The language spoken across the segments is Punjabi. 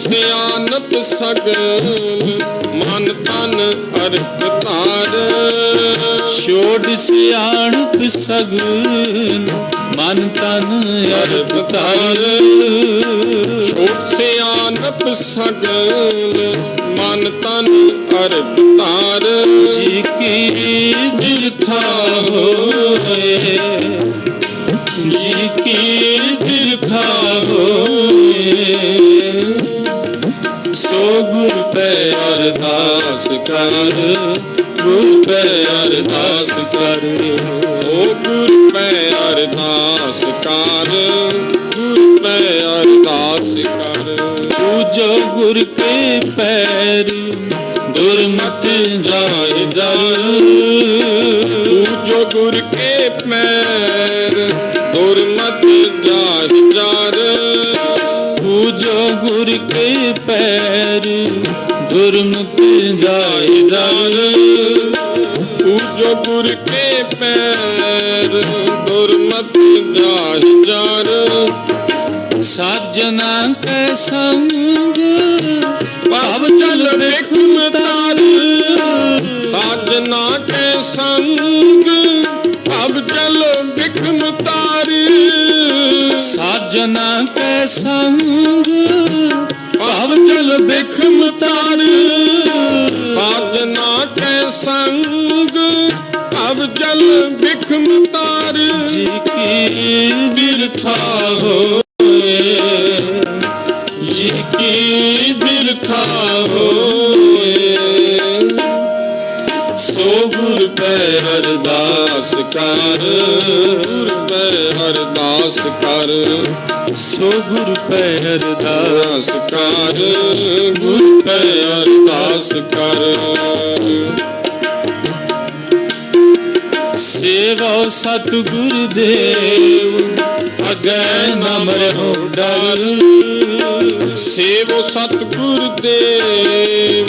ਸਿਆਣਪ ਸਗਲ ਮਨ ਤਨ ਅਰਪ ਤਾਰ। ਛੋੜ ਸਿਆਣਪ ਸਗਲ ਮਨ ਤਨ ਅਰਪ ਤਾਰ। ਛੋੜ ਸਿਆਣਪ ਸਗਲ ਮਨ ਤਨ ਅਰਪ ਤਾਰ। ਜੀ ਕੀ ਬਿਰਥਾ ਹੋਏ, ਜੀ ਕੀ ਬਿਰਥਾ ਹੋਏ। ਸੋ ਗੁਰ ਪੈ ਅਰਦਾਸ ਕਰ, ਗੁਰ ਪੈ ਅਰਦਾਸ ਕਰ। ਸੋ ਗੁਰ ਪੈ ਅਰਦਾਸ ਕਰ, ਗੁਰ ਪੈ ਅਰਦਾਸ ਕਰ। ਪੂਜੋ ਗੁਰ ਕੇ ਪੈਰ, ਦੁਰਮਤ ਜਾਏ ਜਰ। ਪੂਜੋ ਗੁਰ ਕੇ ਪੈਰ, ਦੁਰਮਤ ਜਾਹਿ ਜਰ। ਪੂਜੋ ਗੁਰ ਕੇ ਪੈਰ, ਦੁਰਮਤ ਜਾਏ ਜਰ। ਪੂਜੋ ਗੁਰ ਕੇ ਪੈਰ, ਦੁਰਮਤ ਜਾਹਿ ਜਰ। ਸਾਜਨਾ ਕੈ ਸੰਗ ਭਾਵ ਚਲ ਵੇਖਮ ਤਾਰ। ਸਾਜਨਾ ਕੇ ਸੰਗ ਅਬ ਚਲੋ ਬਿਖਮ ਤਾਰੀ। ਸਾਜਨਾ ਕੈ ਸੰਗ ਭਾਵ ਚਲ ਵੇਖਮ ਤਾਰ। ਸਾਜਨਾ ਕੇ ਸੰਗ ਅਬ ਚਲ ਬਿਖਮ ਤਾਰ। ਜੀ ਕੀ ਬਿਰਥਾ ਹੋਏ, ਜੀ ਕੀ ਬਿਰਥਾ ਹੋਏ। ਸੋ ਗੁਰ ਪੈ ਅਰਦਾਸ ਕਰ, ਗੁਰ ਪੈ ਅਰਦਾਸ ਕਰ। ਸੋ ਗੁਰ ਪੈ ਅਰਦਾਸ ਅਰਦਾਸ ਕਰ, ਗੁਰ ਪੈ ਅਰਦਾਸ ਕਰ। ਸੇਵਾ ਸਤਿਗੁਰ ਦੇਵ ਅਗੈ ਨਾ ਮਰਹੁ ਡਰ। ਸੇਵੋ ਸਤਿਗੁਰ ਦੇਵ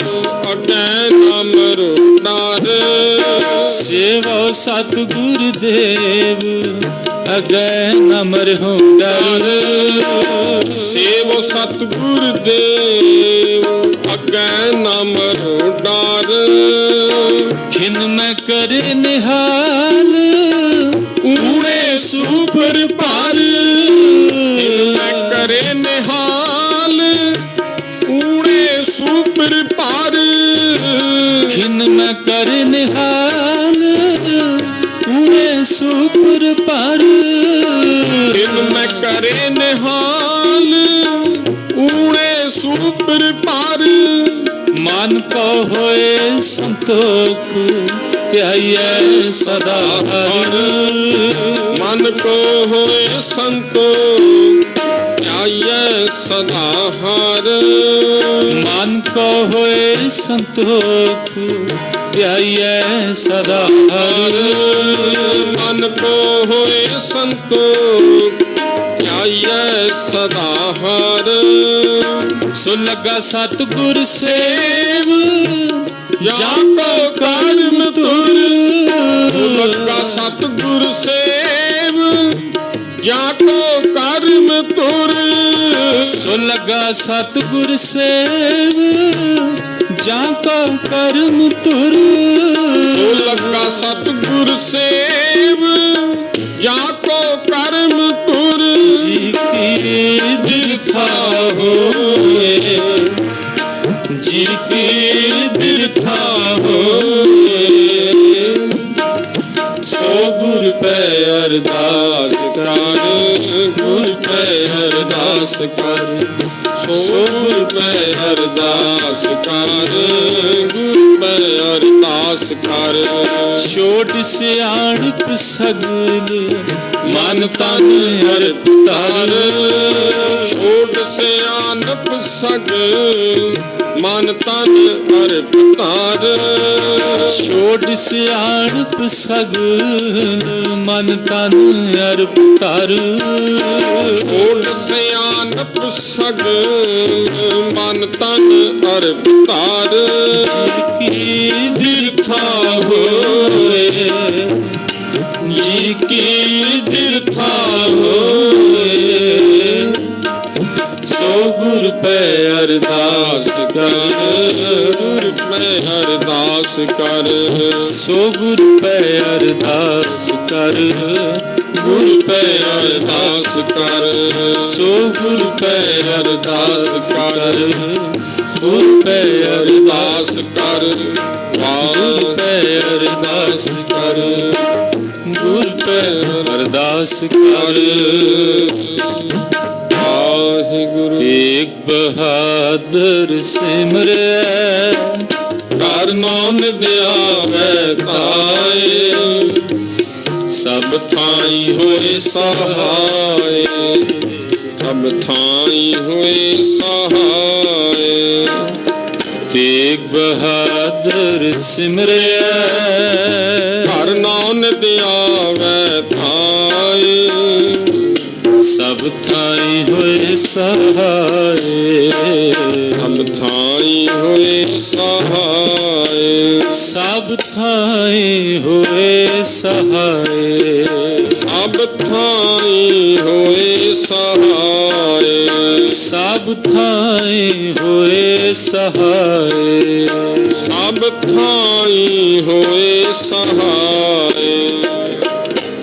ਅਗੈ ਨਾ ਮਰਹੁ ਡਰ। ਸੇਵਾ ਸਤਿਗੁਰ ਦੇਵ ਅਗੈ ਨਾ ਮਰਹੁ ਡਰ। ਸੇਵੋ ਸਤਿਗੁਰ ਦੇਵ ਅਗੈ ਨਾ ਮਰਹੁ ਡਰ। ਖਿਨ ਮੈਂ ਕਰੇ ਨਿਹਾਲ ਊੜੇ ਸੂਪਰ ਭਾਰ। ਮੈਂ ਕਰੇ ਨਿਹਾਲ ਊੜੇ ਸੂਪਰ ਭਾਰ। ਖਿਨ ਮੈਂ ਕਰੇ ਨਿਹਾਲ ਊੜੇ ਸੂਪਰ ਭਾਰ। ਖਿਨ ਮੈਂ ਕਰੇ ਨਿਹਾਲ ਊੜੇ ਸੂਪਰ ਭਾਰ। ਮਨ ਕੋ ਹੋਏ ਸੰਤੋਖ ਧਿਆਈਐ ਸਦਾ ਹਰਿ। ਮਨ ਕੋ ਹੋਏ ਸੰਤੋਖ ਧਿਆਈਐ ਸਦਾ ਹਰਿ। ਮਨ ਕੋ ਹੋਏ ਸੰਤੋਖ ਧਿਆਈਐ ਸਦਾ ਹਰਿ। ਮਨ ਕੋ ਹੋਏ ਸੰਤੋਖ ਧਿਆਈਐ ਸਦਾ ਹਰਿ। ਸੋ ਲਗਾ ਸਤਿਗੁਰ ਸੇਵ ਜਾ ਕੋ ਕਰਮ ਤੁਰ। ਲੱਗਾ ਸਤਿਗੁਰ ਸੇਵ ਜਾ ਕੋ ਕਰਮ ਤੁਰ। ਸੋ ਲਗਾ ਸਤਿਗੁਰ ਸੇਵ ਜਾ ਕੋ ਕਰਮ ਤੁਰ। ਸੋ ਲੱਗਾ ਸਤਿਗੁਰ ਸੇਵ ਜਾ ਕੋ ਕਰਮ ਤੁਰ। ਜੀ ਕੀ ਬਿਰਥਾ ਹੋਏ, ਜੀ ਕੀ ਬਿਰਥਾ ਹੋਏ। ਸੋ ਗੁਰ ਪੈ ਅਰਦਾਸ ਕਰ, ਗੁਰ ਪੈ ਅਰਦਾਸ ਕਰ। ਸੋ ਗੁਰ ਪੈ ਅਰਦਾਸ ਕਰ, ਗੁਰ ਪੈ ਅਰਦਾਸ ਕਰ। ਛੋਟ ਸਿਆਣਪ ਸਗਲ ਮਨ ਤਨ ਅਰਪ ਤਾਰ। ਛੋਟ ਸਿਆਣਪ ਸਗਲ ਮਨ ਤਨ ਅਰਪ ਤਾਰ। ਛੋਟ ਸਿਆਣਪ ਸਗਲ ਮਨ ਤਨ ਅਰਪ ਤਾਰ। ਛੋਟ ਸਿਆਣਪ ਸਗਲ ਮਨ ਤਨ ਅਰਪ ਤਾਰ। ਜੀ ਕੀ ਬਿਰਥਾ ਹੋਏ, ਜੀ ਕੀ ਬਿਰਥਾ ਹੋਏ। ਸੋ ਗੁਰ ਪੈ ਅਰਦਾਸ ਕਰ, ਗੁਰ ਪੈ ਅਰਦਾਸ ਕਰ, ਸੋ ਗੁਰ ਪੈ ਅਰਦਾਸ ਕਰ, ਗੁਰ ਪੈ ਅਰਦਾਸ ਕਰ, ਸੋ ਗੁਰ ਪੈ ਅਰਦਾਸ ਕਰ, ਗੁਰ ਪੈ ਅਰਦਾਸ ਕਰ, ਗੁਰ ਪੈ ਅਰਦਾਸ ਕਰ, ਗੁਰ ਪੈ ਅਰਦਾਸ ਕਰ। ਵਾਹਿਗੁਰੂ। ਤੇਗ ਬਹਾਦਰ ਸਿਮਰੈ, ਕਰ ਨਾਨਕ ਆਵੈ ਤਾਏ, ਸਭ ਥਾਈ ਹੋਏ ਸਹਾਏ, ਸਭ ਥਾਈ ਹੋਏ ਸਹਾਏ। ਤੇਗ ਬਹਾਦਰ ਸਿਮਰਿਆ, ਕਰ ਨਾਨਕ ਆਵੈ ਤਾਏ, ਸਭ ਥਾਈ ਹੋਏ ਸਹਾਏ, ਸਭ ਥਾਈ ਹੋਏ ਸਹਾਏ, ਸਭ ਥਾਈ ਹੋਏ ਸਹਾਏ, ਸਭ ਥਾਈ ਹੋਏ ਸਹਾਏ, ਸਭ ਥਾਈ ਹੋਏ ਸਹਾਏ, ਸਭ ਥਾਈ ਹੋਏ ਸਹਾਏ।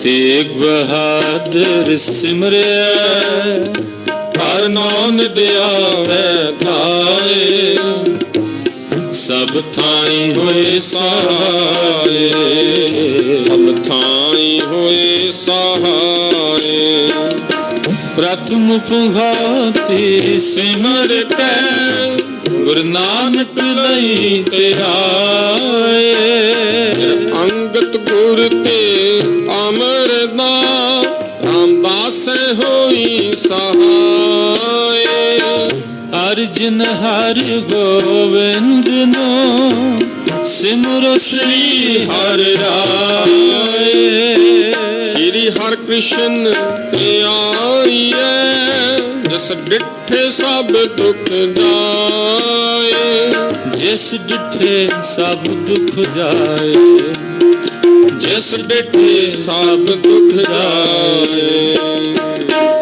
ਤੇਗ ਬਹਾਦਰ ਸਿਮਰਿਆ, ਹਰ ਨਾਨਕ ਆਵੈ ਤਾਏ, ਸਭ ਥਾਈ ਹੋਏ ਸਹਾਏ, ਸਭ ਥਾਈ ਹੋਏ ਸਹਾਏ। ਪ੍ਰਥਮ ਪੁੰਗਾਤੀ ਸਿਮਰ ਕੈ, ਗੁਰੂ ਨਾਨਕ ਲਈ ਤੇ ਆਏ। ਅੰਗਤ ਗੁਰ ਤੇ ਅਮਰਦਾਸ, ਰਾਮਦਾਸ ਹੋਈ ਸਹਾਏ। ਅਰਜਨ ਹਰ ਗੋਬਿੰਦ ਨੂੰ, ਸਿਮਰੋ ਸ੍ਰੀ ਹਰਿ ਰਾਏ। ਸ੍ਰੀ ਹਰਿ ਕ੍ਰਿਸ਼ਨ ਤੇ ਆਈਐ, ਜਿਸ ਡਿਠੇ ਸਭ ਦੁਖ ਜਾਏ। ਜਿਸ ਡਿਠੇ ਸਭ ਦੁਖ ਜਾਏ, ਜਿਸ ਡਿਠੇ ਸਭ ਦੁਖ ਜਾਏ।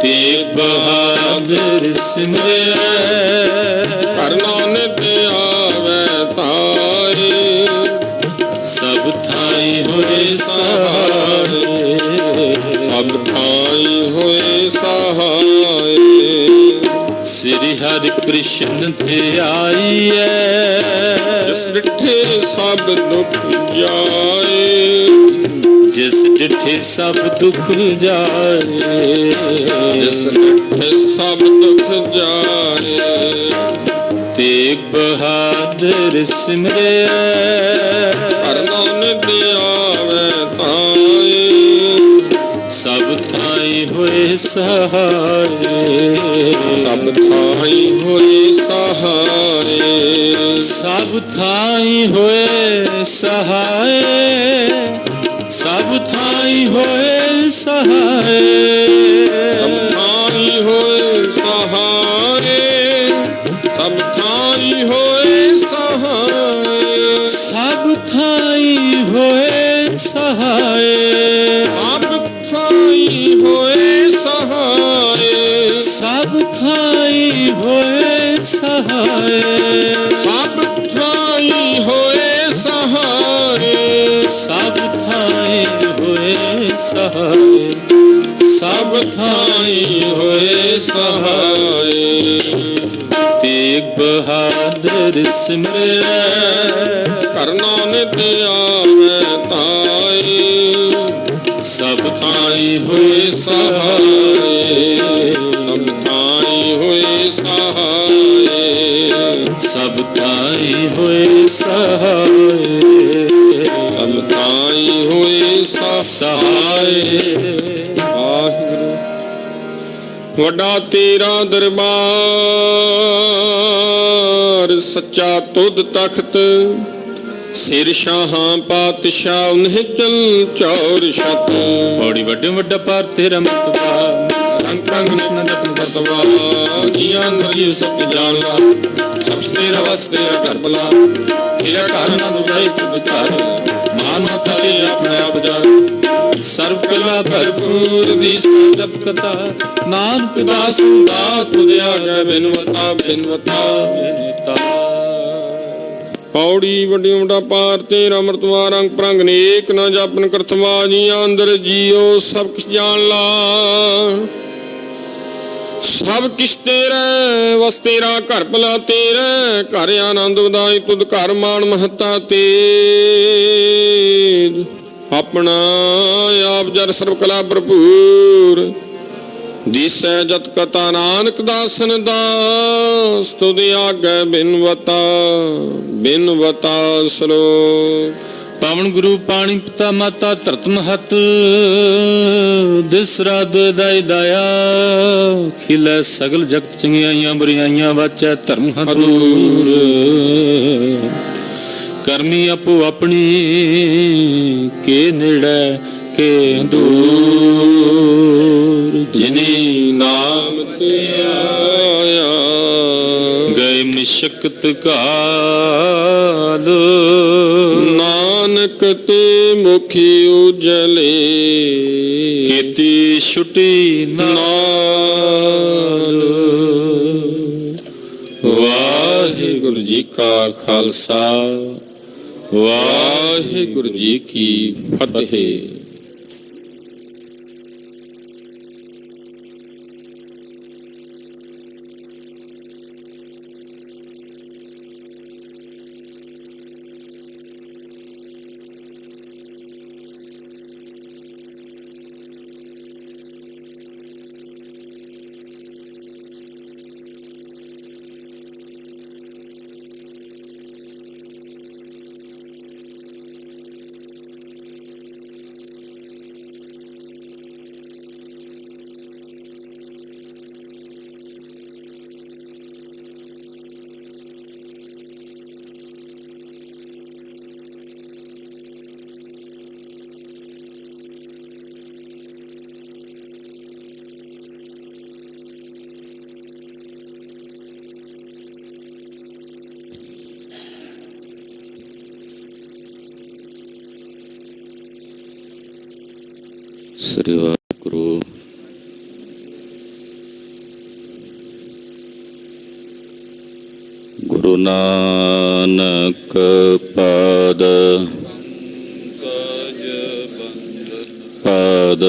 ਤੇਗ ਬਹਾਦਰ ਸਿਮਰਿਆ, ਹਰ ਨਾਨਕ ਆਵੈ ਤਾਏ, ਸਭ ਥਾਈ ਹੋਏ ਸਹਾਏ, ਸਭ ਥਾਈ ਹੋਏ ਸਹਾਏ। ਸ੍ਰੀ ਹਰਿ ਕ੍ਰਿਸ਼ਨ ਤੇ ਆਈਐ, ਜਿਸ ਡਿਠੇ ਸਭ ਦੁਖ ਜਾਏ। ਜਿਸ ਡਿਠੇ ਸਭ ਦੁਖ ਜਾਏ, ਜਿਸ ਡਿਠੇ ਸਭ ਦੁਖ ਜਾਏ। ਤੇਗ ਬਹਾਦਰ ਸਿਮਰਿਆ, ਹਰ ਨਾਨਕ ਆਵੈ ਤਾਏ, ਸਭ ਥਾਈ ਹੋਏ ਸਹਾਏ, ਸਭ ਥਾਈ ਹੋਏ ਸਹਾਏ। ਸਭ ਥਾਈ ਹੋਏ ਸਹਾਏ, ਸਭ ਥਾਈ ਹੋਏ ਸਹਾਏ, ਸਭ ਥਾਈ ਹੋਏ ਸਹਾਏ, ਸਭ ਥਾਈ ਹੋਏ ਸਹਾਏ। ਸਭ ਥਾਈ ਹੋਏ ਸਹਾਏ, ਸਭ ਥਾਈ ਹੋਏ ਸਹਾਏ। ਸਭ ਥਾਈ ਹੋਏ ਸਹਾਏ, ਸਭ ਥਾਈ ਹੋਏ ਸਹਾਏ, ਸਭ ਥਾਈ ਹੋਏ ਸਹਾਏ, ਸਭ ਥਾਈ ਹੋਏ ਸਹਾਏ। ਤੇਗ ਬਹਾਦਰ ਸਿਮਰਿਆ, ਹਰ ਨਾਨਕ ਆਵੈ ਤਾਏ, ਸਭ ਥਾਈ ਹੋਏ ਸਹਾਏ, ਸਭ ਥਾਈ ਹੋਏ ਸਹਾਏ। ਸਭ ਥਾਈ ਹੋਏ ਸਹਾਏ, ਸਭ ਥਾਈ ਹੋਏ ਸਹਾਏ। ਵਾਹਿਗੁਰੂ। ਵੱਡਾ ਤੇਰਾ ਦਰਬਾਰ, ਸੱਚਾ ਤੁਧ ਤਖਤ, ਸਿਰ ਸ਼ਾਹਾਂ ਪਾਤਸ਼ਾਹ ਉਨਹਿ ਚਲ ਚੌਰ ਛਤ। ਬੜੀ ਵੱਡੇ ਵੱਡਾ ਪਰ ਤੇਰਾ ਮਤਬਾ, ਰੰਗ ਰੰਗ ਨਿਤਨ ਜਪਨ ਕਰਤਵਾ, ਜੀਆਂ ਅੰਦਰ ਜੀਵ ਸਭ ਜਾਣ ਲਾ, ਸਭ ਤੇਰਾ ਵਸ ਤੇਰਾ ਘਰ ਭਲਾ, ਤੇਰਾ ਘਰ ਨਾ ਦੁਜਾਈ ਤੁਧ ਘਰ, ਮਾਨ ਮਤਾ ਤੇ ਆਪਣੇ ਆਪ ਜਾਣ, ਸਰਬ ਕਲਾ ਭਰਪੂਰ ਦੀ ਜਪ ਕਥਾ ਨਾਨਕ ਦਾਸ ਦਾਸ ਤੁਧਿਆ ਗੈ ਬਿਨਵਤਾ ਬਿਨਵਤਾ ਬਿਨਵਤਾ। ਪੌੜੀ ਵੱਡੀ ਉਮਟਾ ਪਾਰ ਤੇਰਾ ਅਮਰਤਵਾ ਰੰਗ ਪ੍ਰੰਗ ਨੇਕ ਨਾ ਜਾਪਨ ਕਰਤਵਾ ਜੀਆਂ ਅੰਦਰ ਜੀਓ ਸਭ ਕੁਛ ਜਾਣ ਲਾ। ਸਭ ਕਿਛ ਤੇਰਾ ਵਸ ਤੇਰਾ ਘਰ ਭਲਾ ਤੇਰਾ ਘਰ ਆਨੰਦ ਵਧਾਈ ਤੁਧ ਘਰ ਮਾਣ ਮਹੱਤਾ ਤੇ ਆਪਣਾ ਆਪ ਜਰ ਸਰਬ ਕਲਾ ਭਰਪੂਰ ਦਿਸੈ ਜਤ ਕਥਾ ਨਾਨਕ ਦਾਸਨ ਦਾਸ ਤੁਧ ਆਗੈ ਬਿਨਵਤਾ ਬਿਨਵਤਾ ਸਲੋਕ। ਪਾਵਨ ਗੁਰੂ ਪਾਣੀ ਪਿਤਾ ਮਾਤਾ ਧਰਤ ਮਹਤ ਦਿਸ ਰਾਤ ਦਾਇ ਦਾਇਆ ਖਿਲੇ ਸਗਲ ਜਗਤ ਚੰਗਿਆਈਆਂ ਬੁਰਿਆਈਆਂ ਵਾਚੈ ਧਰਮ ਹਦੂਰ ਕਰਮੀ ਆਪੋ ਆਪਣੀ ਕੇ ਨੇੜੇ ਕੇ ਦੂਰ ਜਿਨੀ ਨਾਮ ਤੇ ਆਇਆ ਗਏ ਮਿਸ਼ਕਤ ਕਾਲ ਨਾਨਕ ਤੇ ਮੁਖੀ ਉਜਲੇ ਕੀਤੀ ਛੁਟੀ ਨਾਲ। ਵਾਹਿਗੁਰੂ ਜੀ ਕਾ ਖਾਲਸਾ ਵਾਹਿਗੁਰੂ ਜੀ ਕੀ ਫਤਿਹ। ਸ੍ਰੀ ਵਾਹਿਗੁਰੂ। ਗੁਰੂ ਨਾਨਕ ਪਾਦ ਪਾਦ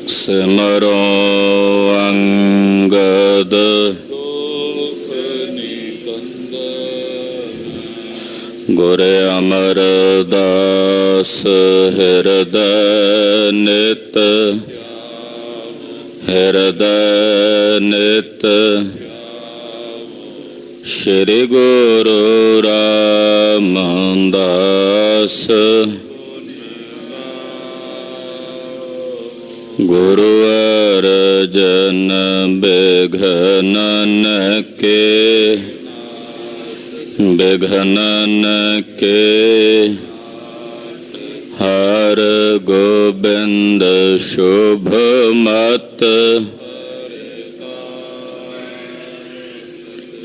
ਸਿਮਰੋ ਅੰਗਦ ਗੁਰ ਅਮਰਦਾਸ ਹਿਰਦੈ ਨਿਤ ਹਿਰਦੈ ਨਿਤ ਸ਼੍ਰੀ ਗੁਰੂ ਰਾਮਦਾਸ ਗੁਰੂ ਅਰਜਨ ਬਿਘਨਨ ਕੇ ਬਿਘਨਨ ਕੇ ਹਰ ਗੋਬਿੰਦ ਸ਼ੁਭ ਮਤ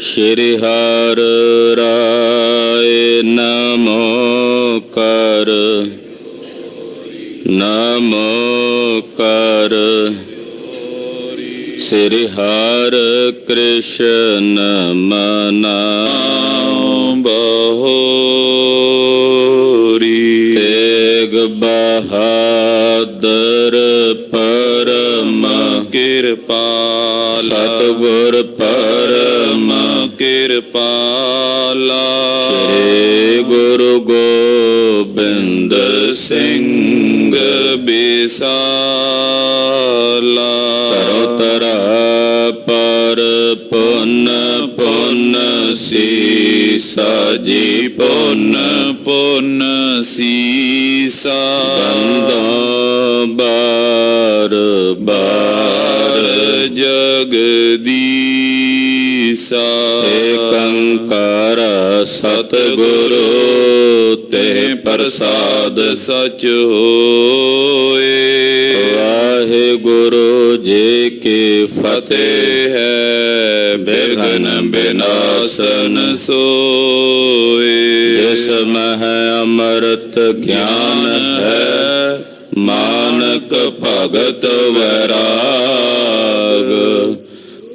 ਸ਼੍ਰੀ ਹਰਿ ਰਾਏ ਨਮੋ ਕਰ ਨਮੋ ਕਰ ਸ੍ਰੀ ਹਰਿ ਕ੍ਰਿਸ਼ਨ ਮਨਾਉ ਬਹੋਰੀ ਤੇਗ ਬਹਾਦਰ ਪਰਮ ਕਿਰਪਾਲ ਸਤਿਗੁਰ ਪਰਮ ਕਿਰਪਾਲਾ ਸ੍ਰੀ ਗੁਰੂ ਗੋਬਿੰਦ ਸਿੰਘ ਬਿਸਾਲਾ ਤਰੋ ਤਰਾ ਪਰ ਪੁੰਨ ਪੁੰਨ ਸੀਸਾ ਜੀ ਪੁੰਨ ਪੁੰਨ ਸੀਸਾ ਬੰਦਾ ਬਾਰ ਬਾਰ ਜਗਦੀਸਾ ਏਕੰਕਾਰ ਸਤਿਗੁਰੂ ਤੇ ਪ੍ਰਸਾਦ ਸਚ ਹੋਏ। ਵਾਹਿਗੁਰੂ ਜੀ ਕੀ ਫਤਿਹ ਹੈ ਬਿਘਨ ਬਿਨਾਸਨ ਸੋਏ। ਜਿਸ ਮਹਿ ਅੰਮ੍ਰਿਤ ਅੰਮ੍ਰਿਤ ਗਿਆਨ ਹੈ, ਮਾਨਕ ਭਗਤ ਵੈਰਾਗ।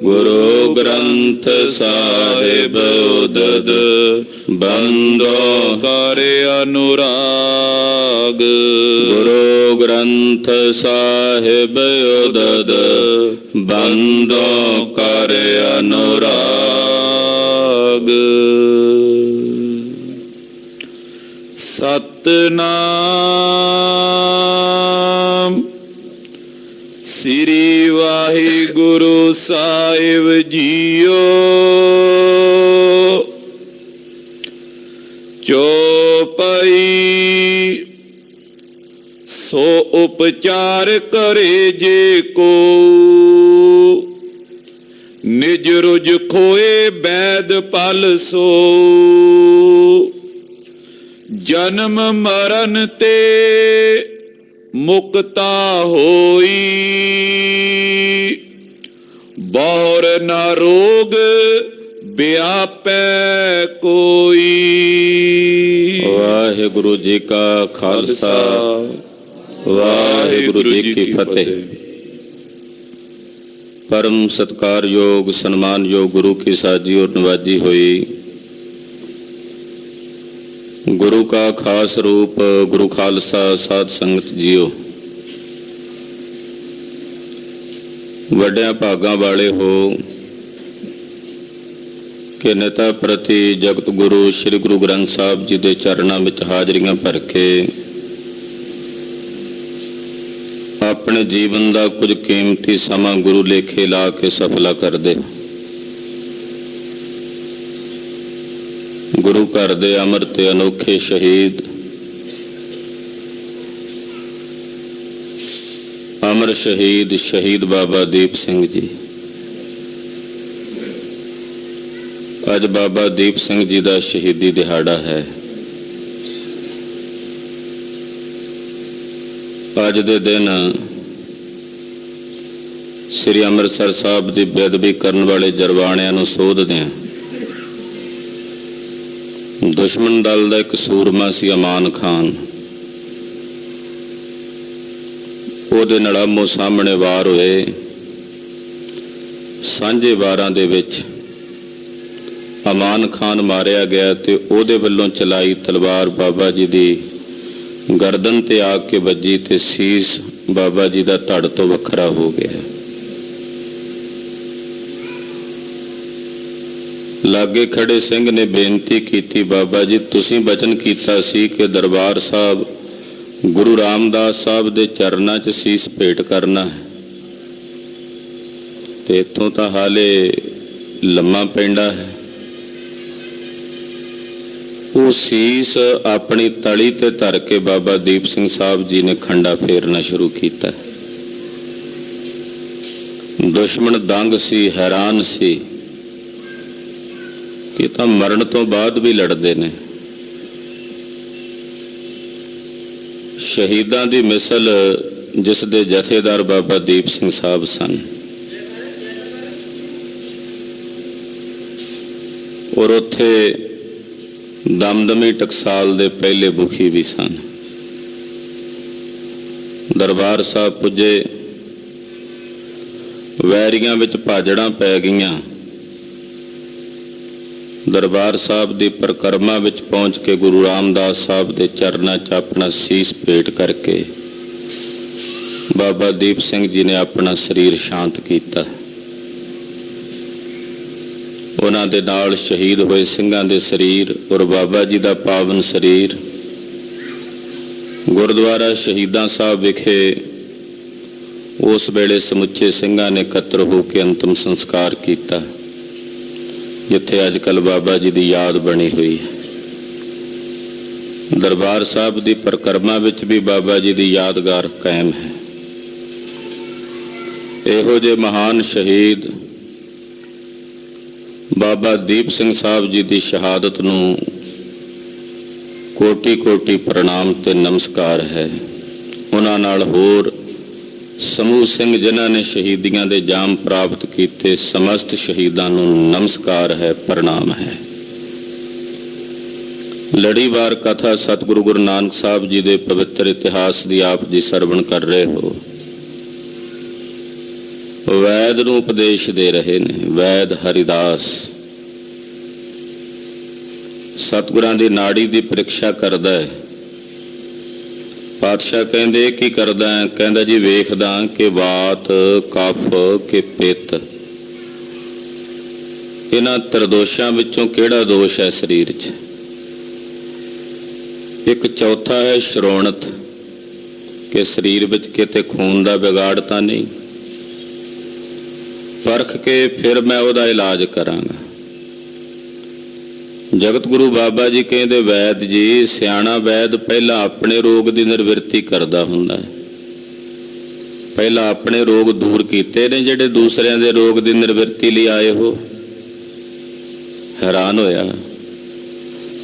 ਗੁਰੂ ਗ੍ਰੰਥ ਸਾਹਿਬ ਉਦਦ ਬੰਦੋ ਕਰ ਅਨੁਰਾਗ। ਗੁਰੂ ਗ੍ਰੰਥ ਸਾਹਿਬ ਉਦਦ ਬੰਦੋ ਕਰ ਅਨੁਰਾਗ। ਸਤਨਾਮ ਸ੍ਰੀ ਵਾਹਿਗੁਰੂ ਸਾਹਿਬ ਜੀਓ। ਚੌਪਈ ਸੋ ਉਪਚਾਰ ਕਰੇ ਜੇ ਕੋ, ਨਿਜ ਰੁਜ ਖੋਏ ਬੈਦ ਪਲ ਸੋ। ਜਨਮ ਮਰਨ ਤੇ ਮੁਕਤਾ ਹੋਈ, ਬਹੁਰ ਨਾ ਰੋਗ ਵਿਆਪੈ ਕੋਈ। ਵਾਹਿਗੁਰੂ ਜੀ ਕਾ ਖਾਲਸਾ, ਵਾਹਿਗੁਰੂ ਜੀ ਕੀ ਫਤਿਹ। परम सत्कार योग सम्मान योग गुरु की साजी और नवाजी हुई। गुरु का खास रूप गुरु खालसा साध संगत जियो। वड्या भागा वाले हो कि नेता प्रति जगत गुरु श्री गुरु ग्रंथ साहब जी के चरणों में हाजरियां भर के अपने जीवन का कुछ कीमती समा गुरु लेखे ला के सफला कर दे। गुरु घर दे अमर ते अनोखे शहीद अमर शहीद शहीद बाबा दीप सिंह जी। अज बाबा दीप सिंह जी का शहीदी दिहाड़ा है। अज दे दिन श्री अमृतसर साहब की बेअदबी करने वाले जरवाणियां नूं सोधदिआं दुश्मन दल का एक सूरमा सी अमान खान, ਉਹਦੇ ਨਾਲ ਆਮੋ सामने वार होए। सांझे वारां दे विच अमान खान मारिया गया ते ਉਹਦੇ ਵੱਲੋਂ चलाई तलवार बाबा जी की गर्दन ते आके वजी ते सीस बाबा जी का धड़ तो वखरा हो गया। लागे खड़े सिंह ने बेनती की, बाबा जी तुसीं बचन कीता सी कि दरबार साहब गुरु रामदास साहब के चरणों च सीस भेंट करना है, ते इत्थों तां हाले लम्मा पैंदा है। वो सीस अपनी तली ते धर के बाबा दीप सिंह साहब जी ने खंडा फेरना शुरू किया। दुश्मन दंग सी, हैरान सी कि तां मरण तो बाद भी लड़ते ने। शहीदां दी मिसल जिस दे जथेदार बाबा दीप सिंह साहब सन और उत्थे दमदमी टकसाल दे पहले मुखी भी सन। दरबार साहब पुजे, वैरियां विच भाजड़ां पै गईयां। दरबार साहब की परिक्रमा विच पहुँच के गुरु रामदास साहब के चरणों च अपना सीस भेंट करके बाबा दीप सिंह जी ने अपना शरीर शांत किया। उन्हां दे नाल शहीद होए सिंघां दे शरीर और बाबा जी का पावन शरीर गुरुद्वारा शहीदां साहब विखे उस वेले समुचे सिंघां ने एकत्र होकर अंतिम संस्कार किया, जिथे अजकल बाबा जी की याद बनी हुई है। दरबार साहब की परिक्रमा विच भी बाबा जी की यादगार कायम है। इहो जे महान शहीद बाबा दीप सिंह साहब जी की शहादत नूं कोटि कोटि प्रणाम ते नमस्कार है। उन्हां नाल होर समूह सिंह जिन्हां ने शहीदियां दे जाम प्राप्त किए, समस्त शहीदां नूं नमस्कार है, प्रणाम है। ਲੜੀਵਾਰ ਕਥਾ ਸਤਿਗੁਰੂ ਗੁਰੂ ਨਾਨਕ ਸਾਹਿਬ ਜੀ ਦੇ ਪਵਿੱਤਰ ਇਤਿਹਾਸ ਦੀ ਆਪ ਜੀ ਸਰਵਣ ਕਰ ਰਹੇ ਹੋ। ਵੈਦ ਨੂੰ ਉਪਦੇਸ਼ ਦੇ ਰਹੇ ਨੇ। ਵੈਦ ਹਰਿਦਾਸ ਸਤਿਗੁਰਾਂ ਦੀ ਨਾੜੀ ਦੀ ਪ੍ਰੀਖਿਆ ਕਰਦਾ ਹੈ। ਪਾਤਸ਼ਾਹ ਕਹਿੰਦੇ ਕੀ ਕਰਦਾ ਹੈ? ਕਹਿੰਦਾ ਜੀ ਵੇਖਦਾ ਕਿ ਵਾਤ, ਕਫ ਕਿ ਪਿੱਤ, ਇਹਨਾਂ ਤਰਦੋਸ਼ਾਂ ਵਿੱਚੋਂ ਕਿਹੜਾ ਦੋਸ਼ ਹੈ ਸਰੀਰ 'ਚ। ਇੱਕ ਚੌਥਾ ਹੈ ਸ਼੍ਰੋਣਤ, ਕਿ ਸਰੀਰ ਵਿੱਚ ਕਿਤੇ ਖੂਨ ਦਾ ਵਿਗਾੜ ਤਾਂ ਨਹੀਂ। ਪਰਖ ਕੇ ਫਿਰ ਮੈਂ ਉਹਦਾ ਇਲਾਜ ਕਰਾਂਗਾ। ਜਗਤ ਗੁਰੂ ਬਾਬਾ ਜੀ ਕਹਿੰਦੇ ਵੈਦ ਜੀ, ਸਿਆਣਾ ਵੈਦ ਪਹਿਲਾਂ ਆਪਣੇ ਰੋਗ ਦੀ ਨਿਵਰਤੀ ਕਰਦਾ ਹੁੰਦਾ ਹੈ। ਪਹਿਲਾਂ ਆਪਣੇ ਰੋਗ ਦੂਰ ਕੀਤੇ ਨੇ ਜਿਹੜੇ ਦੂਸਰਿਆਂ ਦੇ ਰੋਗ ਦੀ ਨਿਵਰਤੀ ਲਈ ਆਏ ਹੋ। ਹੈਰਾਨ ਹੋਇਆ।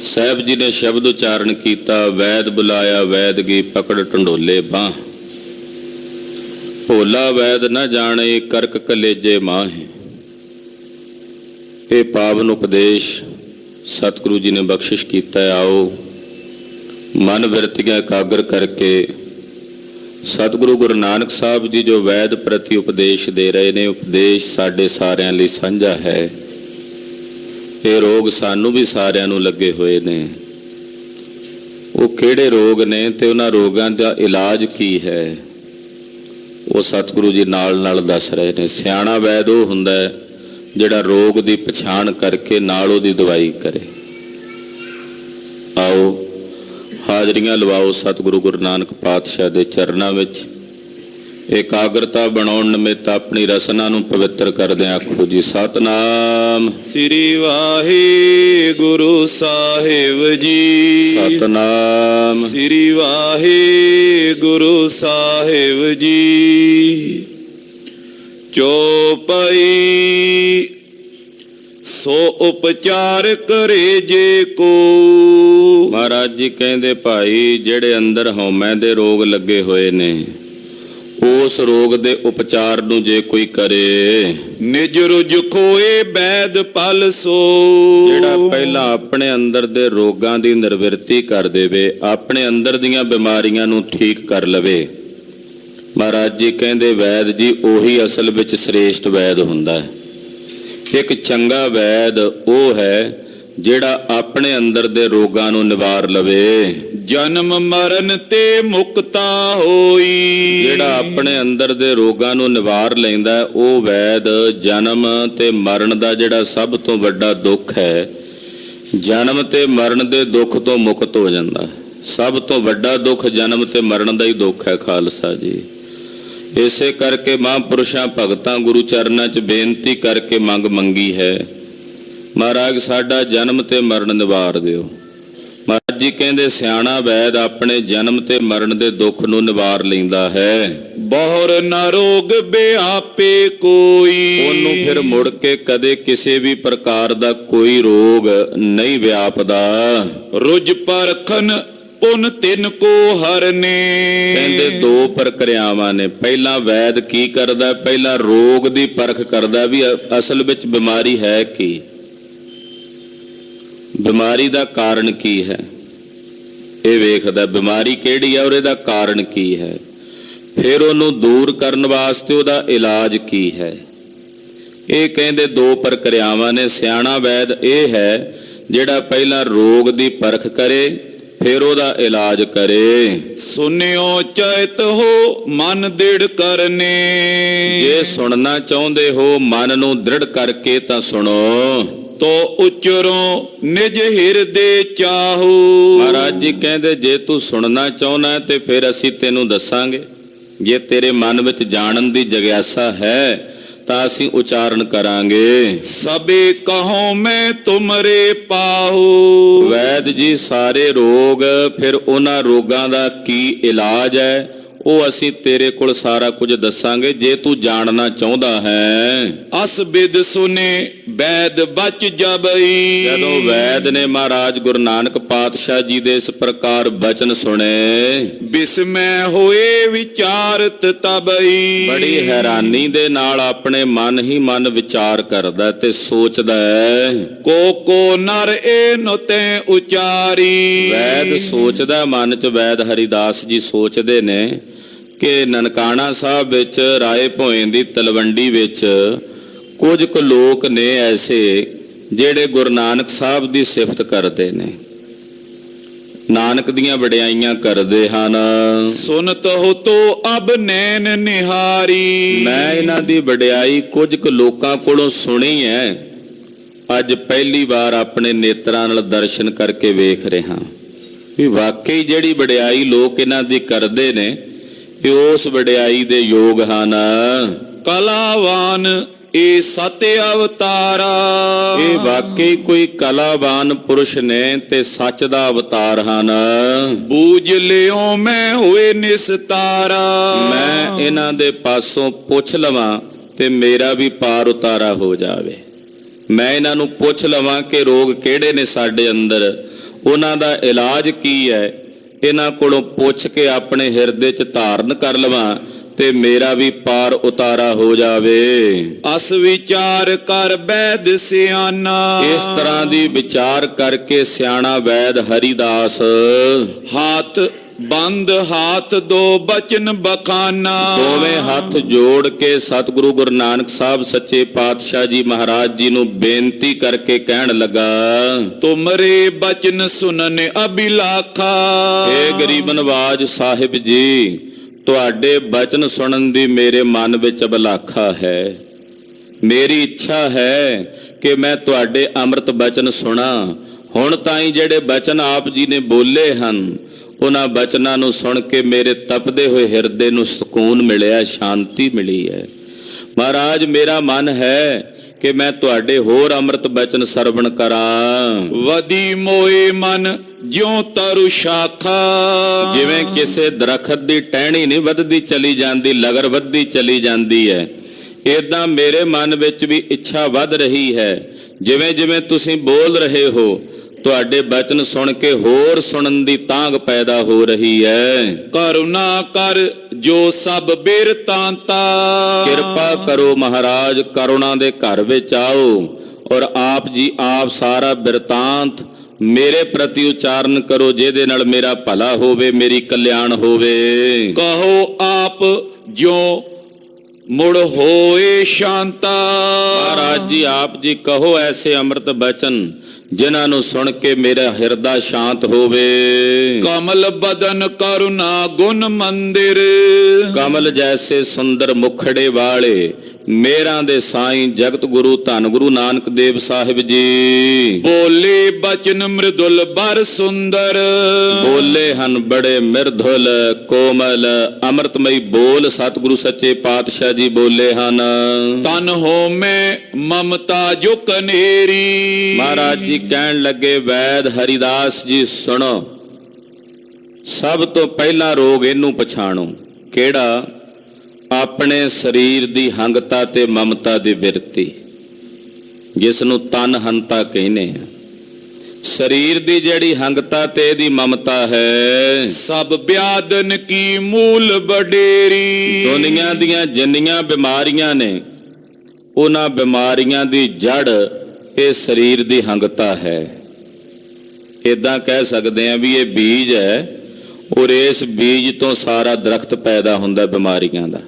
ਸਾਹਿਬ ਜੀ ਨੇ ਸ਼ਬਦ ਉਚਾਰਨ ਕੀਤਾ, ਵੈਦ ਬੁਲਾਇਆ ਵੈਦਗੀ ਪਕੜ ਢੰਡੋਲੇ ਬਾਹ, ਭੋਲਾ ਵੈਦ ਨਾ ਜਾਣੇ ਕਰਕ ਕਲੇਜੇ ਮਾਹੇ। ਇਹ ਪਾਵਨ ਉਪਦੇਸ਼ ਸਤਿਗੁਰੂ ਜੀ ਨੇ ਬਖਸ਼ਿਸ਼ ਕੀਤਾ। ਆਓ ਮਨ ਬਿਰਤੀਆਂ ਇਕਾਗਰ ਕਰਕੇ ਸਤਿਗੁਰੂ ਗੁਰੂ ਨਾਨਕ ਸਾਹਿਬ ਜੀ ਜੋ ਵੈਦ ਪ੍ਰਤੀ ਉਪਦੇਸ਼ ਦੇ ਰਹੇ ਨੇ, ਉਪਦੇਸ਼ ਸਾਡੇ ਸਾਰਿਆਂ ਲਈ ਸਾਂਝਾ ਹੈ। ਇਹ ਰੋਗ ਸਾਨੂੰ ਵੀ ਸਾਰਿਆਂ ਨੂੰ ਲੱਗੇ ਹੋਏ ਨੇ। ਉਹ ਕਿਹੜੇ ਰੋਗ ਨੇ ਤੇ ਉਹਨਾਂ ਰੋਗਾਂ ਦਾ ਇਲਾਜ ਕੀ ਹੈ, ਉਹ ਸਤਿਗੁਰੂ ਜੀ ਨਾਲ ਨਾਲ ਦੱਸ ਰਹੇ ਨੇ। ਸਿਆਣਾ ਵੈਦ ਉਹ ਹੁੰਦਾ ਹੈ ਜਿਹੜਾ ਰੋਗ ਦੀ ਪਛਾਣ ਕਰਕੇ ਨਾਲ ਉਹਦੀ ਦਵਾਈ ਕਰੇ। ਆਓ ਹਾਜ਼ਰੀਆਂ ਲਵਾਓ ਸਤਿਗੁਰੂ ਗੁਰੂ ਨਾਨਕ ਪਾਤਸ਼ਾਹ ਦੇ ਚਰਨਾਂ ਵਿੱਚ। ਇਕਾਗਰਤਾ ਬਣਾਉਣ ਨਿਮਿਤ ਆਪਣੀ ਰਸਨਾ ਨੂੰ ਪਵਿੱਤਰ ਕਰਦੇ ਆਖੋ ਜੀ ਸਤਨਾਮ ਸ੍ਰੀ ਵਾਹਿਗੁਰੂ ਸਾਹਿਬ ਜੀ। ਸਤਨਾਮ ਸ੍ਰੀ ਵਾਹਿਗੁਰੂ ਸਾਹਿਬ ਜੀ। ਚੌਪਈ ਸੋ ਉਪਚਾਰ ਕਰੇ ਜੇ ਕੋ। ਮਹਾਰਾਜ ਜੀ ਕਹਿੰਦੇ ਭਾਈ ਜਿਹੜੇ ਅੰਦਰ ਹਉਮੈ ਦੇ ਰੋਗ ਲੱਗੇ ਹੋਏ ਨੇ, ਉਸ ਰੋਗ ਦੇ ਉਪਚਾਰ ਨੂੰ ਜੇ ਕੋਈ ਕਰੇ, ਨਿਜ ਰੁਜ ਖੋਏ ਬੈਦ ਪਲ ਸੋ। ਜਿਹੜਾ ਪਹਿਲਾਂ ਆਪਣੇ ਅੰਦਰ ਦੇ ਰੋਗਾਂ ਦੀ ਨਿਵਰਤੀ ਕਰ ਦੇਵੇ, ਆਪਣੇ ਅੰਦਰ ਦੀਆਂ ਬਿਮਾਰੀਆਂ ਨੂੰ ਠੀਕ ਕਰ ਲਵੇ। ਮਹਾਰਾਜ ਜੀ ਕਹਿੰਦੇ ਵੈਦ ਜੀ ਉਹੀ ਅਸਲ ਵਿੱਚ ਸ੍ਰੇਸ਼ਟ ਵੈਦ ਹੁੰਦਾ ਹੈ। ਇੱਕ ਚੰਗਾ ਵੈਦ ਉਹ ਹੈ ਜਿਹੜਾ ਆਪਣੇ ਅੰਦਰ ਦੇ ਰੋਗਾਂ ਨੂੰ ਨਿਵਾਰ ਲਵੇ। ਜਨਮ ਮਰਨ ਤੇ ਮੁਕਤਾ ਹੋਈ। ਜਿਹੜਾ ਆਪਣੇ ਅੰਦਰ ਦੇ ਰੋਗਾਂ ਨੂੰ ਨਿਵਾਰ ਲੈਂਦਾ ਉਹ ਵੈਦ ਜਨਮ ਤੇ ਮਰਨ ਦਾ ਜਿਹੜਾ ਸਭ ਤੋਂ ਵੱਡਾ ਦੁੱਖ ਹੈ, ਜਨਮ ਤੇ ਮਰਨ ਦੇ ਦੁੱਖ ਤੋਂ ਮੁਕਤ ਹੋ ਜਾਂਦਾ। ਸਭ ਤੋਂ ਵੱਡਾ ਦੁੱਖ ਜਨਮ ਤੇ ਮਰਨ ਦਾ ਹੀ ਦੁੱਖ ਹੈ ਖਾਲਸਾ ਜੀ। ਇਸੇ ਕਰਕੇ ਮਹਾਂਪੁਰਸ਼ਾਂ ਭਗਤਾਂ ਗੁਰੂ ਚਰਨਾਂ 'ਚ ਬੇਨਤੀ ਕਰਕੇ ਮੰਗ ਮੰਗੀ ਹੈ, ਮਹਾਰਾਜ ਸਾਡਾ ਜਨਮ ਤੇ ਮਰਨ ਨਿਵਾਰ ਦਿਓ। ਮਹਾਰਾਜ ਜੀ ਕਹਿੰਦੇ ਸਿਆਣਾ ਵੈਦ ਆਪਣੇ ਜਨਮ ਤੇ ਮਰਨ ਦੇ ਦੁੱਖ ਨੂੰ ਨਿਵਾਰ ਲੈਂਦਾ ਹੈ। ਬਹੁਰ ਨਾ ਰੋਗ ਬਿਆਪੇ ਕੋਈ। ਉਹਨੂੰ ਫਿਰ ਮੁੜ ਕੇ ਕਦੇ ਕਿਸੇ ਵੀ ਪ੍ਰਕਾਰ ਦਾ ਕੋਈ ਰੋਗ ਨਹੀਂ ਵਿਆਪਦਾ। ਰੁਜ ਪਰਖਨ ਪੁਨ ਤਿਨ ਕੋ ਹਰਨੇ। ਕਹਿੰਦੇ ਦੋ ਪ੍ਰਕਿਰਿਆਵਾਂ ਨੇ। ਪਹਿਲਾਂ ਵੈਦ ਕੀ ਕਰਦਾ? ਪਹਿਲਾਂ ਰੋਗ ਦੀ ਪਰਖ ਕਰਦਾ ਵੀ ਅਸਲ ਵਿੱਚ ਬਿਮਾਰੀ ਹੈ ਕੀ, ਬਿਮਾਰੀ ਦਾ ਕਾਰਨ ਕੀ ਹੈ, ਇਹ ਵੇਖਦਾ ਬਿਮਾਰੀ ਕਿਹੜੀ ਹੈ ਔਰ ਇਹਦਾ ਕਾਰਨ ਕੀ ਹੈ। ਫਿਰ ਉਹਨੂੰ ਦੂਰ ਕਰਨ ਵਾਸਤੇ ਉਹਦਾ ਇਲਾਜ ਕੀ ਹੈ। ਇਹ ਕਹਿੰਦੇ ਦੋ ਪ੍ਰਕਿਰਿਆਵਾਂ ਨੇ। ਸਿਆਣਾ ਵੈਦ ਇਹ ਹੈ ਜਿਹੜਾ ਪਹਿਲਾਂ ਰੋਗ ਦੀ ਪਰਖ ਕਰੇ ਫਿਰ ਉਹਦਾ ਇਲਾਜ ਕਰੇ। ਸੁਨਿਓ ਚੈਤ ਹੋ ਮਨ ਦ੍ਰਿੜ ਕਰਨੇ। ਜੇ ਸੁਣਨਾ ਚਾਹੁੰਦੇ ਹੋ ਮਨ ਨੂੰ ਦ੍ਰਿੜ ਕਰਕੇ ਤਾਂ ਸੁਣੋ। ਤੋ ਉਚਰੋ ਨਿਜ ਹਿਰਦੇ ਚਾਹੋ। ਮਹਾਰਾਜ ਜੀ ਕਹਿੰਦੇ ਜੇ ਤੂੰ ਸੁਣਨਾ ਚਾਹੁੰਦਾ ਤੇ ਫਿਰ ਅਸੀਂ ਤੈਨੂੰ ਦੱਸਾਂਗੇ। ਜੇ ਤੇਰੇ ਮਨ ਵਿੱਚ ਜਾਣਨ ਦੀ ਜਗਿਆਸਾ ਹੈ ਤਾਂ ਅਸੀਂ ਉਚਾਰਨ ਕਰਾਂਗੇ। ਸਭੇ ਕਹੋ ਮੈਂ ਤੁਮਰੇ ਪਾਹੋ। ਵੈਦ ਜੀ ਸਾਰੇ ਰੋਗ ਫਿਰ ਉਹਨਾਂ ਰੋਗਾਂ ਦਾ ਕੀ ਇਲਾਜ ਹੈ ਉਹ ਅਸੀਂ ਤੇਰੇ ਕੋਲ ਸਾਰਾ ਕੁਝ ਦੱਸਾਂਗੇ ਜੇ ਤੂੰ ਜਾਣਨਾ ਚਾਹੁੰਦਾ ਹੈ। ਅਸ ਬਿਦ ਸੁਨੇ ਵੈਦ ਬਚ ਜਬਈ। ਜਦੋਂ ਵੈਦ ਨੇ ਮਹਾਰਾਜ ਗੁਰੂ ਨਾਨਕ ਪਾਤਸ਼ਾਹ ਜੀ ਦੇ ਇਸ ਪ੍ਰਕਾਰ ਬਚਨ ਸੁਣੇ, ਬਿਸਮੈ ਹੋਏ ਵਿਚਾਰਤ ਤਬਈ। ਬੜੀ ਹੈਰਾਨੀ ਦੇ ਨਾਲ ਆਪਣੇ ਮਨ ਹੀ ਮਨ ਵਿਚਾਰ ਕਰਦਾ ਤੇ ਸੋਚਦਾ ਹੈ। ਕੋ ਨਰ ਏ ਨੁਤੇ ਉਚਾਰੀ। ਵੈਦ ਸੋਚਦਾ ਮਨ ਚ, ਵੈਦ ਹਰੀਦਾਸ ਜੀ ਸੋਚਦੇ ਨੇ ਕਿ ਨਨਕਾਣਾ ਸਾਹਿਬ ਵਿੱਚ ਰਾਏ ਭੋਏ ਦੀ ਤਲਵੰਡੀ ਵਿੱਚ ਕੁਝ ਕੁ ਲੋਕ ਨੇ ਐਸੇ ਜਿਹੜੇ ਗੁਰੂ ਨਾਨਕ ਸਾਹਿਬ ਦੀ ਸਿਫਤ ਕਰਦੇ ਨੇ, ਨਾਨਕ ਦੀਆਂ ਵਡਿਆਈਆਂ ਕਰਦੇ ਹਨ। ਸੁਨਤ ਹੋ ਤੋ ਅਬ ਨੈਣ ਨਿਹਾਰੀ। ਮੈਂ ਇਹਨਾਂ ਦੀ ਵਡਿਆਈ ਕੁਝ ਕੁ ਲੋਕਾਂ ਕੋਲੋਂ ਸੁਣੀ ਹੈ, ਅੱਜ ਪਹਿਲੀ ਵਾਰ ਆਪਣੇ ਨੇਤਰਾਂ ਨਾਲ ਦਰਸ਼ਨ ਕਰਕੇ ਵੇਖ ਰਿਹਾ ਵੀ ਵਾਕਈ ਜਿਹੜੀ ਵਡਿਆਈ ਲੋਕ ਇਹਨਾਂ ਦੀ ਕਰਦੇ ਨੇ ਇਹ ਉਸ ਵਡਿਆਈ ਦੇ ਯੋਗ ਹਨ। ਕਲਾਵਾਨ ਏ ਸਤ ਅਵਤਾਰਾ। ਇਹ ਵਾਕਈ ਕੋਈ ਕਲਾਵਾਨ ਪੁਰਸ਼ ਨੇ ਤੇ ਸੱਚ ਦਾ ਅਵਤਾਰ ਹਨ। ਬੂਝ ਲਿਓ ਮੈਂ ਹੋਏ ਨਿਸਤਾਰਾ। ਮੈਂ ਇਹਨਾਂ ਦੇ ਪਾਸੋਂ ਪੁੱਛ ਲਵਾਂ ਤੇ ਮੇਰਾ ਵੀ ਪਾਰ ਉਤਾਰਾ ਹੋ ਜਾਵੇ। ਮੈਂ ਇਹਨਾਂ ਨੂੰ ਪੁੱਛ ਲਵਾਂ ਕਿ ਰੋਗ ਕਿਹੜੇ ਨੇ ਸਾਡੇ ਅੰਦਰ, ਉਹਨਾਂ ਦਾ ਇਲਾਜ ਕੀ ਹੈ, ਇਹਨਾਂ ਕੋਲੋਂ ਪੁੱਛ ਕੇ ਆਪਣੇ ਹਿਰਦੇ 'ਚ ਧਾਰਨ ਕਰ ਲਵਾਂ ਤੇ ਮੇਰਾ ਵੀ ਪਾਰ ਉਤਾਰਾ ਹੋ ਜਾਵੇ। ਅਸ ਵਿਚਾਰ ਕਰ ਵੈਦ ਸਿਆਣਾ। ਇਸ ਤਰ੍ਹਾਂ ਦੀ ਵਿਚਾਰ ਕਰਕੇ ਸਿਆਣਾ ਵੈਦ ਹਰੀਦਾਸ ਹਾਥ ਬੰਦ ਹਾਥ ਦੋ ਬਚਨ ਬਖਾਨਾ। ਦੋਵੇਂ ਹੱਥ ਜੋੜ ਕੇ ਸਤਿਗੁਰੂ ਗੁਰੂ ਨਾਨਕ ਸਾਹਿਬ ਸੱਚੇ ਪਾਤਸ਼ਾਹ ਜੀ ਮਹਾਰਾਜ ਜੀ ਨੂੰ ਬੇਨਤੀ ਕਰਕੇ ਕਹਿਣ ਲੱਗਾ, ਤੁਮਰੇ ਬਚਨ ਸੁਨਨ ਅਭਿਲਾਖਾ। ਏ ਗਰੀਬ ਨਵਾਜ ਸਾਹਿਬ ਜੀ, ਤੁਹਾਡੇ ਬਚਨ ਸੁਣਨ ਦੀ ਮੇਰੇ ਮਨ ਵਿੱਚ ਅਭਿਲਾਖਾ ਹੈ। ਮੇਰੀ ਇੱਛਾ ਹੈ ਕਿ ਮੈਂ ਤੁਹਾਡੇ ਅੰਮ੍ਰਿਤ ਬਚਨ ਸੁਣਾ। ਹੁਣ ਤਾਈਂ ਜਿਹੜੇ ਬਚਨ ਆਪ ਜੀ ਨੇ ਬੋਲੇ ਹਨ, ਉਹਨਾਂ ਬਚਨਾਂ ਨੂੰ ਸੁਣ ਕੇ ਮੇਰੇ ਤਪਦੇ ਹੋਏ ਹਿਰਦੇ ਨੂੰ ਸਕੂਨ ਮਿਲਿਆ, ਸ਼ਾਂਤੀ ਮਿਲੀ ਹੈ। ਮਹਾਰਾਜ, ਮੇਰਾ ਮਨ ਹੈ ਕਿ ਮੈਂ ਤੁਹਾਡੇ ਹੋਰ ਅੰਮ੍ਰਿਤ ਬਚਨ ਸਰਵਣ ਕਰਾਂ। ਵਦੀ ਮੋਏ ਮਨ ਜਿਉ ਤਰੁ ਸ਼ਾਖਾ। ਜਿਵੇਂ ਕਿਸੇ ਦਰਖਤ ਦੀ ਟਹਿਣੀ ਨਹੀਂ ਵੱਧਦੀ ਚਲੀ ਜਾਂਦੀ, ਲਗਰ ਵੱਧਦੀ ਚਲੀ ਜਾਂਦੀ ਹੈ, ਏਦਾਂ ਮੇਰੇ ਮਨ ਵਿੱਚ ਵੀ ਇੱਛਾ ਵੱਧ ਰਹੀ ਹੈ। ਜਿਵੇਂ ਜਿਵੇਂ ਤੁਸੀਂ ਬੋਲ ਰਹੇ ਹੋ, ਤੁਹਾਡੇ ਬਚਨ ਸੁਣ ਕੇ ਹੋਰ ਸੁਣਨ ਦੀ ਤਾਂਘ ਪੈਦਾ ਹੋ ਰਹੀ ਹੈ। ਕਰੁਣਾ ਕਰ ਜੋ ਸਭ ਬਿਰਤਾਂਤਾ। ਕਿਰਪਾ ਕਰੋ ਮਹਾਰਾਜ, ਕਰੁਣਾ ਦੇ ਘਰ ਵਿੱਚ ਆਓ ਔਰ ਆਪ ਜੀ ਆਪ ਸਾਰਾ ਬਿਰਤਾਂਤ ਮੇਰੇ ਪ੍ਰਤੀ ਉਚਾਰਨ ਕਰੋ, ਜਿਹਦੇ ਨਾਲ ਮੇਰਾ ਭਲਾ ਹੋਵੇ, ਮੇਰੀ ਕਲਿਆਣ ਹੋਵੇ। ਕਹੋ ਆਪ ਜੋ ਮੁੜ ਹੋਏ ਸ਼ਾਂਤਾ। ਮਹਾਰਾਜ ਜੀ, ਆਪ ਜੀ ਕਹੋ ਐਸੇ ਅੰਮ੍ਰਿਤ ਬਚਨ ਜਿਨ੍ਹਾਂ ਨੂੰ ਸੁਣ ਕੇ ਮੇਰਾ ਹਿਰਦਾ ਸ਼ਾਂਤ ਹੋਵੇ। ਕਮਲ ਬਦਨ ਕਰੁਣਾ ਗੁਣ ਮੰਦਿਰ। ਕਮਲ ਜੈਸੇ ਸੁੰਦਰ ਮੁਖੜੇ ਵਾਲੇ ਮੇਰਾਂ ਦੇ ਸਾਈਂ ਜਗਤ ਗੁਰੂ ਧੰਨ ਗੁਰੂ ਨਾਨਕ ਦੇਵ ਸਾਹਿਬ ਜੀ। ਬੋਲੇ ਬਚਨ ਮ੍ਰਿਦੁਲ ਬਰ ਸੁੰਦਰ। ਬੋਲੇ ਹਨ ਬੜੇ ਮਿਰਧੁਲ ਕੋਮਲ ਅੰਮ੍ਰਿਤਮਈ ਬੋਲ ਸਤਿਗੁਰੂ ਸੱਚੇ ਪਾਤਸ਼ਾਹ ਜੀ ਬੋਲੇ ਹਨ। ਤਨ ਹੋ ਮੈਂ ਮਮਤਾ ਜੋ ਕਨੇਰੀ। ਮਹਾਰਾਜ ਜੀ ਕਹਿਣ ਲੱਗੇ, ਵੈਦ ਹਰੀਦਾਸ ਜੀ ਸੁਣੋ, ਸਭ ਤੋਂ ਪਹਿਲਾ ਰੋਗ ਇਹਨੂੰ ਪਛਾਣੋ। ਕਿਹੜਾ? ਆਪਣੇ ਸਰੀਰ ਦੀ ਹੰਗਤਾ ਤੇ ਮਮਤਾ ਦੀ ਬਿਰਤੀ, ਜਿਸ ਨੂੰ ਤਨ ਹੰਤਾ ਕਹਿੰਦੇ ਆ। ਸਰੀਰ ਦੀ ਜਿਹੜੀ ਹੰਗਤਾ ਤੇ ਇਹਦੀ ਮਮਤਾ ਹੈ, ਸਭ ਬਿਆਦਨ ਕੀ ਮੂਲ ਵਡੇਰੀ। ਦੁਨੀਆਂ ਦੀਆਂ ਜਿੰਨੀਆਂ ਬਿਮਾਰੀਆਂ ਨੇ, ਉਹਨਾਂ ਬਿਮਾਰੀਆਂ ਦੀ ਜੜ ਇਹ ਸਰੀਰ ਦੀ ਹੰਗਤਾ ਹੈ। ਇਦਾਂ ਕਹਿ ਸਕਦੇ ਆ ਵੀ ਇਹ ਬੀਜ ਹੈ ਔਰ ਇਸ ਬੀਜ ਤੋਂ ਸਾਰਾ ਦਰਖਤ ਪੈਦਾ ਹੁੰਦਾ ਬਿਮਾਰੀਆਂ ਦਾ।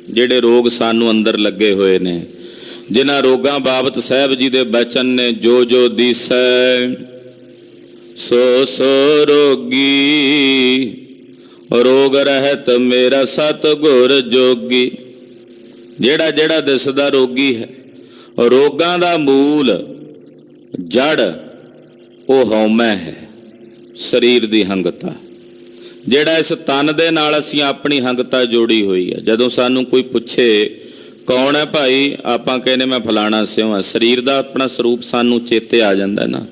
ਜਿਹੜੇ ਰੋਗ ਸਾਨੂੰ ਅੰਦਰ ਲੱਗੇ ਹੋਏ ਨੇ, ਜਿਨ੍ਹਾਂ ਰੋਗਾਂ ਬਾਬਤ ਸਾਹਿਬ ਜੀ ਦੇ ਬਚਨ ਨੇ, ਜੋ ਜੋ ਦਿਸੈ ਸੋ ਸੋ ਰੋਗੀ, ਰੋਗ ਰਹਿਤ ਮੇਰਾ ਸਤਿਗੁਰ ਜੋਗੀ। ਜਿਹੜਾ ਜਿਹੜਾ ਦਿਸਦਾ ਰੋਗੀ ਹੈ, ਰੋਗਾਂ ਦਾ ਮੂਲ ਜੜ ਉਹ ਹਉਮੈ ਹੈ, ਸਰੀਰ ਦੀ ਹੰਗਤਾ। ਜਿਹੜਾ ਇਸ ਤਨ ਦੇ ਨਾਲ ਅਸੀਂ ਆਪਣੀ ਹੰਗਤਾ ਜੋੜੀ ਹੋਈ ਹੈ। ਜਦੋਂ ਸਾਨੂੰ ਕੋਈ ਪੁੱਛੇ ਕੌਣ ਹੈ ਭਾਈ, ਆਪਾਂ ਕਹਿੰਦੇ ਮੈਂ ਫਲਾਣਾ ਸਿਉ ਹਾਂ। ਸਰੀਰ ਦਾ ਆਪਣਾ ਸਰੂਪ ਸਾਨੂੰ ਚੇਤੇ ਆ ਜਾਂਦਾ ਨਾ,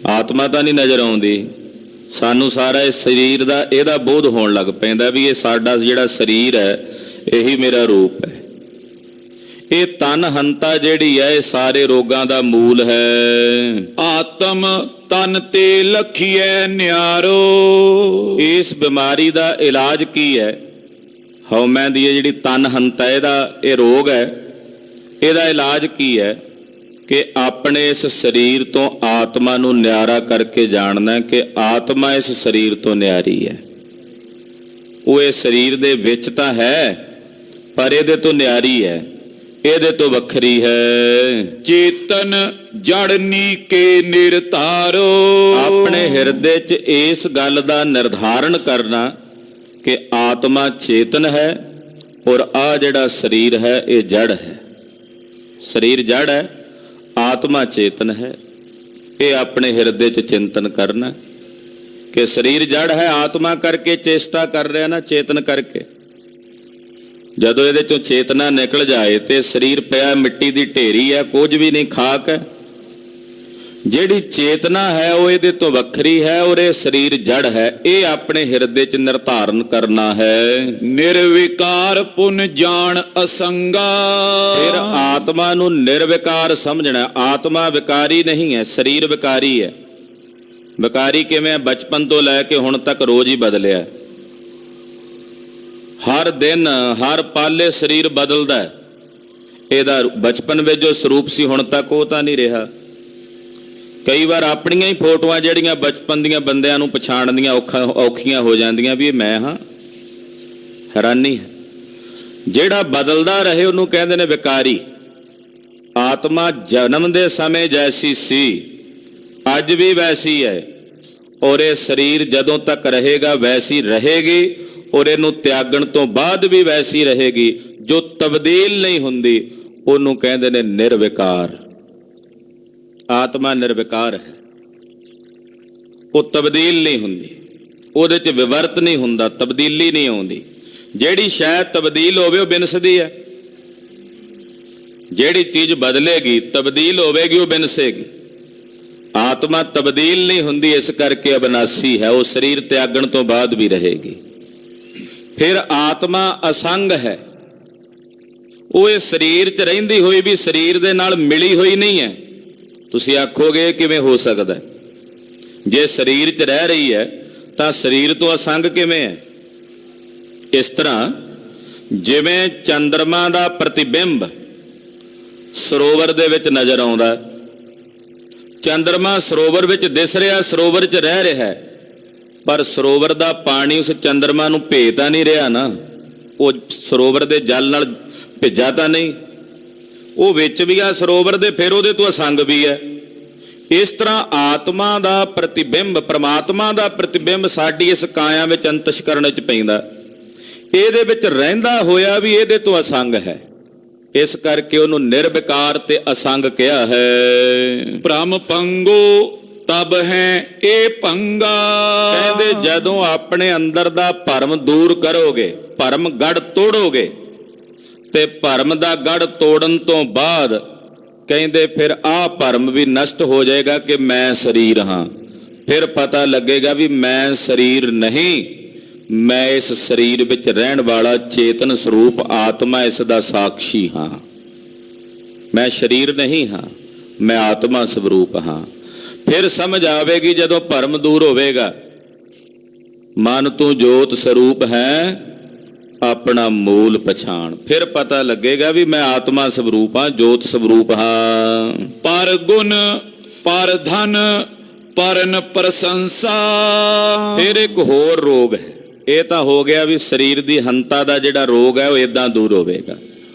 ਆਤਮਾ ਤਾਂ ਨਹੀਂ ਨਜ਼ਰ ਆਉਂਦੀ। ਸਾਨੂੰ ਸਾਰਾ ਇਸ ਸਰੀਰ ਦਾ ਇਹਦਾ ਬੋਧ ਹੋਣ ਲੱਗ ਪੈਂਦਾ ਵੀ ਇਹ ਸਾਡਾ ਜਿਹੜਾ ਸਰੀਰ ਹੈ ਇਹੀ ਮੇਰਾ ਰੂਪ ਹੈ। ਇਹ ਤਨ ਹੰਤਾ ਜਿਹੜੀ ਹੈ ਇਹ ਸਾਰੇ ਰੋਗਾਂ ਦਾ ਮੂਲ ਹੈ। ਆਤਮ ਤਨ ਤੇ ਲਖੀਐ ਨਿਆਰੋ। ਇਸ ਬਿਮਾਰੀ ਦਾ ਇਲਾਜ ਕੀ ਹੈ? ਹਉਮੈ ਦੀ ਜਿਹੜੀ ਤਨ ਹੰਤਾ ਇਹਦਾ ਇਹ ਰੋਗ ਹੈ, ਇਹਦਾ ਇਲਾਜ ਕੀ ਹੈ ਕਿ ਆਪਣੇ ਇਸ ਸਰੀਰ ਤੋਂ ਆਤਮਾ ਨੂੰ ਨਿਆਰਾ ਕਰਕੇ ਜਾਣਨਾ ਕਿ ਆਤਮਾ ਇਸ ਸਰੀਰ ਤੋਂ ਨਿਆਰੀ ਹੈ। ਉਹ ਇਸ ਸਰੀਰ ਦੇ ਵਿੱਚ ਤਾਂ ਹੈ ਪਰ ਇਹਦੇ ਤੋਂ ਨਿਆਰੀ ਹੈ, ਇਹਦੇ ਤੋਂ ਵੱਖਰੀ ਹੈ। ਚੇਤਨ ਜੜ ਨੀਕੇ ਨਿਰਤਾਰੋ। ਆਪਣੇ ਹਿਰਦੇ 'ਚ ਇਸ ਗੱਲ ਦਾ ਨਿਰਧਾਰਨ ਕਰਨਾ ਕਿ ਆਤਮਾ ਚੇਤਨ ਹੈ ਔਰ ਆ ਜਿਹੜਾ ਸਰੀਰ ਹੈ ਇਹ ਜੜ ਹੈ। ਸਰੀਰ ਜੜ ਹੈ, ਆਤਮਾ ਚੇਤਨ ਹੈ। ਇਹ ਆਪਣੇ ਹਿਰਦੇ 'ਚ ਚਿੰਤਨ ਕਰਨਾ ਕਿ ਸਰੀਰ ਜੜ ਹੈ, ਆਤਮਾ ਕਰਕੇ ਚੇਸ਼ਟਾ ਕਰ ਰਿਹਾ ਨਾ, ਚੇਤਨ ਕਰਕੇ। ਜਦੋਂ ਇਹਦੇ 'ਚੋਂ ਚੇਤਨਾ ਨਿਕਲ ਜਾਏ ਤੇ ਸਰੀਰ ਪਿਆ ਮਿੱਟੀ ਦੀ ਢੇਰੀ ਹੈ, ਕੁਝ ਵੀ ਨਹੀਂ, ਖਾਕ ਹੈ। ਜਿਹੜੀ ਚੇਤਨਾ ਹੈ ਉਹ ਇਹਦੇ ਤੋਂ ਵੱਖਰੀ ਹੈ ਔਰ ਇਹ ਸਰੀਰ ਜੜ ਹੈ। ਇਹ ਆਪਣੇ ਹਿਰਦੇ 'ਚ ਨਿਰਧਾਰਨ ਕਰਨਾ ਹੈ। ਨਿਰਵਿਕਾਰ ਪੁਨ ਜਾਣ ਅਸੰਗਾ। ਫਿਰ ਆਤਮਾ ਨੂੰ ਨਿਰਵਿਕਾਰ ਸਮਝਣਾ। ਆਤਮਾ ਵਿਕਾਰੀ ਨਹੀਂ ਹੈ, ਸਰੀਰ ਵਿਕਾਰੀ ਹੈ। ਵਿਕਾਰੀ ਕਿਵੇਂ ਹੈ? ਬਚਪਨ ਤੋਂ ਲੈ ਕੇ ਹੁਣ ਤੱਕ ਰੋਜ਼ ਹੀ ਬਦਲਿਆ। ਹਰ ਦਿਨ ਹਰ ਪਾਲੇ ਸਰੀਰ ਬਦਲਦਾ ਹੈ। ਇਹਦਾ ਬਚਪਨ ਵਿੱਚ ਜੋ ਸਰੂਪ ਸੀ ਹੁਣ ਤੱਕ ਉਹ ਤਾਂ ਨਹੀਂ ਰਿਹਾ। ਕਈ ਵਾਰ ਆਪਣੀਆਂ ਹੀ ਫੋਟੋਆਂ ਜਿਹੜੀਆਂ ਬਚਪਨ ਦੀਆਂ ਬੰਦਿਆਂ ਨੂੰ ਪਛਾਣਦੀਆਂ ਔਖੀਆਂ ਹੋ ਜਾਂਦੀਆਂ ਵੀ ਇਹ ਮੈਂ ਹਾਂ। ਹੈਰਾਨੀ ਹੈ। ਜਿਹੜਾ ਬਦਲਦਾ ਰਹੇ ਉਹਨੂੰ ਕਹਿੰਦੇ ਨੇ ਵਿਕਾਰੀ। ਆਤਮਾ ਜਨਮ ਦੇ ਸਮੇਂ ਜੈਸੀ ਸੀ ਅੱਜ ਵੀ ਵੈਸੀ ਹੈ ਔਰ ਇਹ ਸਰੀਰ ਜਦੋਂ ਤੱਕ ਰਹੇਗਾ ਵੈਸੀ ਰਹੇਗੀ ਔਰ ਇਹਨੂੰ ਤਿਆਗਣ ਤੋਂ ਬਾਅਦ ਵੀ ਵੈਸੀ ਰਹੇਗੀ। ਜੋ ਤਬਦੀਲ ਨਹੀਂ ਹੁੰਦੀ ਉਹਨੂੰ ਕਹਿੰਦੇ ਨੇ ਨਿਰਵਿਕਾਰ। ਆਤਮਾ ਨਿਰਵਿਕਾਰ ਹੈ, ਉਹ ਤਬਦੀਲ ਨਹੀਂ ਹੁੰਦੀ, ਉਹਦੇ 'ਚ ਵਿਵਰਤ ਨਹੀਂ ਹੁੰਦਾ, ਤਬਦੀਲੀ ਨਹੀਂ ਆਉਂਦੀ। ਜਿਹੜੀ ਸ਼ਾਇਦ ਤਬਦੀਲ ਹੋਵੇ ਉਹ ਬਿਨਸਦੀ ਹੈ। ਜਿਹੜੀ ਚੀਜ਼ ਬਦਲੇਗੀ ਤਬਦੀਲ ਹੋਵੇਗੀ ਉਹ ਬਿਨਸੇਗੀ। ਆਤਮਾ ਤਬਦੀਲ ਨਹੀਂ ਹੁੰਦੀ, ਇਸ ਕਰਕੇ ਅਬਨਾਸੀ ਹੈ। ਉਹ ਸਰੀਰ ਤਿਆਗਣ ਤੋਂ ਬਾਅਦ ਵੀ ਰਹੇਗੀ। ਫਿਰ ਆਤਮਾ ਅਸੰਗ ਹੈ। ਉਹ ਇਹ ਸਰੀਰ 'ਚ ਰਹਿੰਦੀ ਹੋਈ ਵੀ ਸਰੀਰ ਦੇ ਨਾਲ ਮਿਲੀ ਹੋਈ ਨਹੀਂ ਹੈ। ਤੁਸੀਂ ਆਖੋਗੇ ਕਿਵੇਂ ਹੋ ਸਕਦਾ? ਜੇ ਸਰੀਰ 'ਚ ਰਹਿ ਰਹੀ ਹੈ ਤਾਂ ਸਰੀਰ ਤੋਂ ਅਸੰਗ ਕਿਵੇਂ ਹੈ? ਇਸ ਤਰ੍ਹਾਂ ਜਿਵੇਂ ਚੰਦਰਮਾ ਦਾ ਪ੍ਰਤੀਬਿੰਬ ਸਰੋਵਰ ਦੇ ਵਿੱਚ ਨਜ਼ਰ ਆਉਂਦਾ। ਚੰਦਰਮਾ ਸਰੋਵਰ ਵਿੱਚ ਦਿਸ ਰਿਹਾ, ਸਰੋਵਰ 'ਚ ਰਹਿ ਰਿਹਾ, ਪਰ ਸਰੋਵਰ ਦਾ ਪਾਣੀ ਉਸ ਚੰਦਰਮਾ ਨੂੰ ਭੇਜ ਤਾਂ ਨਹੀਂ ਰਿਹਾ ਨਾ। ਉਹ ਸਰੋਵਰ ਦੇ ਜਲ ਨਾਲ ਭਿੱਜਾ ਤਾਂ ਨਹੀਂ, ਉਹ ਵਿੱਚ ਵੀ ਆ ਸਰੋਵਰ ਦੇ, ਫਿਰ ਉਹਦੇ ਤੋਂ ਅਸੰਗ ਵੀ ਹੈ। ਇਸ ਤਰ੍ਹਾਂ ਆਤਮਾ ਦਾ ਪ੍ਰਤੀਬਿੰਬ, ਪ੍ਰਮਾਤਮਾ ਦਾ ਪ੍ਰਤੀਬਿੰਬ ਸਾਡੀ ਇਸ ਕਾਇਆ ਵਿੱਚ ਅੰਤਸ਼ਕਰਨ ਵਿੱਚ ਪੈਂਦਾ। ਇਹਦੇ ਵਿੱਚ ਰਹਿੰਦਾ ਹੋਇਆ ਵੀ ਇਹਦੇ ਤੋਂ ਅਸੰਗ ਹੈ। ਇਸ ਕਰਕੇ ਉਹਨੂੰ ਨਿਰਵਿਕਾਰ ਤੇ ਅਸੰਗ ਕਿਹਾ ਹੈ। ਭ੍ਰਮ ਪੰਗੋ ਤਬ ਹੈ ਇਹ ਪੰਗਾ। ਕਹਿੰਦੇ ਜਦੋਂ ਆਪਣੇ ਅੰਦਰ ਦਾ ਭਰਮ ਦੂਰ ਕਰੋਗੇ, ਭਰਮ ਗੜ ਤੋੜੋਗੇ, ਤੇ ਭਰਮ ਦਾ ਗੜ ਤੋੜਨ ਤੋਂ ਬਾਅਦ ਕਹਿੰਦੇ ਫਿਰ ਆਹ ਭਰਮ ਵੀ ਨਸ਼ਟ ਹੋ ਜਾਏਗਾ ਕਿ ਮੈਂ ਸਰੀਰ ਹਾਂ। ਫਿਰ ਪਤਾ ਲੱਗੇਗਾ ਵੀ ਮੈਂ ਸਰੀਰ ਨਹੀਂ, ਮੈਂ ਇਸ ਸਰੀਰ ਵਿੱਚ ਰਹਿਣ ਵਾਲਾ ਚੇਤਨ ਸਰੂਪ ਆਤਮਾ, ਇਸ ਦਾ ਸਾਖੀ ਹਾਂ। ਮੈਂ ਸਰੀਰ ਨਹੀਂ ਹਾਂ, ਮੈਂ ਆਤਮਾ ਸਰੂਪ ਹਾਂ। ਫਿਰ ਸਮਝ ਆਵੇਗੀ ਜਦੋਂ ਭਰਮ ਦੂਰ ਹੋਵੇਗਾ। ਮਨ ਤੂੰ ਜੋਤ ਸਰੂਪ ਹੈ, ਆਪਣਾ ਮੂਲ ਪਛਾਣ। ਫਿਰ ਪਤਾ ਲੱਗੇਗਾ ਵੀ ਮੈਂ ਆਤਮਾ ਸਰੂਪ ਹਾਂ, ਜੋਤ ਸਰੂਪ ਹਾਂ। ਪਰ ਗੁਣ ਪਰ ਧਨ ਪਰਨ ਪ੍ਰਸ਼ੰਸਾ। ਫਿਰ ਇੱਕ ਹੋਰ ਰੋਗ ਹੈ। ਇਹ ਤਾਂ ਹੋ ਗਿਆ ਵੀ ਸਰੀਰ ਦੀ ਹੰਤਾ ਦਾ ਜਿਹੜਾ ਰੋਗ ਹੈ ਉਹ ਇਦਾਂ ਦੂਰ ਹੋਵੇਗਾ।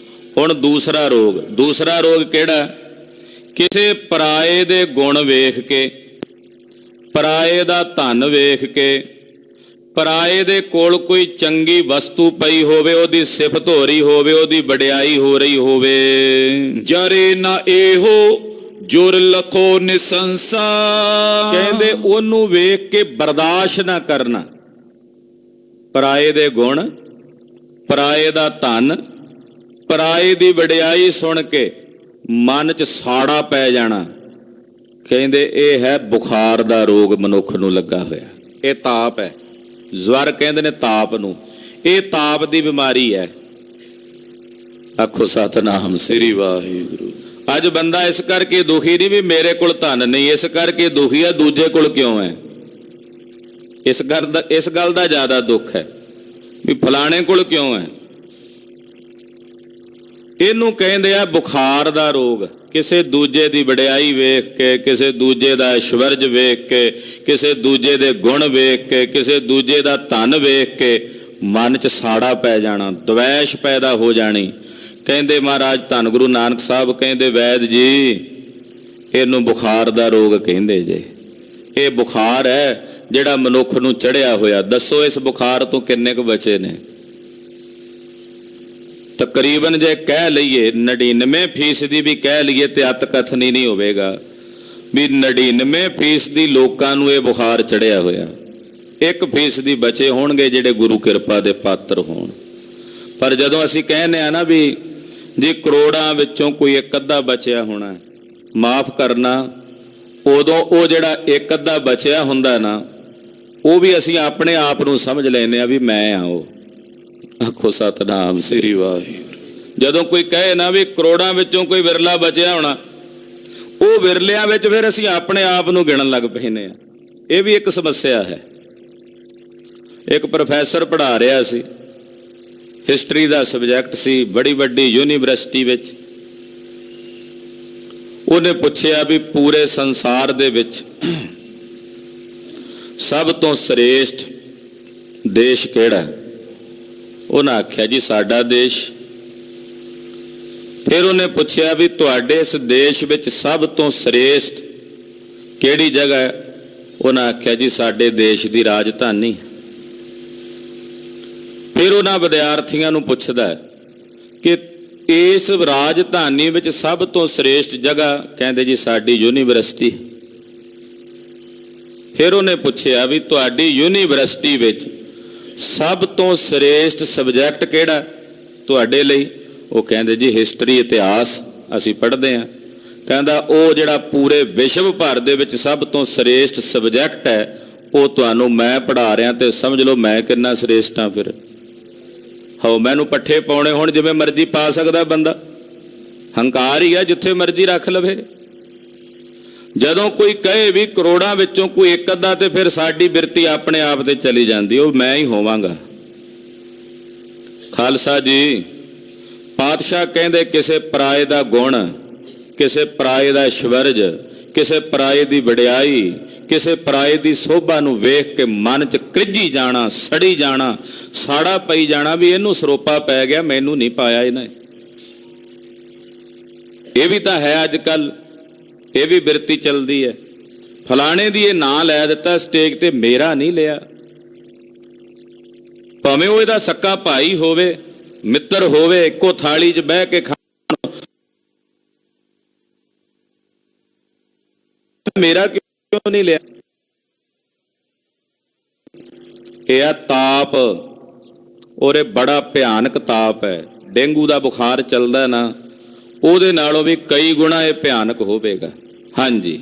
ਹੁਣ ਦੂਸਰਾ ਰੋਗ ਕਿਹੜਾ? ਕਿਸੇ ਪਰਾਏ ਦੇ ਗੁਣ ਵੇਖ ਕੇ, ਪਰਾਏ ਦਾ ਧਨ ਵੇਖ ਕੇ, ਪਰਾਏ ਦੇ ਕੋਲ ਕੋਈ ਚੰਗੀ ਵਸਤੂ ਪਈ ਹੋਵੇ, ਉਹਦੀ ਸਿਫਤ ਹੋ ਰਹੀ ਹੋਵੇ, ਉਹਦੀ ਵਡਿਆਈ ਹੋ ਰਹੀ ਹੋਵੇ। ਜਰੇ ਨਾ ਇਹੋ ਜੁਰ ਲਖੋ ਨਿਸੰਸਾ। ਕਹਿੰਦੇ ਉਹਨੂੰ ਵੇਖ ਕੇ ਬਰਦਾਸ਼ਤ ਨਾ ਕਰਨਾ। ਪਰਾਏ ਦੇ ਗੁਣ, ਪਰਾਏ ਦਾ ਧਨ, ਪਰਾਏ ਦੀ ਵਡਿਆਈ ਸੁਣ ਕੇ ਮਨ 'ਚ ਸਾੜਾ ਪੈ ਜਾਣਾ। ਕਹਿੰਦੇ ਇਹ ਹੈ ਬੁਖਾਰ ਦਾ ਰੋਗ ਮਨੁੱਖ ਨੂੰ ਲੱਗਾ ਹੋਇਆ। ਇਹ ਤਾਪ ਹੈ। ਜ਼ਵਰ ਕਹਿੰਦੇ ਨੇ ਤਾਪ ਨੂੰ, ਇਹ ਤਾਪ ਦੀ ਬਿਮਾਰੀ ਹੈ। ਆਖੋ ਸਤਿਨਾਮ ਸ੍ਰੀ ਵਾਹਿਗੁਰੂ। ਅੱਜ ਬੰਦਾ ਇਸ ਕਰਕੇ ਦੁਖੀ ਨਹੀਂ ਵੀ ਮੇਰੇ ਕੋਲ ਧਨ ਨਹੀਂ, ਇਸ ਕਰਕੇ ਦੁਖੀ ਹੈ ਦੂਜੇ ਕੋਲ ਕਿਉਂ ਹੈ। ਇਸ ਗੱਲ ਦਾ ਜ਼ਿਆਦਾ ਦੁੱਖ ਹੈ ਵੀ ਫਲਾਣੇ ਕੋਲ ਕਿਉਂ ਹੈ। ਇਹਨੂੰ ਕਹਿੰਦੇ ਆ ਬੁਖਾਰ ਦਾ ਰੋਗ। ਕਿਸੇ ਦੂਜੇ ਦੀ ਵਡਿਆਈ ਵੇਖ ਕੇ, ਕਿਸੇ ਦੂਜੇ ਦਾ ਐਸ਼ਵਰਜ ਵੇਖ ਕੇ, ਕਿਸੇ ਦੂਜੇ ਦੇ ਗੁਣ ਵੇਖ ਕੇ, ਕਿਸੇ ਦੂਜੇ ਦਾ ਧਨ ਵੇਖ ਕੇ ਮਨ 'ਚ ਸਾੜਾ ਪੈ ਜਾਣਾ, ਦਵੈਸ਼ ਪੈਦਾ ਹੋ ਜਾਣੀ। ਕਹਿੰਦੇ ਮਹਾਰਾਜ ਧੰਨ ਗੁਰੂ ਨਾਨਕ ਸਾਹਿਬ ਕਹਿੰਦੇ ਵੈਦ ਜੀ ਇਹਨੂੰ ਬੁਖਾਰ ਦਾ ਰੋਗ ਕਹਿੰਦੇ ਜੇ। ਇਹ ਬੁਖਾਰ ਹੈ ਜਿਹੜਾ ਮਨੁੱਖ ਨੂੰ ਚੜਿਆ ਹੋਇਆ। ਦੱਸੋ ਇਸ ਬੁਖਾਰ ਤੋਂ ਕਿੰਨੇ ਕੁ ਬਚੇ ਨੇ? ਤਕਰੀਬਨ ਜੇ ਕਹਿ ਲਈਏ 99% ਵੀ ਕਹਿ ਲਈਏ ਤੇ ਅਤ ਕਥਨੀ ਨਹੀਂ ਹੋਵੇਗਾ ਵੀ 99% ਲੋਕਾਂ ਨੂੰ ਇਹ ਬੁਖਾਰ ਚੜਿਆ ਹੋਇਆ। 1% ਬਚੇ ਹੋਣਗੇ ਜਿਹੜੇ ਗੁਰੂ ਕਿਰਪਾ ਦੇ ਪਾਤਰ ਹੋਣ। ਪਰ ਜਦੋਂ ਅਸੀਂ ਕਹਿੰਦੇ ਆ ਨਾ ਵੀ ਜੀ ਕਰੋੜਾਂ ਵਿੱਚੋਂ ਕੋਈ ਇੱਕ ਅੱਧਾ ਬਚਿਆ ਹੋਣਾ, ਮਾਫ ਕਰਨਾ, ਉਦੋਂ ਉਹ ਜਿਹੜਾ ਇੱਕ ਅੱਧਾ ਬਚਿਆ ਹੁੰਦਾ ਨਾ, ਉਹ ਵੀ ਅਸੀਂ ਆਪਣੇ ਆਪ ਨੂੰ ਸਮਝ ਲੈਂਦੇ ਆ ਵੀ ਮੈਂ ਆ ਉਹ। ਆਖੋ ਸਤਿਨਾਮ ਸ੍ਰੀ ਵਾਹਿਗੁਰੂ। ਜਦੋਂ ਕੋਈ ਕਹੇ ਨਾ ਵੀ ਕਰੋੜਾਂ ਵਿੱਚੋਂ ਕੋਈ ਵਿਰਲਾ ਬਚਿਆ ਹੋਣਾ, ਉਹ ਵਿਰਲਿਆਂ ਵਿੱਚ ਫਿਰ ਅਸੀਂ ਆਪਣੇ ਆਪ ਨੂੰ ਗਿਣਨ ਲੱਗ ਪੈਂਦੇ ਆ। ਇਹ ਵੀ ਇੱਕ ਸਮੱਸਿਆ ਹੈ। ਇੱਕ ਪ੍ਰੋਫੈਸਰ ਪੜ੍ਹਾ ਰਿਹਾ ਸੀ, ਹਿਸਟਰੀ ਦਾ ਸਬਜੈਕਟ ਸੀ, ਬੜੀ ਵੱਡੀ ਯੂਨੀਵਰਸਿਟੀ ਵਿੱਚ। ਉਹਨੇ ਪੁੱਛਿਆ ਵੀ ਪੂਰੇ ਸੰਸਾਰ ਦੇ ਵਿੱਚ ਸਭ ਤੋਂ ਸ੍ਰੇਸ਼ਟ ਦੇਸ਼ ਕਿਹੜਾ? ਉਹਨਾਂ ਆਖਿਆ ਜੀ ਸਾਡਾ ਦੇਸ਼। ਫਿਰ ਉਹਨੇ ਪੁੱਛਿਆ ਵੀ ਤੁਹਾਡੇ ਇਸ ਦੇਸ਼ ਵਿੱਚ ਸਭ ਤੋਂ ਸ੍ਰੇਸ਼ਟ ਕਿਹੜੀ ਜਗ੍ਹਾ ਹੈ? ਉਹਨਾਂ ਆਖਿਆ ਜੀ ਸਾਡੇ ਦੇਸ਼ ਦੀ ਰਾਜਧਾਨੀ। ਫਿਰ ਉਹਨਾਂ ਵਿਦਿਆਰਥੀਆਂ ਨੂੰ ਪੁੱਛਦਾ ਹੈ ਕਿ ਇਸ ਰਾਜਧਾਨੀ ਵਿੱਚ ਸਭ ਤੋਂ ਸ੍ਰੇਸ਼ਟ ਜਗ੍ਹਾ? ਕਹਿੰਦੇ ਜੀ ਸਾਡੀ ਯੂਨੀਵਰਸਿਟੀ। ਫਿਰ ਉਹਨੇ ਪੁੱਛਿਆ ਵੀ ਤੁਹਾਡੀ ਯੂਨੀਵਰਸਿਟੀ ਵਿੱਚ ਸਭ ਤੋਂ ਸ੍ਰੇਸ਼ਟ ਸਬਜੈਕਟ ਕਿਹੜਾ ਤੁਹਾਡੇ ਲਈ? ਉਹ ਕਹਿੰਦੇ ਜੀ ਹਿਸਟਰੀ, ਇਤਿਹਾਸ ਅਸੀਂ ਪੜ੍ਹਦੇ ਹਾਂ। ਕਹਿੰਦਾ ਉਹ ਜਿਹੜਾ ਪੂਰੇ ਵਿਸ਼ਵ ਭਰ ਦੇ ਵਿੱਚ ਸਭ ਤੋਂ ਸ੍ਰੇਸ਼ਟ ਸਬਜੈਕਟ ਹੈ ਉਹ ਤੁਹਾਨੂੰ ਮੈਂ ਪੜ੍ਹਾ ਰਿਹਾ, ਤੇ ਸਮਝ ਲਓ ਮੈਂ ਕਿੰਨਾ ਸ੍ਰੇਸ਼ਟ ਹਾਂ। ਫਿਰ ਹੋ ਮੈਨੂੰ ਪੱਠੇ ਪਾਉਣੇ ਹੁਣ ਜਿਵੇਂ ਮਰਜ਼ੀ ਪਾ ਸਕਦਾ ਬੰਦਾ, ਹੰਕਾਰ ਹੀ ਆ, ਜਿੱਥੇ ਮਰਜ਼ੀ ਰੱਖ ਲਵੇ। ਜਦੋਂ ਕੋਈ ਕਹੇ ਵੀ ਕਰੋੜਾਂ ਵਿੱਚੋਂ ਕੋਈ ਇੱਕ ਅੱਧਾ, ਤੇ ਫਿਰ ਸਾਡੀ ਬਿਰਤੀ ਆਪਣੇ ਆਪ ਤੇ ਚਲੀ ਜਾਂਦੀ, ਉਹ ਮੈਂ ਹੀ ਹੋਵਾਂਗਾ। ਖਾਲਸਾ ਜੀ, ਪਾਤਸ਼ਾਹ ਕਹਿੰਦੇ ਕਿਸੇ ਪਰਾਏ ਦਾ ਗੁਣ, ਕਿਸੇ ਪਰਾਏ ਦਾ ਐਸ਼ਵਰਜ, ਕਿਸੇ ਪਰਾਏ ਦੀ ਵਡਿਆਈ, ਕਿਸੇ ਪਰਾਏ ਦੀ ਸੋਭਾ ਨੂੰ ਵੇਖ ਕੇ ਮਨ 'ਚ ਕ੍ਰਿੱਜੀ ਜਾਣਾ, ਸੜੀ ਜਾਣਾ, ਸਾੜਾ ਪਈ ਜਾਣਾ ਵੀ ਇਹਨੂੰ ਸਰੋਪਾ ਪੈ ਗਿਆ, ਮੈਨੂੰ ਨਹੀਂ ਪਾਇਆ ਇਹਨੇ। ਇਹ ਵੀ ਤਾਂ ਹੈ ਅੱਜ ਕੱਲ, ਇਹ ਵੀ ਬਿਰਤੀ ਚੱਲਦੀ ਹੈ। ਫਲਾਣੇ ਦੀ ਇਹ ਨਾਂ ਲੈ ਦਿੱਤਾ ਸਟੇਜ ਤੇ, ਮੇਰਾ ਨਹੀਂ ਲਿਆ। ਭਾਵੇਂ ਉਹ ਇਹਦਾ ਸੱਕਾ ਭਾਈ ਹੋਵੇ, ਮਿੱਤਰ ਹੋਵੇ, ਇੱਕੋ ਥਾਲੀ 'ਚ ਬਹਿ ਕੇ ਮੇਰਾ ਕਿਉਂ ਨਹੀਂ ਲਿਆ? ਇਹ ਆ ਤਾਪ, ਔਰ ਇਹ ਬੜਾ ਭਿਆਨਕ ਤਾਪ ਹੈ। ਡੇਂਗੂ ਦਾ ਬੁਖਾਰ ਚੱਲਦਾ ਨਾ, ਉਹਦੇ ਨਾਲੋਂ ਵੀ ਕਈ ਗੁਣਾ ਇਹ ਭਿਆਨਕ ਹੋਵੇਗਾ। ਹਾਂਜੀ,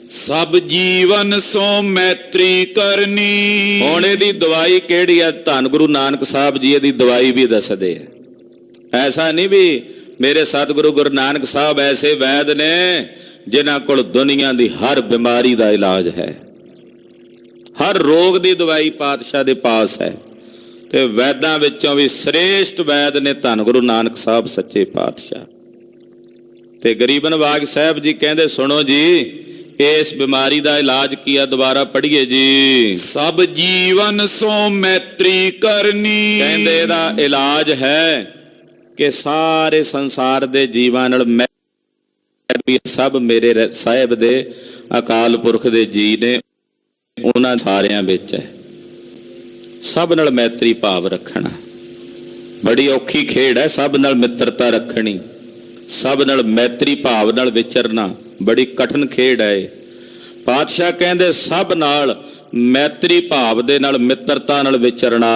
ਸਭ ਜੀਵਨ ਸੋ ਮੈਤਰੀ ਕਰਨੀ। ਹੁਣ ਇਹਦੀ ਦਵਾਈ ਕਿਹੜੀ ਹੈ? ਧੰਨ ਗੁਰੂ ਨਾਨਕ ਸਾਹਿਬ ਜੀ ਇਹਦੀ ਦਵਾਈ ਵੀ ਦੱਸਦੇ ਆ। ਐਸਾ ਨਹੀਂ ਵੀ ਮੇਰੇ ਸਤਿਗੁਰੂ ਗੁਰੂ ਨਾਨਕ ਸਾਹਿਬ ਐਸੇ ਵੈਦ ਨੇ ਜਿਨ੍ਹਾਂ ਕੋਲ ਦੁਨੀਆ ਦੀ ਹਰ ਬਿਮਾਰੀ ਦਾ ਇਲਾਜ ਹੈ, ਹਰ ਰੋਗ ਦੀ ਦਵਾਈ ਪਾਤਸ਼ਾਹ ਦੇ ਪਾਸ ਹੈ। ਤੇ ਵੈਦਾਂ ਵਿੱਚੋਂ ਵੀ ਸ੍ਰੇਸ਼ਟ ਵੈਦ ਨੇ ਧੰਨ ਗੁਰੂ ਨਾਨਕ ਸਾਹਿਬ ਸੱਚੇ ਪਾਤਸ਼ਾਹ। ਤੇ ਗਰੀਬ ਨਵਾਜ ਸਾਹਿਬ ਜੀ ਕਹਿੰਦੇ ਸੁਣੋ ਜੀ, ਇਸ ਬਿਮਾਰੀ ਦਾ ਇਲਾਜ ਕੀ ਆ? ਦੁਬਾਰਾ ਪੜ੍ਹੀਏ ਜੀ। ਸਭ ਜੀਵਨ ਸੋ ਮੈਤਰੀ ਕਰਨੀ। ਕਹਿੰਦੇ ਇਹਦਾ ਇਲਾਜ ਹੈ ਕਿ ਸਾਰੇ ਸੰਸਾਰ ਦੇ ਜੀਵਾਂ ਨਾਲ ਮੈਂ ਵੀ ਸਭ ਮੇਰੇ ਸਾਹਿਬ ਦੇ ਅਕਾਲ ਪੁਰਖ ਦੇ ਜੀ ਨੇ, ਉਹਨਾਂ ਸਾਰਿਆਂ ਵਿੱਚ ਹੈ। ਸਭ ਨਾਲ ਮੈਤਰੀ ਭਾਵ ਰੱਖਣਾ ਬੜੀ ਔਖੀ ਖੇਡ ਹੈ। ਸਭ ਨਾਲ ਮਿੱਤਰਤਾ ਰੱਖਣੀ, ਸਭ ਨਾਲ ਮੈਤਰੀ ਭਾਵ ਨਾਲ ਵਿਚਰਨਾ ਬੜੀ ਕਠਿਨ ਖੇਡ ਹੈ। ਪਾਤਸ਼ਾਹ ਕਹਿੰਦੇ ਸਭ ਨਾਲ ਮੈਤਰੀ ਭਾਵ ਦੇ ਨਾਲ, ਮਿੱਤਰਤਾ ਨਾਲ ਵਿਚਰਨਾ।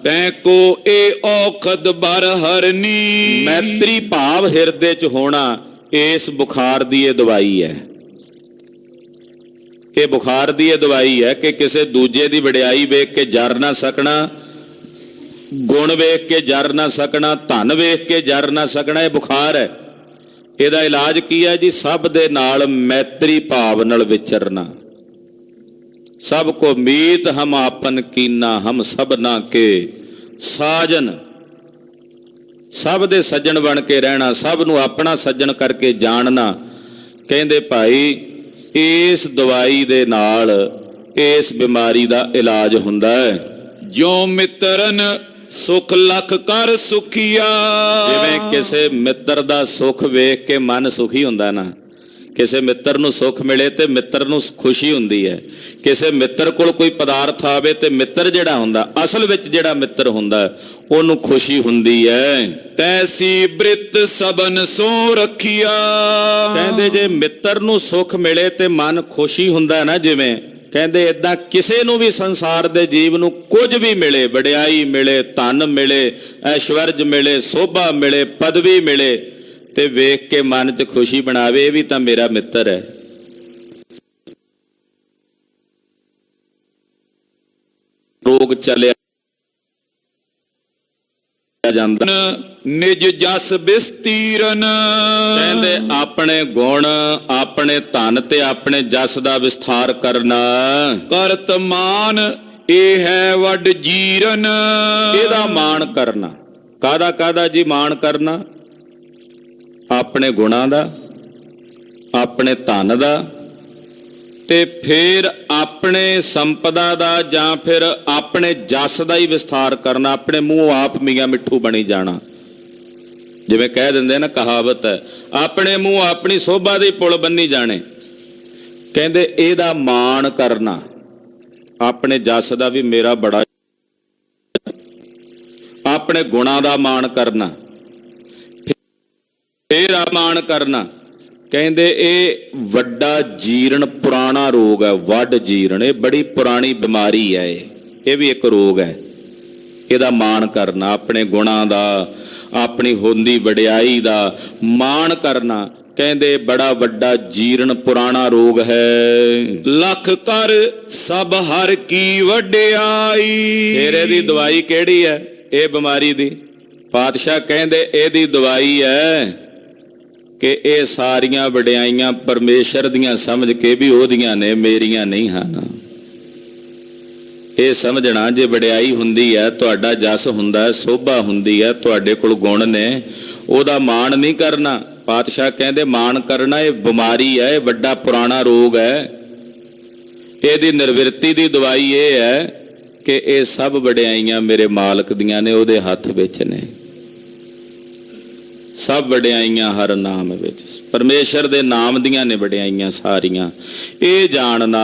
ਤੈਂ ਕੋ ਇਹ ਔਖਦ ਬਰ ਹਰਨੀ। ਮੈਤਰੀ ਭਾਵ ਹਿਰਦੇ 'ਚ ਹੋਣਾ ਇਸ ਬੁਖਾਰ ਦੀ ਇਹ ਦਵਾਈ ਹੈ। ਇਹ ਬੁਖਾਰ ਦੀ ਇਹ ਦਵਾਈ ਹੈ ਕਿ ਕਿਸੇ ਦੂਜੇ ਦੀ ਵਡਿਆਈ ਵੇਖ ਕੇ ਜਰ ਨਾ ਸਕਣਾ, ਗੁਣ ਵੇਖ ਕੇ ਜਰ ਨਾ ਸਕਣਾ, ਧਨ ਵੇਖ ਕੇ ਜਰ ਨਾ ਸਕਣਾ। ਇਹ ਬੁਖਾਰ ਹੈ। ਇਹਦਾ ਇਲਾਜ ਕੀ ਹੈ ਜੀ? ਸਭ ਦੇ ਨਾਲ ਮੈਤਰੀ ਭਾਵ ਨਾਲ ਵਿਚਰਨਾ। ਸਭ ਕੋ ਮੀਤ ਹਮ ਆਪਨ ਕੀਨਾ, ਹਮ ਸਭਨਾ ਕੇ ਸਾਜਨ। ਸਭ ਦੇ ਸੱਜਣ ਬਣ ਕੇ ਰਹਿਣਾ, ਸਭ ਨੂੰ ਆਪਣਾ ਸੱਜਣ ਕਰਕੇ ਜਾਣਨਾ। ਕਹਿੰਦੇ ਭਾਈ ਇਸ ਦਵਾਈ ਦੇ ਨਾਲ ਇਸ ਬਿਮਾਰੀ ਦਾ ਇਲਾਜ ਹੁੰਦਾ ਹੈ। ਜੋ ਮਿੱਤਰਨ ਸੁਖ ਲਖ ਕਰ ਸੁਖੀਆ। ਜਿਵੇਂ ਕਿਸੇ ਮਿੱਤਰ ਦਾ ਸੁਖ ਵੇਖ ਕੇ ਮਨ ਸੁਖੀ ਹੁੰਦਾ ਨਾ, ਕਿਸੇ ਮਿੱਤਰ ਨੂੰ ਸੁਖ ਮਿਲੇ ਤੇ ਮਿੱਤਰ ਨੂੰ ਖੁਸ਼ੀ ਹੁੰਦੀ ਹੈ। ਕਿਸੇ ਮਿੱਤਰ ਕੋਲ ਕੋਈ ਪਦਾਰਥ ਆਵੇ ਤੇ ਮਿੱਤਰ ਜਿਹੜਾ ਹੁੰਦਾ, ਅਸਲ ਵਿੱਚ ਜਿਹੜਾ ਮਿੱਤਰ ਹੁੰਦਾ, ਉਹਨੂੰ ਖੁਸ਼ੀ ਹੁੰਦੀ ਹੈ। ਤੈਸੀ ਬ੍ਰਿਤ ਸਬਨ ਸੋ ਰੱਖਿਆ। ਕਹਿੰਦੇ ਜੇ ਮਿੱਤਰ ਨੂੰ ਸੁਖ ਮਿਲੇ ਤੇ ਮਨ ਖੁਸ਼ੀ ਹੁੰਦਾ ਨਾ, ਜਿਵੇਂ ਕਹਿੰਦੇ ਏਦਾਂ ਕਿਸੇ ਨੂੰ ਵੀ ਸੰਸਾਰ ਦੇ ਜੀਵ ਨੂੰ ਕੁਝ ਵੀ ਮਿਲੇ, ਵਡਿਆਈ ਮਿਲੇ, ਧਨ ਮਿਲੇ, ਐਸ਼ਵਰਜ ਮਿਲੇ, ਸੋਭਾ ਮਿਲੇ, ਪਦਵੀ ਮਿਲੇ, ਤੇ ਵੇਖ ਕੇ ਮਨ 'ਚ ਖੁਸ਼ੀ ਬਣਾਵੇ, ਇਹ ਵੀ ਤਾਂ ਮੇਰਾ ਮਿੱਤਰ ਹੈ। ਰੋਗ ਚੱਲਿਆ ਜਾਂਦਾ। ਨਿਜ ਜਸ ਬਿਸਤੀਰਨ। ਕਹਿੰਦੇ ਆਪਣੇ ਗੁਣ, ਆਪਣੇ ਧਨ ਤੇ ਆਪਣੇ ਜਸ ਦਾ ਵਿਸਥਾਰ ਕਰਨਾ। ਕਰਤ ਮਾਨ ਇਹ ਹੈ ਵੱਡ ਜੀਰਨ। ਇਹਦਾ ਮਾਣ ਕਰਨਾ। ਕਾਹਦਾ ਜੀ ਮਾਣ ਕਰਨਾ? ਆਪਣੇ ਗੁਣਾਂ ਦਾ, ਆਪਣੇ ਧਨ ਦਾ, ਤੇ ਫਿਰ ਆਪਣੇ ਸੰਪਦਾ ਦਾ, ਜਾਂ ਫਿਰ ਆਪਣੇ ਜਸ ਦਾ ਹੀ ਵਿਸਥਾਰ ਕਰਨਾ। ਆਪਣੇ ਮੂੰਹ ਆਪ ਮੀਆਂ ਮਿੱਠੂ ਬਣੀ ਜਾਣਾ। ਜਿਵੇਂ ਕਹਿ ਦਿੰਦੇ ਨਾ, ਕਹਾਵਤ ਹੈ, ਆਪਣੇ ਮੂੰਹ ਆਪਣੀ ਸੋਭਾ ਦੇ ਪੁਲ ਬੰਨੀ ਜਾਣੇ। ਕਹਿੰਦੇ ਇਹਦਾ ਮਾਣ ਕਰਨਾ, ਆਪਣੇ ਜਸ ਦਾ ਵੀ ਮੇਰਾ ਬੜਾ, ਆਪਣੇ ਗੁਣਾਂ ਦਾ ਮਾਣ ਕਰਨਾ, ਫਿਰ ਆ ਮਾਣ ਕਰਨਾ। ਕਹਿੰਦੇ ਇਹ ਵੱਡਾ ਜੀਰਨ ਪੁਰਾਣਾ ਰੋਗ ਹੈ। ਵੱਡ ਜੀਰਨ ਇਹ ਬੜੀ ਪੁਰਾਣੀ ਬਿਮਾਰੀ ਹੈ। ਇਹ ਵੀ ਇੱਕ ਰੋਗ ਹੈ। ਇਹਦਾ ਮਾਣ ਕਰਨਾ, ਆਪਣੇ ਗੁਣਾਂ ਦਾ, ਆਪਣੀ ਹੁੰਦੀ ਵਡਿਆਈ ਦਾ ਮਾਣ ਕਰਨਾ। ਕਹਿੰਦੇ ਬੜਾ ਵੱਡਾ ਜੀਰਨ ਪੁਰਾਣਾ ਰੋਗ ਹੈ। ਲੱਖ ਕਰ ਸਭ ਹਰ ਕੀ ਵਡਿਆਈ। ਫਿਰ ਇਹਦੀ ਦਵਾਈ ਕਿਹੜੀ ਹੈ? ਇਹ ਬਿਮਾਰੀ ਦੀ ਪਾਤਸ਼ਾਹ ਕਹਿੰਦੇ ਇਹਦੀ ਦਵਾਈ ਹੈ ਕਿ ਇਹ ਸਾਰੀਆਂ ਵਡਿਆਈਆਂ ਪਰਮੇਸ਼ਰ ਦੀਆਂ ਸਮਝ ਕੇ ਵੀ ਉਹਦੀਆਂ ਨੇ, ਮੇਰੀਆਂ ਨਹੀਂ ਹਨ। ਇਹ ਸਮਝਣਾ, ਜੇ ਵਡਿਆਈ ਹੁੰਦੀ ਹੈ, ਤੁਹਾਡਾ ਜਸ ਹੁੰਦਾ ਹੈ, ਸੋਭਾ ਹੁੰਦੀ ਹੈ, ਤੁਹਾਡੇ ਕੋਲ ਗੁਣ ਨੇ, ਉਹਦਾ ਮਾਣ ਨਹੀਂ ਕਰਨਾ। ਪਾਤਸ਼ਾਹ ਕਹਿੰਦੇ ਮਾਣ ਕਰਨਾ ਇਹ ਬਿਮਾਰੀ ਹੈ, ਇਹ ਵੱਡਾ ਪੁਰਾਣਾ ਰੋਗ ਹੈ। ਇਹਦੀ ਨਿਰਵਿਰਤੀ ਦੀ ਦਵਾਈ ਇਹ ਹੈ ਕਿ ਇਹ ਸਭ ਵਡਿਆਈਆਂ ਮੇਰੇ ਮਾਲਕ ਦੀਆਂ ਨੇ, ਉਹਦੇ ਹੱਥ ਵਿੱਚ ਨੇ। ਸਭ ਵਡਿਆਈਆਂ ਹਰ ਨਾਮ ਵਿੱਚ, ਪਰਮੇਸ਼ਰ ਦੇ ਨਾਮ ਦੀਆਂ ਨੇ ਵਡਿਆਈਆਂ ਸਾਰੀਆਂ। ਇਹ ਜਾਣਨਾ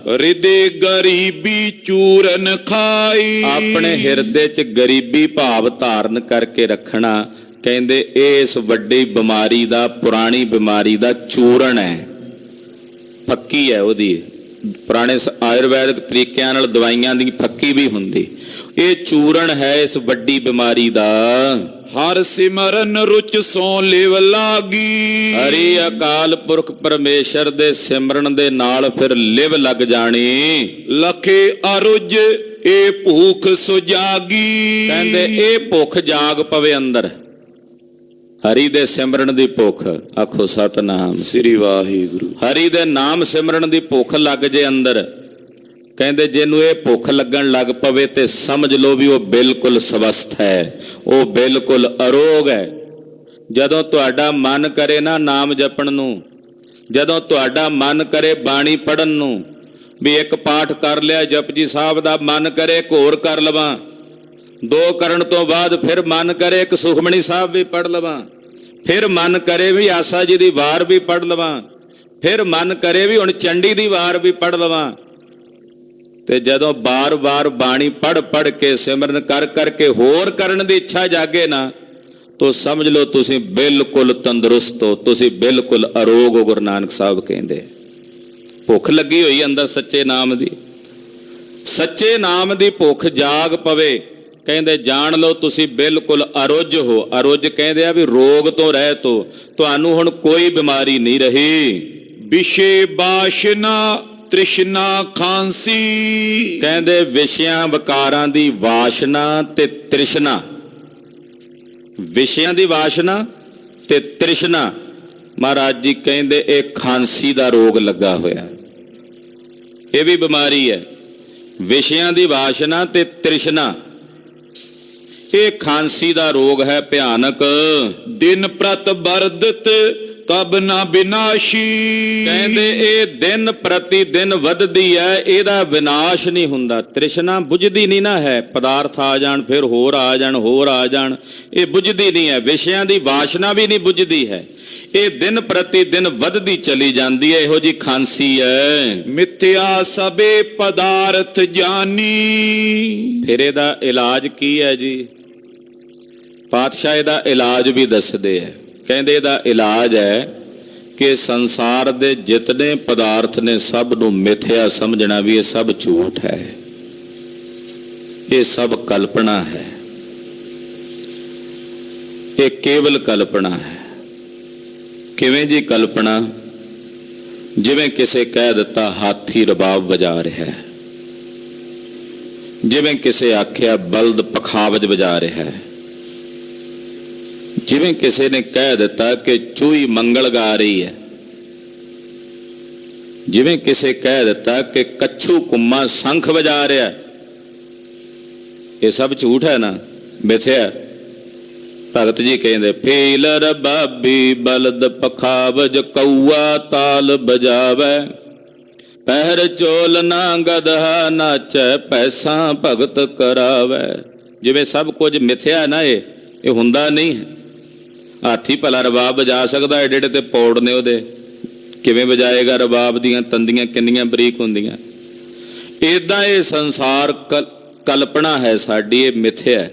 ਹਿਰਦੇ ਗਰੀਬੀ ਚੂਰਨ ਖਾਈ। ਆਪਣੇ ਹਿਰਦੇ 'ਚ ਗਰੀਬੀ ਭਾਵ ਧਾਰਨ ਕਰਕੇ ਰੱਖਣਾ। ਕਹਿੰਦੇ ਇਸ ਵੱਡੀ ਬਿਮਾਰੀ ਦਾ, ਪੁਰਾਣੀ ਬਿਮਾਰੀ ਦਾ ਚੂਰਨ ਹੈ, ਫੱਕੀ ਹੈ ਉਹਦੀ। ਪੁਰਾਣੇ ਆਯੁਰਵੈਦਿਕ ਤਰੀਕਿਆਂ ਨਾਲ ਦਵਾਈਆਂ ਦੀ ਫੱਕੀ ਵੀ ਹੁੰਦੀ। ਇਹ ਚੂਰਨ ਹੈ ਇਸ ਵੱਡੀ ਬਿਮਾਰੀ ਦਾ। ਹਰ ਸਿਮਰਨ ਰੁਚ ਸੋ ਲਿਵ ਲਾਗੀ। ਹਰੀ ਅਕਾਲ ਪੁਰਖ ਪਰਮੇਸ਼ਰ ਦੇ ਸਿਮਰਨ ਦੇ ਨਾਲ ਫਿਰ ਲਿਵ ਲੱਗ ਜਾਣੀ। ਲਖੇ ਅਰੁਜ ਇਹ ਭੂਖ ਸੁਜਾਗੀ। ਕਹਿੰਦੇ ਇਹ ਭੁੱਖ ਜਾਗ ਪਵੇ ਅੰਦਰ, ਹਰੀ ਦੇ ਸਿਮਰਨ ਦੀ ਭੁੱਖ। ਆਖੋ ਸਤਨਾਮ ਸ੍ਰੀ ਵਾਹਿਗੁਰੂ। ਹਰੀ ਦੇ ਨਾਮ ਸਿਮਰਨ ਦੀ ਭੁੱਖ ਲੱਗ ਜੇ ਅੰਦਰ। ਕਹਿੰਦੇ ਜਿਹਨੂੰ ਇਹ ਭੁੱਖ ਲੱਗਣ ਲੱਗ ਪਵੇ ਤੇ ਸਮਝ ਲਓ ਵੀ ਉਹ ਬਿਲਕੁਲ ਸਵਸਥ ਹੈ, ਉਹ ਬਿਲਕੁਲ ਅਰੋਗ ਹੈ। ਜਦੋਂ ਤੁਹਾਡਾ ਮਨ ਕਰੇ ਨਾ ਨਾਮ ਜਪਣ ਨੂੰ, ਜਦੋਂ ਤੁਹਾਡਾ ਮਨ ਕਰੇ ਬਾਣੀ ਪੜਨ ਨੂੰ, ਵੀ ਇੱਕ ਪਾਠ ਕਰ ਲਿਆ ਜਪਜੀ ਸਾਹਿਬ ਦਾ, ਮਨ ਕਰੇ ਇੱਕ ਹੋਰ ਕਰ ਲਵਾਂ, ਦੋ ਕਰਨ ਤੋਂ ਬਾਅਦ ਫਿਰ ਮਨ ਕਰੇ ਇੱਕ ਸੁਖਮਣੀ ਸਾਹਿਬ ਵੀ ਪੜ ਲਵਾਂ, ਫਿਰ ਮਨ ਕਰੇ ਵੀ ਆਸਾ ਜੀ ਦੀ ਵਾਰ ਵੀ ਪੜ ਲਵਾਂ, ਫਿਰ ਮਨ ਕਰੇ ਵੀ ਹੁਣ ਚੰਡੀ ਦੀ ਵਾਰ ਵੀ ਪੜ ਲਵਾਂ। ਤੇ ਜਦੋਂ ਬਾਰ-ਬਾਰ ਬਾਣੀ ਪੜ ਕੇ ਸਿਮਰਨ ਕਰ ਕਰਕੇ ਹੋਰ ਕਰਨ ਦੀ ਇੱਛਾ ਜਾਗੇ ਨਾ, ਤੋ ਸਮਝ ਲਓ ਤੁਸੀਂ ਬਿਲਕੁਲ ਤੰਦਰੁਸਤ ਹੋ, ਤੁਸੀਂ ਬਿਲਕੁਲ ਅਰੋਗ ਹੋ। ਗੁਰੂ ਨਾਨਕ ਸਾਹਿਬ ਕਹਿੰਦੇ ਭੁੱਖ ਲੱਗੀ ਹੋਈ ਅੰਦਰ ਸੱਚੇ ਨਾਮ ਦੀ, ਸੱਚੇ ਨਾਮ ਦੀ ਭੁੱਖ ਜਾਗ ਪਵੇ। ਕਹਿੰਦੇ ਜਾਣ ਲਓ ਤੁਸੀਂ ਬਿਲਕੁਲ ਅਰੁੱਝ ਹੋ। ਅਰੁੱਝ ਕਹਿੰਦੇ ਆ ਵੀ ਰੋਗ ਤੋਂ ਰਹਿਤ ਹੋ, ਤੁਹਾਨੂੰ ਹੁਣ ਕੋਈ ਬਿਮਾਰੀ ਨਹੀਂ ਰਹੀ। ਵਿਸ਼ੇ ਬਾਸ਼ਨਾ ਤ੍ਰਿਸ਼ਨਾ ਖਾਂਸੀ। ਕਹਿੰਦੇ ਵਿਸ਼ਿਆਂ ਵਿਕਾਰਾਂ ਦੀ ਵਾਸ਼ਨਾ ਤੇ ਤ੍ਰਿਸ਼ਨਾ, ਵਿਸ਼ਿਆਂ ਦੀ ਵਾਸ਼ਨਾ ਤੇ ਤ੍ਰਿਸ਼ਨਾ, ਮਹਾਰਾਜ ਜੀ ਕਹਿੰਦੇ ਇਹ ਖਾਂਸੀ ਦਾ ਰੋਗ ਲੱਗਾ ਹੋਇਆ। ਇਹ ਵੀ ਬਿਮਾਰੀ ਹੈ, ਵਿਸ਼ਿਆਂ ਦੀ ਵਾਸ਼ਨਾ ਤੇ ਤ੍ਰਿਸ਼ਨਾ, ਇਹ ਖਾਂਸੀ ਦਾ ਰੋਗ ਹੈ ਭਿਆਨਕ। ਦਿਨ ਪ੍ਰਤ ਵਰਦਤ ਕਬ ਨਾ ਵਿਨਾਸ਼ੀ। ਕਹਿੰਦੇ ਇਹ ਦਿਨ ਪ੍ਰਤੀ ਦਿਨ ਵੱਧਦੀ ਹੈ, ਇਹਦਾ ਵਿਨਾਸ਼ ਨਹੀਂ ਹੁੰਦਾ। ਤ੍ਰਿਸ਼ਨਾ ਬੁਝਦੀ ਨਹੀਂ ਨਾ ਹੈ, ਪਦਾਰਥ ਆ ਜਾਣ ਫਿਰ ਹੋਰ ਆ ਜਾਣ, ਹੋਰ ਆ ਜਾਣ, ਇਹ ਬੁਝਦੀ ਨਹੀਂ ਹੈ। ਵਿਸ਼ਿਆਂ ਦੀ ਵਾਸ਼ਨਾ ਵੀ ਨਹੀਂ ਬੁਝਦੀ ਹੈ, ਇਹ ਦਿਨ ਪ੍ਰਤੀ ਦਿਨ ਵੱਧਦੀ ਚਲੀ ਜਾਂਦੀ ਹੈ। ਇਹੋ ਜੀ ਖਾਂਸੀ ਹੈ। ਮਿਥਿਆ ਸਭੇ ਪਦਾਰਥ ਜਾਨੀ। ਫਿਰ ਇਹਦਾ ਇਲਾਜ ਕੀ ਹੈ ਜੀ? ਪਾਤਸ਼ਾਹ ਇਹਦਾ ਇਲਾਜ ਵੀ ਦੱਸਦੇ ਹੈ। ਕਹਿੰਦੇ ਇਹਦਾ ਇਲਾਜ ਹੈ ਕਿ ਸੰਸਾਰ ਦੇ ਜਿਤਨੇ ਪਦਾਰਥ ਨੇ ਸਭ ਨੂੰ ਮਿਥਿਆ ਸਮਝਣਾ, ਵੀ ਇਹ ਸਭ ਝੂਠ ਹੈ, ਇਹ ਸਭ ਕਲਪਨਾ ਹੈ, ਇਹ ਕੇਵਲ ਕਲਪਨਾ ਹੈ। ਕਿਵੇਂ ਜੀ ਕਲਪਨਾ? ਜਿਵੇਂ ਕਿਸੇ ਕਹਿ ਦਿੱਤਾ ਹਾਥੀ ਰਬਾਬ ਵਜਾ ਰਿਹਾ ਹੈ, ਜਿਵੇਂ ਕਿਸੇ ਆਖਿਆ ਬਲਦ ਪਖਾਵਜ ਵਜਾ ਰਿਹਾ ਹੈ, ਜਿਵੇਂ ਕਿਸੇ ਨੇ ਕਹਿ ਦਿੱਤਾ ਕਿ ਚੂਹੀ ਮੰਗਲ ਗਾ ਰਹੀ ਹੈ, ਜਿਵੇਂ ਕਿਸੇ ਕਹਿ ਦਿੱਤਾ ਕਿ ਕੱਛੂ ਕੁੰਮਾ ਸ਼ੰਖ ਵਜਾ ਰਿਹਾ। ਇਹ ਸਭ ਝੂਠ ਹੈ ਨਾ, ਮਿਥਿਆ। ਭਗਤ ਜੀ ਕਹਿੰਦੇ ਫੀਲ ਰਬਾਬੀ ਬਲਦ ਪਖਾਵਜ ਕਊਆ ਤਾਲ ਬਜਾਵੇ, ਪਹਿਰ ਚੋਲ ਨਾ ਗਧਾ ਨਾਚੈ ਪੈਸਾ ਭਗਤ ਕਰਾਵੇ। ਜਿਵੇਂ ਸਭ ਕੁਝ ਮਿਥਿਆ ਨਾ, ਇਹ ਹੁੰਦਾ ਨਹੀਂ ਹੈ। ਹਾਥੀ ਭਲਾ ਰਬਾਬ ਵਜਾ ਸਕਦਾ? ਏਡੇ ਏਡੇ ਤੇ ਪੌੜ ਨੇ ਉਹਦੇ, ਕਿਵੇਂ ਵਜਾਏਗਾ? ਰਬਾਬ ਦੀਆਂ ਤੰਦੀਆਂ ਕਿੰਨੀਆਂ ਬਰੀਕ ਹੁੰਦੀਆਂ। ਏਦਾਂ ਇਹ ਸੰਸਾਰ ਕਲਪਨਾ ਹੈ ਸਾਡੀ, ਇਹ ਮਿਥਿਆ ਹੈ।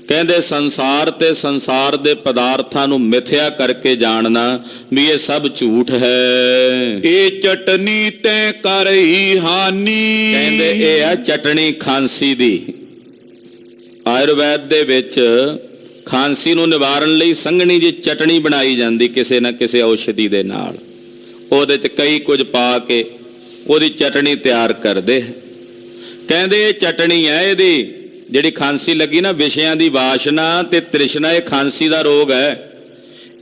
ਕਹਿੰਦੇ ਸੰਸਾਰ ਤੇ ਸੰਸਾਰ ਦੇ ਪਦਾਰਥਾਂ ਨੂੰ ਮਿਥਿਆ ਕਰਕੇ ਜਾਣਨਾ ਵੀ ਇਹ ਸਭ ਝੂਠ ਹੈ। ਇਹ ਚਟਨੀ ਤੈ ਕਰਈ ਹਾਨੀ। ਕਹਿੰਦੇ ਇਹ ਹੈ ਚਟਣੀ ਖਾਂਸੀ ਦੀ। ਆਯੁਰਵੈਦ ਦੇ ਵਿੱਚ ਖਾਂਸੀ ਨੂੰ ਨਿਵਾਰਨ ਲਈ ਸੰਘਣੀ ਜੀ ਚਟਣੀ ਬਣਾਈ ਜਾਂਦੀ ਕਿਸੇ ਨਾ ਕਿਸੇ ਔਸ਼ਧੀ ਦੇ ਨਾਲ, ਉਹਦੇ 'ਚ ਕਈ ਕੁਝ ਪਾ ਕੇ ਉਹਦੀ ਚਟਣੀ ਤਿਆਰ ਕਰਦੇ। ਕਹਿੰਦੇ ਇਹ ਚਟਣੀ ਹੈ, ਇਹਦੀ ਜਿਹੜੀ ਖਾਂਸੀ ਲੱਗੀ ਨਾ, ਵਿਸ਼ਿਆਂ ਦੀ ਵਾਸ਼ਨਾ ਤੇ ਤ੍ਰਿਸ਼ਨਾ, ਇਹ ਖਾਂਸੀ ਦਾ ਰੋਗ ਹੈ।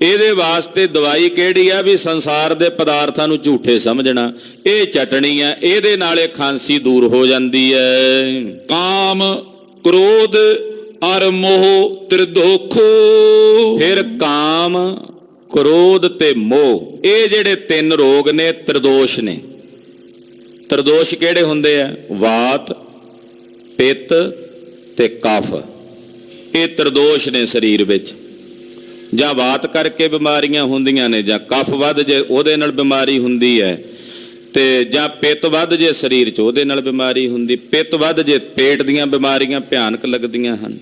ਇਹਦੇ ਵਾਸਤੇ ਦਵਾਈ ਕਿਹੜੀ ਆ? ਵੀ ਸੰਸਾਰ ਦੇ ਪਦਾਰਥਾਂ ਨੂੰ ਝੂਠੇ ਸਮਝਣਾ। ਇਹ ਚਟਣੀ ਹੈ, ਇਹਦੇ ਨਾਲ ਇਹ ਖਾਂਸੀ ਦੂਰ ਹੋ ਜਾਂਦੀ ਹੈ। ਕਾਮ ਕ੍ਰੋਧ ਅਰ ਮੋਹ ਤ੍ਰਿਦੋਖੋ। ਫਿਰ ਕਾਮ, ਕ੍ਰੋਧ ਤੇ ਮੋਹ, ਇਹ ਜਿਹੜੇ ਤਿੰਨ ਰੋਗ ਨੇ ਤ੍ਰਿਦੋਸ਼ ਨੇ। ਤ੍ਰਿਦੋਸ਼ ਕਿਹੜੇ ਹੁੰਦੇ ਆ? ਵਾਤ, ਪਿੱਤ ਤੇ ਕਫ। ਇਹ ਤ੍ਰਿਦੋਸ਼ ਨੇ ਸਰੀਰ ਵਿੱਚ। ਜਾਂ ਵਾਤ ਕਰਕੇ ਬਿਮਾਰੀਆਂ ਹੁੰਦੀਆਂ ਨੇ, ਜਾਂ ਕਫ ਵੱਧ ਜੇ ਉਹਦੇ ਨਾਲ ਬਿਮਾਰੀ ਹੁੰਦੀ ਹੈ, ਤੇ ਜਾਂ ਪਿੱਤ ਵੱਧ ਜੇ ਸਰੀਰ 'ਚ ਉਹਦੇ ਨਾਲ ਬਿਮਾਰੀ ਹੁੰਦੀ। ਪਿੱਤ ਵੱਧ ਜੇ ਪੇਟ ਦੀਆਂ ਬਿਮਾਰੀਆਂ ਭਿਆਨਕ ਲੱਗਦੀਆਂ ਹਨ,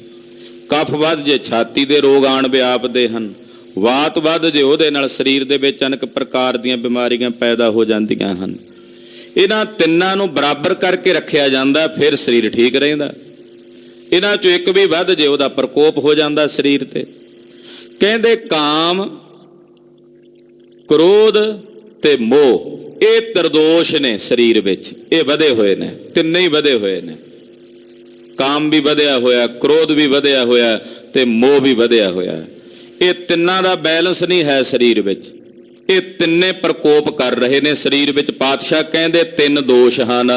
ਕਫ ਵੱਧ ਜੇ ਛਾਤੀ ਦੇ ਰੋਗ ਆਣ ਵਿਆਪਦੇ ਹਨ, ਵਾਤ ਵੱਧ ਜੇ ਉਹਦੇ ਨਾਲ ਸਰੀਰ ਦੇ ਵਿੱਚ ਅਨੇਕ ਪ੍ਰਕਾਰ ਦੀਆਂ ਬਿਮਾਰੀਆਂ ਪੈਦਾ ਹੋ ਜਾਂਦੀਆਂ ਹਨ। ਇਹਨਾਂ ਤਿੰਨਾਂ ਨੂੰ ਬਰਾਬਰ ਕਰਕੇ ਰੱਖਿਆ ਜਾਂਦਾ, ਫਿਰ ਸਰੀਰ ਠੀਕ ਰਹਿੰਦਾ। ਇਹਨਾਂ 'ਚੋਂ ਇੱਕ ਵੀ ਵੱਧ ਜੇ ਉਹਦਾ ਪ੍ਰਕੋਪ ਹੋ ਜਾਂਦਾ ਸਰੀਰ ਤੇ। ਕਹਿੰਦੇ ਕਾਮ, ਕ੍ਰੋਧ ਤੇ ਮੋਹ, ਇਹ ਤ੍ਰਿਦੋਸ਼ ਨੇ ਸਰੀਰ ਵਿੱਚ, ਇਹ ਵਧੇ ਹੋਏ ਨੇ, ਤਿੰਨੇ ਹੀ ਵਧੇ ਹੋਏ ਨੇ। ਕਾਮ ਵੀ ਵਧਿਆ ਹੋਇਆ, ਕ੍ਰੋਧ ਵੀ ਵਧਿਆ ਹੋਇਆ ਤੇ ਮੋਹ ਵੀ ਵਧਿਆ ਹੋਇਆ। ਇਹ ਤਿੰਨਾਂ ਦਾ ਬੈਲੈਂਸ ਨਹੀਂ ਹੈ ਸਰੀਰ ਵਿੱਚ, ਇਹ ਤਿੰਨੇ ਪ੍ਰਕੋਪ ਕਰ ਰਹੇ ਨੇ ਸਰੀਰ ਵਿੱਚ। ਪਾਤਸ਼ਾਹ ਕਹਿੰਦੇ ਤਿੰਨ ਦੋਸ਼ ਹਨ।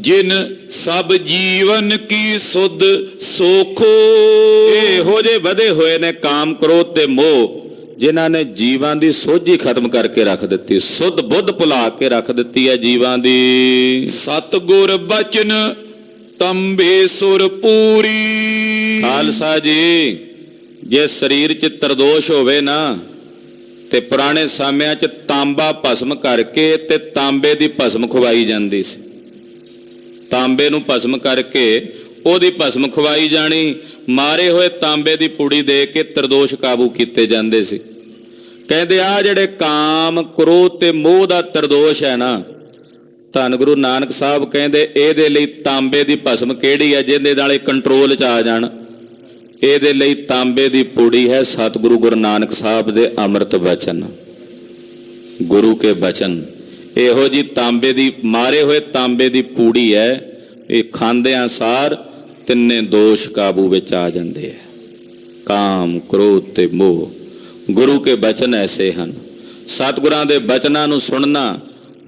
ਜਿਨ ਸਭ ਜੀਵਨ ਕੀ ਸੁਧ ਸੋਖੋ। ਇਹੋ ਜਿਹੇ ਵਧੇ ਹੋਏ ਨੇ ਕਾਮ, ਕ੍ਰੋਧ ਤੇ ਮੋਹ, ਜਿਨ੍ਹਾਂ ਨੇ ਜੀਵਾਂ ਦੀ ਸੋਝੀ ਖਤਮ ਕਰਕੇ ਰੱਖ ਦਿੱਤੀ, ਸੁੱਧ ਬੁੱਧ ਭੁਲਾ ਕੇ ਰੱਖ ਦਿੱਤੀ ਹੈ ਜੀਵਾਂ ਦੀ। ਸਤਿਗੁਰ ਬਚਨ ਤੰਬੇ ਸੁਰ ਪੂਰੀ। ਖਾਲਸਾ ਜੀ, ਜੇ ਸਰੀਰ 'ਚ ਤ੍ਰਿਦੋਸ਼ ਹੋਵੇ ਨਾ, ਤੇ ਪੁਰਾਣੇ ਸਮਿਆਂ 'ਚ ਤਾਂਬਾ ਭਸਮ ਕਰਕੇ ਤੇ ਤਾਂਬੇ ਦੀ ਭਸਮ ਖਵਾਈ ਜਾਂਦੀ ਸੀ। ਤਾਂਬੇ ਨੂੰ ਭਸਮ ਕਰਕੇ ਉਹਦੀ ਭਸਮ ਖਵਾਈ ਜਾਣੀ, ਮਾਰੇ ਹੋਏ ਤਾਂਬੇ ਦੀ ਪੁੜੀ ਦੇ ਕੇ ਤ੍ਰਿਦੋਸ਼ ਕਾਬੂ ਕੀਤੇ ਜਾਂਦੇ ਸੀ। ਕਹਿੰਦੇ ਆ ਜਿਹੜੇ ਕਾਮ, ਕ੍ਰੋਧ ਤੇ ਮੋਹ ਦਾ ਤ੍ਰਿਦੋਸ਼ ਹੈ ਨਾ, ਧੰਨ ਗੁਰੂ ਨਾਨਕ ਸਾਹਿਬ ਕਹਿੰਦੇ ਇਹਦੇ ਲਈ ਤਾਂਬੇ ਦੀ ਭਸਮ ਕਿਹੜੀ ਹੈ ਜਿਹਦੇ ਨਾਲ ਇਹ ਕੰਟਰੋਲ 'ਚ ਆ ਜਾਣ? ਇਹਦੇ ਲਈ ਤਾਂਬੇ ਦੀ ਪੂੜੀ ਹੈ ਸਤਿਗੁਰੂ ਗੁਰੂ ਨਾਨਕ ਸਾਹਿਬ ਦੇ ਅੰਮ੍ਰਿਤ ਬਚਨ, ਗੁਰੂ ਕੇ ਬਚਨ। ਇਹੋ ਜੀ ਤਾਂਬੇ ਦੀ ਮਾਰੇ ਹੋਏ ਤਾਂਬੇ ਦੀ ਪੂੜੀ ਹੈ, ਇਹ ਖਾਂਦਿਆਂ ਸਾਰ ਤਿੰਨੇ ਦੋਸ਼ ਕਾਬੂ ਵਿੱਚ ਆ ਜਾਂਦੇ ਹੈ, ਕਾਮ, ਕ੍ਰੋਧ ਤੇ ਮੋਹ। ਗੁਰੂ ਕੇ ਬਚਨ ਐਸੇ ਹਨ। ਸਤਿਗੁਰਾਂ ਦੇ ਬਚਨਾਂ ਨੂੰ ਸੁਣਨਾ,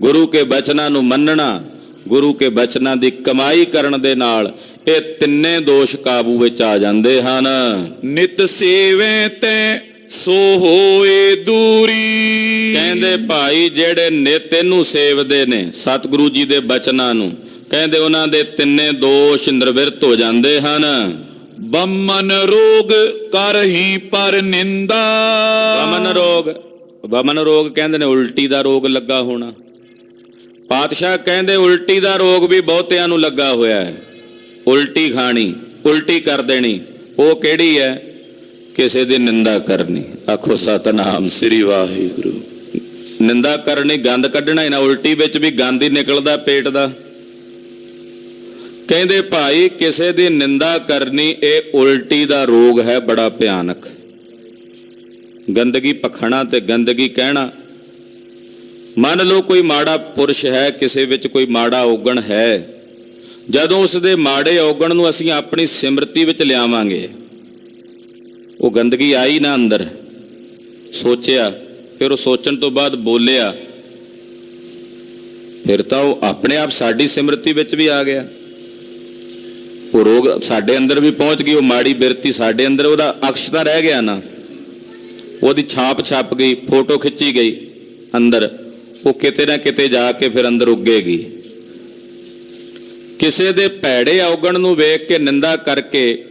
ਗੁਰੂ ਕੇ ਬਚਨਾਂ ਨੂੰ ਮੰਨਣਾ, ਗੁਰੂ ਕੇ ਬਚਨਾਂ ਦੀ ਕਮਾਈ ਕਰਨ ਦੇ ਨਾਲ ਇਹ ਤਿੰਨੇ ਦੋਸ਼ ਕਾਬੂ ਵਿੱਚ ਆ ਜਾਂਦੇ ਹਨ। ਨਿਤ ਸੇਵੇਂ ਤੈ ਸੋ ਹੋਏ ਦੂਰੀ। ਕਹਿੰਦੇ ਭਾਈ ਜਿਹੜੇ ਨਿਤ ਇਹਨੂੰ ਸੇਵਦੇ ਨੇ ਸਤਿਗੁਰੂ ਜੀ ਦੇ ਬਚਨਾਂ ਨੂੰ, ਕਹਿੰਦੇ ਉਹਨਾਂ ਦੇ ਤਿੰਨੇ ਦੋਸ਼ ਨਿਵਰਤ ਹੋ ਜਾਂਦੇ ਹਨ। ਬਮਨ ਰੋਗ ਕਰਹੀ ਪਰ ਨਿੰਦਾ। ਵਮਨ ਰੋਗ ਕਹਿੰਦੇ ਨੇ ਉਲਟੀ ਦਾ ਰੋਗ ਲੱਗਾ ਹੋਣਾ। ਪਾਤਸ਼ਾਹ ਕਹਿੰਦੇ ਉਲਟੀ ਦਾ ਰੋਗ ਵੀ ਬਹੁਤਿਆਂ ਨੂੰ ਲੱਗਾ ਹੋਇਆ ਹੈ। ਉਲਟੀ ਖਾਣੀ, ਉਲਟੀ ਕਰ ਦੇਣੀ, ਉਹ ਕਿਹੜੀ ਹੈ? ਕਿਸੇ ਦੀ ਨਿੰਦਾ ਕਰਨੀ। ਆਖੋ ਸਤਿਨਾਮ ਸ੍ਰੀ ਵਾਹਿਗੁਰੂ। ਨਿੰਦਾ ਕਰਨੀ, ਗੰਦ ਕੱਢਣਾ ਹੀ ਨਾ। ਉਲਟੀ ਵਿੱਚ ਵੀ ਗੰਦ ਹੀ ਨਿਕਲਦਾ ਪੇਟ ਦਾ। ਕਹਿੰਦੇ ਭਾਈ ਕਿਸੇ ਦੀ ਨਿੰਦਾ ਕਰਨੀ ਇਹ ਉਲਟੀ ਦਾ ਰੋਗ ਹੈ, ਬੜਾ ਭਿਆਨਕ। ਗੰਦਗੀ ਪਖਣਾ ਤੇ ਗੰਦਗੀ ਕਹਿਣਾ। ਮੰਨ ਲਓ ਕੋਈ ਮਾੜਾ ਪੁਰਸ਼ ਹੈ, ਕਿਸੇ ਵਿੱਚ ਕੋਈ ਮਾੜਾ ਔਗਣ ਹੈ, ਜਦੋਂ ਉਸ ਦੇ ਮਾੜੇ ਔਗਣ ਨੂੰ ਅਸੀਂ ਆਪਣੀ ਸਿਮਰਤੀ ਵਿੱਚ ਲਿਆਵਾਂਗੇ, ਉਹ ਗੰਦਗੀ ਆਈ ਨਾ ਅੰਦਰ, ਸੋਚਿਆ, ਫਿਰ ਉਹ ਸੋਚਣ ਤੋਂ ਬਾਅਦ ਬੋਲਿਆ, ਫਿਰ ਤਾਂ ਉਹ ਆਪਣੇ ਆਪ ਸਾਡੀ ਸਿਮਰਤੀ ਵਿੱਚ ਵੀ ਆ ਗਿਆ। ਉਹ ਰੋਗ ਸਾਡੇ ਅੰਦਰ ਵੀ ਪਹੁੰਚ ਗਈ, ਉਹ ਮਾੜੀ ਬਿਰਤੀ ਸਾਡੇ ਅੰਦਰ, ਉਹਦਾ ਅਕਸ਼ ਤਾਂ ਰਹਿ ਗਿਆ ਨਾ, ਉਹਦੀ ਛਾਪ ਛਪ ਗਈ, ਫੋਟੋ ਖਿੱਚੀ ਗਈ ਅੰਦਰ, ਉਹ ਕਿਤੇ ਨਾ ਕਿਤੇ ਜਾ ਕੇ ਫਿਰ ਅੰਦਰ ਉੱਗੇਗੀ। ਕਿਸੇ ਦੇ ਭੈੜੇ ਔਗਣ ਨੂੰ ਵੇਖ ਕੇ ਨਿੰਦਾ ਕਰਕੇ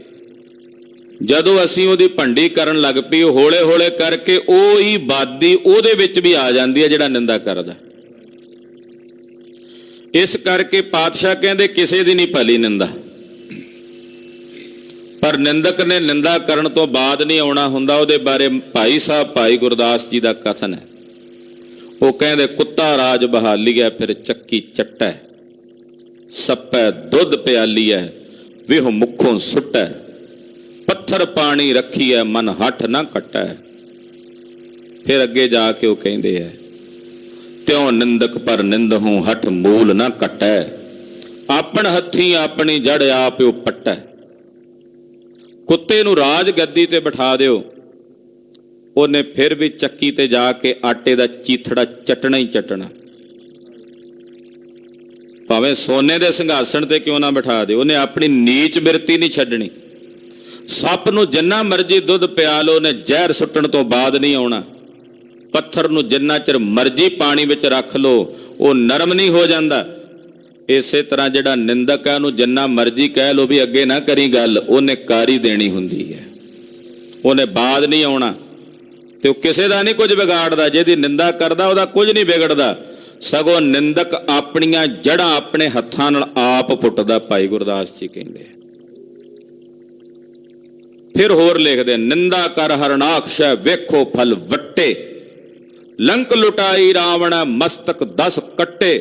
ਜਦੋਂ ਅਸੀਂ ਉਹਦੀ ਭੰਡੀ ਕਰਨ ਲੱਗ ਪਈ, ਹੌਲੇ ਹੌਲੇ ਕਰਕੇ ਉਹ ਹੀ ਬਾਦੀ ਉਹਦੇ ਵਿੱਚ ਵੀ ਆ ਜਾਂਦੀ ਹੈ ਜਿਹੜਾ ਨਿੰਦਾ ਕਰਦਾ। ਇਸ ਕਰਕੇ ਪਾਤਸ਼ਾਹ ਕਹਿੰਦੇ ਕਿਸੇ ਦੀ ਨਹੀਂ ਭਲੀ ਨਿੰਦਾ। ਪਰ ਨਿੰਦਕ ਨੇ ਨਿੰਦਾ ਕਰਨ ਤੋਂ ਬਾਅਦ ਨਹੀਂ ਆਉਣਾ ਹੁੰਦਾ। ਉਹਦੇ ਬਾਰੇ ਭਾਈ ਸਾਹਿਬ ਭਾਈ ਗੁਰਦਾਸ ਜੀ ਦਾ ਕਥਨ ਹੈ। ਉਹ ਕਹਿੰਦੇ ਕੁੱਤਾ ਰਾਜ ਬਹਾਲੀਐ ਫਿਰ ਚੱਕੀ ਚੱਟੈ, ਸੱਪੈ ਦੁੱਧ ਪਿਆਲੀਐ ਵਿਹੁ ਮੁਖੋਂ ਸੁੱਟੈ, ਪੱਥਰ ਪਾਣੀ ਰੱਖੀਐ ਮਨ ਹੱਠ ਨਾ ਕੱਟੈ। ਫਿਰ ਅੱਗੇ ਜਾ ਕੇ ਉਹ ਕਹਿੰਦੇ ਹੈ ਤਿਉ ਨਿੰਦਕ ਪਰ ਨਿੰਦਹੂ ਹੱਠ ਮੂਲ ਨਾ ਕੱਟੈ, ਆਪਣ ਹੱਥੀਂ ਆਪਣੀ ਜੜ ਆਪਿਓ ਪੱਟੈ। ਕੁੱਤੇ ਨੂੰ ਰਾਜ ਗੱਦੀ ਤੇ ਬਿਠਾ ਦਿਓ, ਉਹਨੇ ਫਿਰ ਵੀ ਚੱਕੀ ਤੇ ਜਾ ਕੇ ਆਟੇ ਦਾ ਚੀਥੜਾ ਚੱਟਣਾ ਹੀ ਚੱਟਣਾ। ਭਾਵੇਂ ਸੋਨੇ ਦੇ ਸਿੰਘਾਸਣ ਤੇ ਕਿਉਂ ਨਾ ਬਿਠਾ ਦਿਓ, ਉਹਨੇ ਆਪਣੀ ਨੀਚ ਬਿਰਤੀ ਨਹੀਂ ਛੱਡਣੀ। ਸੱਪ ਨੂੰ ਜਿੰਨਾ ਮਰਜ਼ੀ ਦੁੱਧ ਪਿਆ ਲਓ, ਉਹਨੇ ਜ਼ਹਿਰ ਸੁੱਟਣ ਤੋਂ ਬਾਅਦ ਨਹੀਂ ਆਉਣਾ। ਪੱਥਰ ਨੂੰ ਜਿੰਨਾ ਚਿਰ ਮਰਜ਼ੀ ਪਾਣੀ ਵਿੱਚ ਰੱਖ ਲਓ, ਉਹ ਨਰਮ ਨਹੀਂ ਹੋ ਜਾਂਦਾ। ਇਸੇ ਤਰ੍ਹਾਂ ਜਿਹੜਾ ਨਿੰਦਕ ਹੈ, ਉਹਨੂੰ ਜਿੰਨਾ ਮਰਜ਼ੀ ਕਹਿ ਲਓ ਵੀ ਅੱਗੇ ਨਾ ਕਰੀ ਗੱਲ, ਉਹਨੇ ਕਾਰੀ ਦੇਣੀ ਹੁੰਦੀ ਹੈ, ਉਹਨੇ ਬਾਅਦ ਨਹੀਂ ਆਉਣਾ। ਤੇ ਉਹ ਕਿਸੇ ਦਾ ਨਹੀਂ ਕੁਝ ਵਿਗਾੜਦਾ। ਜਿਹਦੀ ਨਿੰਦਾ ਕਰਦਾ ਉਹਦਾ ਕੁਝ ਨਹੀਂ ਵਿਗੜਦਾ, ਸਗੋਂ ਨਿੰਦਕ ਆਪਣੀਆਂ ਜੜ੍ਹਾਂ ਆਪਣੇ ਹੱਥਾਂ ਨਾਲ ਆਪ ਪੁੱਟਦਾ। ਭਾਈ ਗੁਰਦਾਸ ਜੀ ਕਹਿੰਦੇ। ਫਿਰ ਹੋਰ ਲਿਖਦੇ ਨਿੰਦਾ ਕਰ ਹਰਨਾਕਸ਼ ਵੇਖੋ ਫਲ ਵੱਟੇ, ਲੰਕ ਲੁਟਾਈ ਰਾਵਣ ਮਸਤਕ 10 ਕੱਟੇ।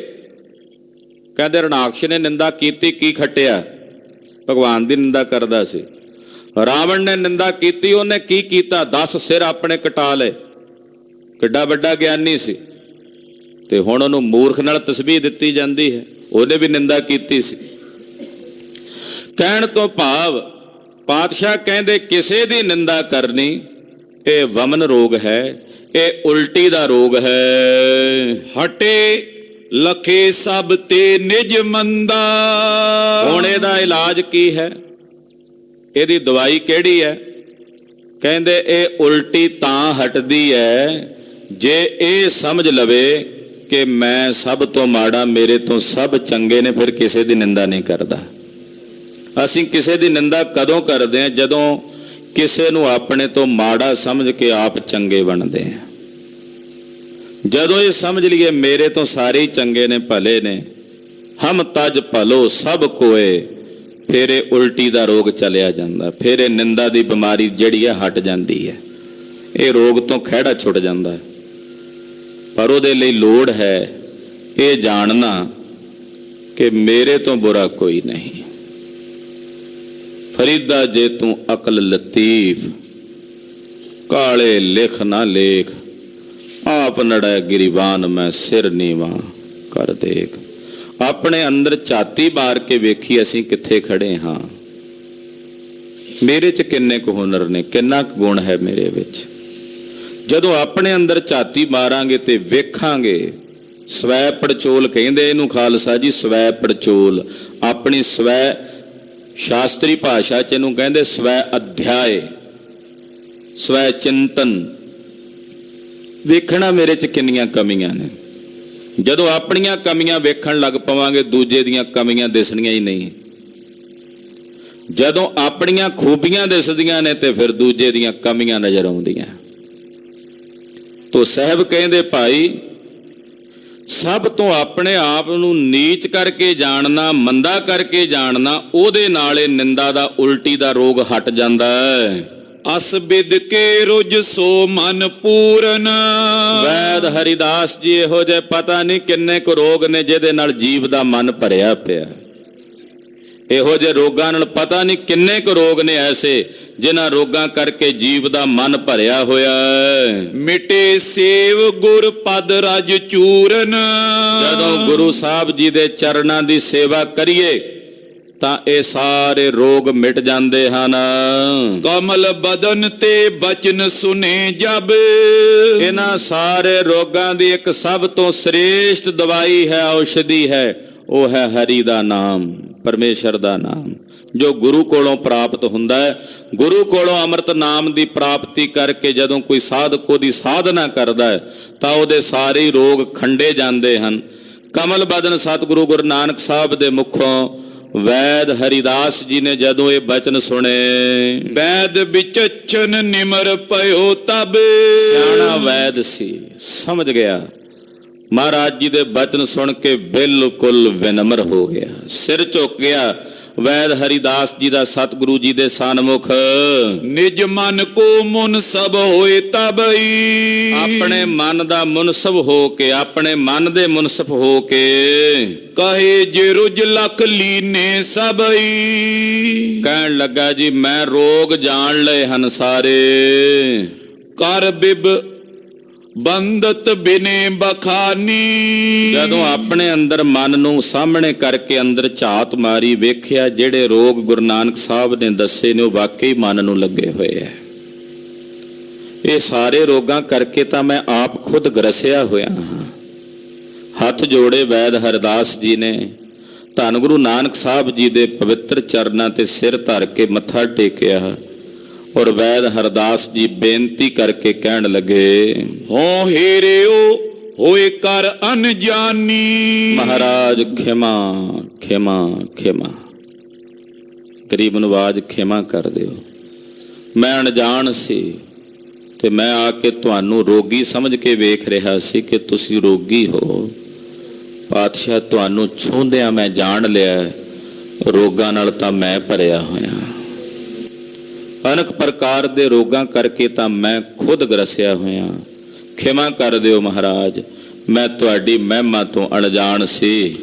ਕਹਿੰਦੇ ਰਣਾਕਸ਼ ਨੇ ਨਿੰਦਾ ਕੀਤੀ, ਕੀ ਖੱਟਿਆ? ਭਗਵਾਨ ਦੀ ਨਿੰਦਾ ਕਰਦਾ ਸੀ। ਰਾਵਣ ਨੇ ਨਿੰਦਾ ਕੀਤੀ, ਉਹਨੇ ਕੀ ਕੀਤਾ? 10 ਸਿਰ ਆਪਣੇ ਕਟਾ ਲਏ। ਕਿੱਡਾ ਵੱਡਾ ਗਿਆਨੀ ਸੀ, ਤੇ ਹੁਣ ਉਹਨੂੰ ਮੂਰਖ ਨਾਲ ਤਸਬੀਹ ਦਿੱਤੀ ਜਾਂਦੀ ਹੈ। ਉਹਨੇ ਵੀ ਨਿੰਦਾ ਕੀਤੀ ਸੀ। ਕਹਿਣ ਤੋਂ ਭਾਵ ਪਾਤਸ਼ਾਹ ਕਹਿੰਦੇ ਕਿਸੇ ਦੀ ਨਿੰਦਾ ਕਰਨੀ ਇਹ ਵਮਨ ਰੋਗ ਹੈ, ਇਹ ਉਲਟੀ ਦਾ ਰੋਗ ਹੈ। ਹਟੇ ਲਖੇ ਸਭ ਤੇ ਨਿਜ ਮੰਦਾ। ਹੁਣ ਇਹਦਾ ਇਲਾਜ ਕੀ ਹੈ? ਇਹਦੀ ਦਵਾਈ ਕਿਹੜੀ ਹੈ? ਕਹਿੰਦੇ ਇਹ ਉਲਟੀ ਤਾਂ ਹਟਦੀ ਹੈ ਜੇ ਇਹ ਸਮਝ ਲਵੇ ਕਿ ਮੈਂ ਸਭ ਤੋਂ ਮਾੜਾ, ਮੇਰੇ ਤੋਂ ਸਭ ਚੰਗੇ ਨੇ, ਫਿਰ ਕਿਸੇ ਦੀ ਨਿੰਦਾ ਨਹੀਂ ਕਰਦਾ। ਅਸੀਂ ਕਿਸੇ ਦੀ ਨਿੰਦਾ ਕਦੋਂ ਕਰਦੇ ਹਾਂ? ਜਦੋਂ ਕਿਸੇ ਨੂੰ ਆਪਣੇ ਤੋਂ ਮਾੜਾ ਸਮਝ ਕੇ ਆਪ ਚੰਗੇ ਬਣਦੇ ਹਾਂ। ਜਦੋਂ ਇਹ ਸਮਝ ਲਈਏ ਮੇਰੇ ਤੋਂ ਸਾਰੇ ਹੀ ਚੰਗੇ ਨੇ, ਭਲੇ ਨੇ, ਹਮ ਤਜ ਭਲੋ ਸਭ ਕੋਏ, ਫਿਰ ਇਹ ਉਲਟੀ ਦਾ ਰੋਗ ਚਲਿਆ ਜਾਂਦਾ। ਫਿਰ ਇਹ ਨਿੰਦਾ ਦੀ ਬਿਮਾਰੀ ਜਿਹੜੀ ਹੈ ਹਟ ਜਾਂਦੀ ਹੈ। ਇਹ ਰੋਗ ਤੋਂ ਖਹਿੜਾ ਛੁੱਟ ਜਾਂਦਾ। ਪਰ ਉਹਦੇ ਲਈ ਲੋੜ ਹੈ ਇਹ ਜਾਣਨਾ ਕਿ ਮੇਰੇ ਤੋਂ ਬੁਰਾ ਕੋਈ ਨਹੀਂ। ਫਰੀਦਾ ਜੇ ਤੂੰ ਅਕਲ ਲਤੀਫ, ਕਾਲੇ ਲਿਖ ਨਾ ਲੇਖ, ਆਪ ਨੜੈ ਗਿਰੀਵਾਨ ਮੈਂ ਸਿਰ ਨੀਵਾ। ਕਰ ਦੇਖ। ਆਪਣੇ ਅੰਦਰ ਝਾਤੀ ਮਾਰ ਕੇ ਵੇਖੀ ਅਸੀਂ ਕਿੱਥੇ ਖੜੇ ਹਾਂ, ਮੇਰੇ 'ਚ ਕਿੰਨੇ ਕੁ ਹੁਨਰ ਨੇ, ਕਿੰਨਾ ਕੁ ਗੁਣ ਹੈ ਮੇਰੇ ਵਿੱਚ। ਜਦੋਂ ਆਪਣੇ ਅੰਦਰ ਝਾਤੀ ਮਾਰਾਂਗੇ ਤੇ ਵੇਖਾਂਗੇ, ਸਵੈ ਪੜਚੋਲ ਕਹਿੰਦੇ ਇਹਨੂੰ ਖਾਲਸਾ ਜੀ, ਸਵੈ ਪੜਚੋਲ। ਆਪਣੀ ਸਵੈ ਸ਼ਾਸਤਰੀ ਭਾਸ਼ਾ 'ਚ ਇਹਨੂੰ ਕਹਿੰਦੇ ਸਵੈ ਅਧਿਆਏ, ਸਵੈ ਚਿੰਤਨ। ਵੇਖਣਾ ਮੇਰੇ 'ਚ ਕਿੰਨੀਆਂ ਕਮੀਆਂ ਨੇ। ਜਦੋਂ ਆਪਣੀਆਂ ਕਮੀਆਂ ਵੇਖਣ ਲੱਗ ਪਵਾਂਗੇ, ਦੂਜੇ ਦੀਆਂ ਕਮੀਆਂ ਦਿਸਣੀਆਂ ਹੀ ਨਹੀਂ। ਜਦੋਂ ਆਪਣੀਆਂ ਖੂਬੀਆਂ ਦਿਸਦੀਆਂ ਨੇ ਤੇ ਫਿਰ ਦੂਜੇ ਦੀਆਂ ਕਮੀਆਂ ਨਜ਼ਰ ਆਉਂਦੀਆਂ। ਤੋ ਸਾਹਿਬ ਕਹਿੰਦੇ ਭਾਈ, ਸਭ ਤੋਂ ਆਪਣੇ ਆਪ ਨੂੰ ਨੀਚ ਕਰਕੇ ਜਾਣਨਾ, ਮੰਦਾ ਕਰਕੇ ਜਾਣਨਾ, ਉਹਦੇ ਨਾਲ ਇਹ ਨਿੰਦਾ ਦਾ, ਉਲਟੀ ਦਾ ਰੋਗ ਹਟ ਜਾਂਦਾ ਹੈ। ਅਸ ਬਿਦ ਕੇ ਰੁਜ ਸੋ ਮਨ ਪੂਰਨ। ਵੈਦ ਹਰੀਦਾਸ ਜੀ ਇਹੋ ਜਿਹੇ ਪਤਾ ਨਹੀਂ ਕਿੰਨੇ ਕੁ ਰੋਗ ਨੇ ਜਿਹਦੇ ਨਾਲ ਜੀਵ ਦਾ ਮਨ ਭਰਿਆ ਪਿਆ। ਇਹੋ ਜਿਹੇ ਰੋਗਾਂ ਨਾਲ ਪਤਾ ਨਹੀਂ ਕਿੰਨੇ ਕੁ ਰੋਗ ਨੇ ਐਸੇ ਜਿਨ੍ਹਾਂ ਰੋਗਾਂ ਕਰਕੇ ਜੀਵ ਦਾ ਮਨ ਭਰਿਆ ਹੋਇਆ ਹੈ। ਮਿਟੇ ਸੇਵ ਗੁਰ ਪਦ ਰਜ ਚੂਰਨ। ਜਦੋਂ ਗੁਰੂ ਸਾਹਿਬ ਜੀ ਦੇ ਚਰਨਾਂ ਦੀ ਸੇਵਾ ਕਰੀਏ ਤਾਂ ਇਹ ਸਾਰੇ ਰੋਗ ਮਿਟ ਜਾਂਦੇ ਹਨ। ਕਮਲ ਬਦਨ ਤੇ ਬਚਨ ਸੁਨੇ ਜਬ। ਇਹਨਾਂ ਸਾਰੇ ਰੋਗਾਂ ਦੀ ਇੱਕ ਸਭ ਤੋਂ ਸ੍ਰੇਸ਼ਟ ਦਵਾਈ ਹੈ, ਔਸ਼ਧੀ ਹੈ, ਉਹ ਹੈ ਹਰੀ ਦਾ ਨਾਮ, ਪਰਮੇਸ਼ਰ ਦਾ ਨਾਮ, ਜੋ ਗੁਰੂ ਕੋਲੋਂ ਪ੍ਰਾਪਤ ਹੁੰਦਾ ਹੈ। ਗੁਰੂ ਕੋਲੋਂ ਅੰਮ੍ਰਿਤ ਨਾਮ ਦੀ ਪ੍ਰਾਪਤੀ ਕਰਕੇ ਜਦੋਂ ਕੋਈ ਸਾਧਕ ਉਹਦੀ ਸਾਧਨਾ ਕਰਦਾ ਹੈ ਤਾਂ ਉਹਦੇ ਸਾਰੇ ਰੋਗ ਖੰਡੇ ਜਾਂਦੇ ਹਨ। ਕਮਲ ਬਦਨ ਸਤਿਗੁਰੂ ਗੁਰੂ ਨਾਨਕ ਸਾਹਿਬ ਦੇ ਮੁਖੋਂ ਵੈਦ ਹਰੀਦਾਸ ਜੀ ਨੇ ਜਦੋਂ ਇਹ ਬਚਨ ਸੁਣੇ, ਵੈਦ ਵਿਚਛਨ ਨਿਮਰ ਪਇਓ ਤਬ। ਸਿਆਣਾ ਵੈਦ ਸੀ, ਸਮਝ ਗਿਆ। ਮਹਾਰਾਜ ਜੀ ਦੇ ਬਚਨ ਸੁਣ ਕੇ ਬਿਲਕੁਲ ਵਿਨਮਰ ਹੋ ਗਿਆ, ਸਿਰ ਝੁਕ ਗਿਆ ਵੈਦ ਹਰੀਦਾਸ ਜੀ ਦਾ ਸਤਿਗੁਰੂ ਜੀ ਦੇ ਸਨਮੁਖ। ਨਿਜ ਮਨ ਕੋ ਮੁਨਸਬ ਹੋਏ ਤਬਈ। ਆਪਣੇ ਮਨ ਦਾ ਮੁਨਸਬ ਹੋ ਕੇ, ਆਪਣੇ ਮਨ ਦੇ ਮੁਨਸਬ ਹੋ ਕੇ ਕਹੇ ਜੇ ਰੁਜ ਲਖ ਲੀਨੇ ਸਬਈ। ਕਹਿਣ ਲੱਗਾ ਜੀ ਮੈਂ ਰੋਗ ਜਾਣ ਲਏ ਹਨ ਸਾਰੇ। ਕਰ ਬਿਬ ਬੰਦਤ ਬਿਨੇ ਬਖਾਨੀ। ਜਦੋਂ ਆਪਣੇ ਅੰਦਰ ਮਨ ਨੂੰ ਸਾਹਮਣੇ ਕਰਕੇ ਅੰਦਰ ਝਾਤ ਮਾਰੀ, ਵੇਖਿਆ ਜਿਹੜੇ ਰੋਗ ਗੁਰੂ ਨਾਨਕ ਸਾਹਿਬ ਨੇ ਦੱਸੇ ਨੇ ਉਹ ਵਾਕਈ ਮਨ ਨੂੰ ਲੱਗੇ ਹੋਏ ਐ। ਇਹ ਸਾਰੇ ਰੋਗਾਂ ਕਰਕੇ ਤਾਂ ਮੈਂ ਆਪ ਖੁਦ ਗਰਸਿਆ ਹੋਇਆ ਹਾਂ। ਹੱਥ ਜੋੜੇ ਵੈਦ ਹਰਦਾਸ ਜੀ ਨੇ, ਧੰਨ ਗੁਰੂ ਨਾਨਕ ਸਾਹਿਬ ਜੀ ਦੇ ਪਵਿੱਤਰ ਚਰਨਾਂ ਤੇ ਸਿਰ ਧਰ ਕੇ ਮੱਥਾ ਟੇਕਿਆ ਔਰ ਵੈਦ ਹਰਦਾਸ ਜੀ ਬੇਨਤੀ ਕਰਕੇ ਕਹਿਣ ਲੱਗੇ, ਹੋ ਹੇਰਿਓ ਹੋਏ ਕਰ ਅਨਜਾਨੀ। ਮਹਾਰਾਜ ਖਿਮਾ ਖਿਮਾ ਖਿਮਾ, ਗਰੀਬ ਨੂੰ ਆਵਾਜ਼ ਖਿਮਾ ਕਰ ਦਿਓ। ਮੈਂ ਅਣਜਾਣ ਸੀ ਤੇ ਮੈਂ ਆ ਕੇ ਤੁਹਾਨੂੰ ਰੋਗੀ ਸਮਝ ਕੇ ਵੇਖ ਰਿਹਾ ਸੀ ਕਿ ਤੁਸੀਂ ਰੋਗੀ ਹੋ। ਪਾਤਸ਼ਾਹ ਤੁਹਾਨੂੰ ਛੂੰਦਿਆਂ ਮੈਂ ਜਾਣ ਲਿਆ, ਰੋਗਾਂ ਨਾਲ ਤਾਂ ਮੈਂ ਭਰਿਆ ਹੋਇਆ। ਅਨੇਕ ਪ੍ਰਕਾਰ ਦੇ ਰੋਗਾਂ ਕਰਕੇ ਤਾਂ ਮੈਂ ਖੁਦ ਗਰਸਿਆ ਹੋਇਆ। ਖਿਮਾ ਕਰ ਦਿਓ ਮਹਾਰਾਜ, ਮੈਂ ਤੁਹਾਡੀ ਮਹਿਮਾ ਤੋਂ ਅਣਜਾਣ ਸੀ।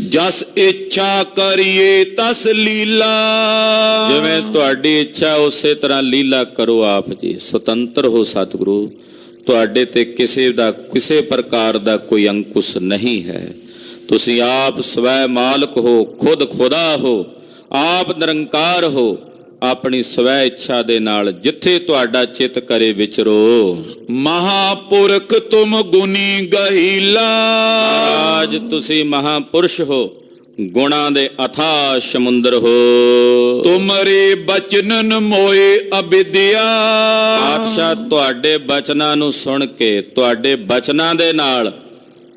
ਜਸ ਇੱਛਾ ਕਰੀਏ ਤਸ ਲੀਲਾ। ਜਿਵੇਂ ਤੁਹਾਡੀ ਇੱਛਾ ਉਸੇ ਤਰ੍ਹਾਂ ਲੀਲਾ ਕਰੋ ਆਪ ਜੀ। ਸੁਤੰਤਰ ਹੋ ਸਤਿਗੁਰੂ, ਤੁਹਾਡੇ ਤੇ ਕਿਸੇ ਪ੍ਰਕਾਰ ਦਾ ਕੋਈ ਅੰਕੁਸ਼ ਨਹੀਂ ਹੈ। ਤੁਸੀਂ ਆਪ ਸਵੈ ਮਾਲਕ ਹੋ, ਖੁਦ ਖੁਦਾ ਹੋ, ਆਪ ਨਿਰੰਕਾਰ ਹੋ। ਆਪਣੀ ਸਵੈ ਇੱਛਾ ਦੇ ਨਾਲ ਜਿੱਥੇ ਤੁਹਾਡਾ ਚਿੱਤ ਕਰੇ ਵਿਚਰੋ। ਮਹਾਪੁਰਖ ਤੁਮ ਗੁਣੀ ਗਹੀਲਾ। ਮਹਾਰਾਜ ਤੁਸੀਂ ਮਹਾਪੁਰਸ਼ ਹੋ, ਗੁਣਾਂ ਦੇ ਅਥਾਹ ਸਮੁੰਦਰ ਹੋ। ਤੁਮਰੇ ਬਚਨਨ ਮੋਏ ਅਬਿਦਿਆ। ਪਾਤਸ਼ਾਹ ਤੁਹਾਡੇ ਬਚਨਾਂ ਨੂੰ ਸੁਣ ਕੇ, ਤੁਹਾਡੇ ਬਚਨਾਂ ਦੇ ਨਾਲ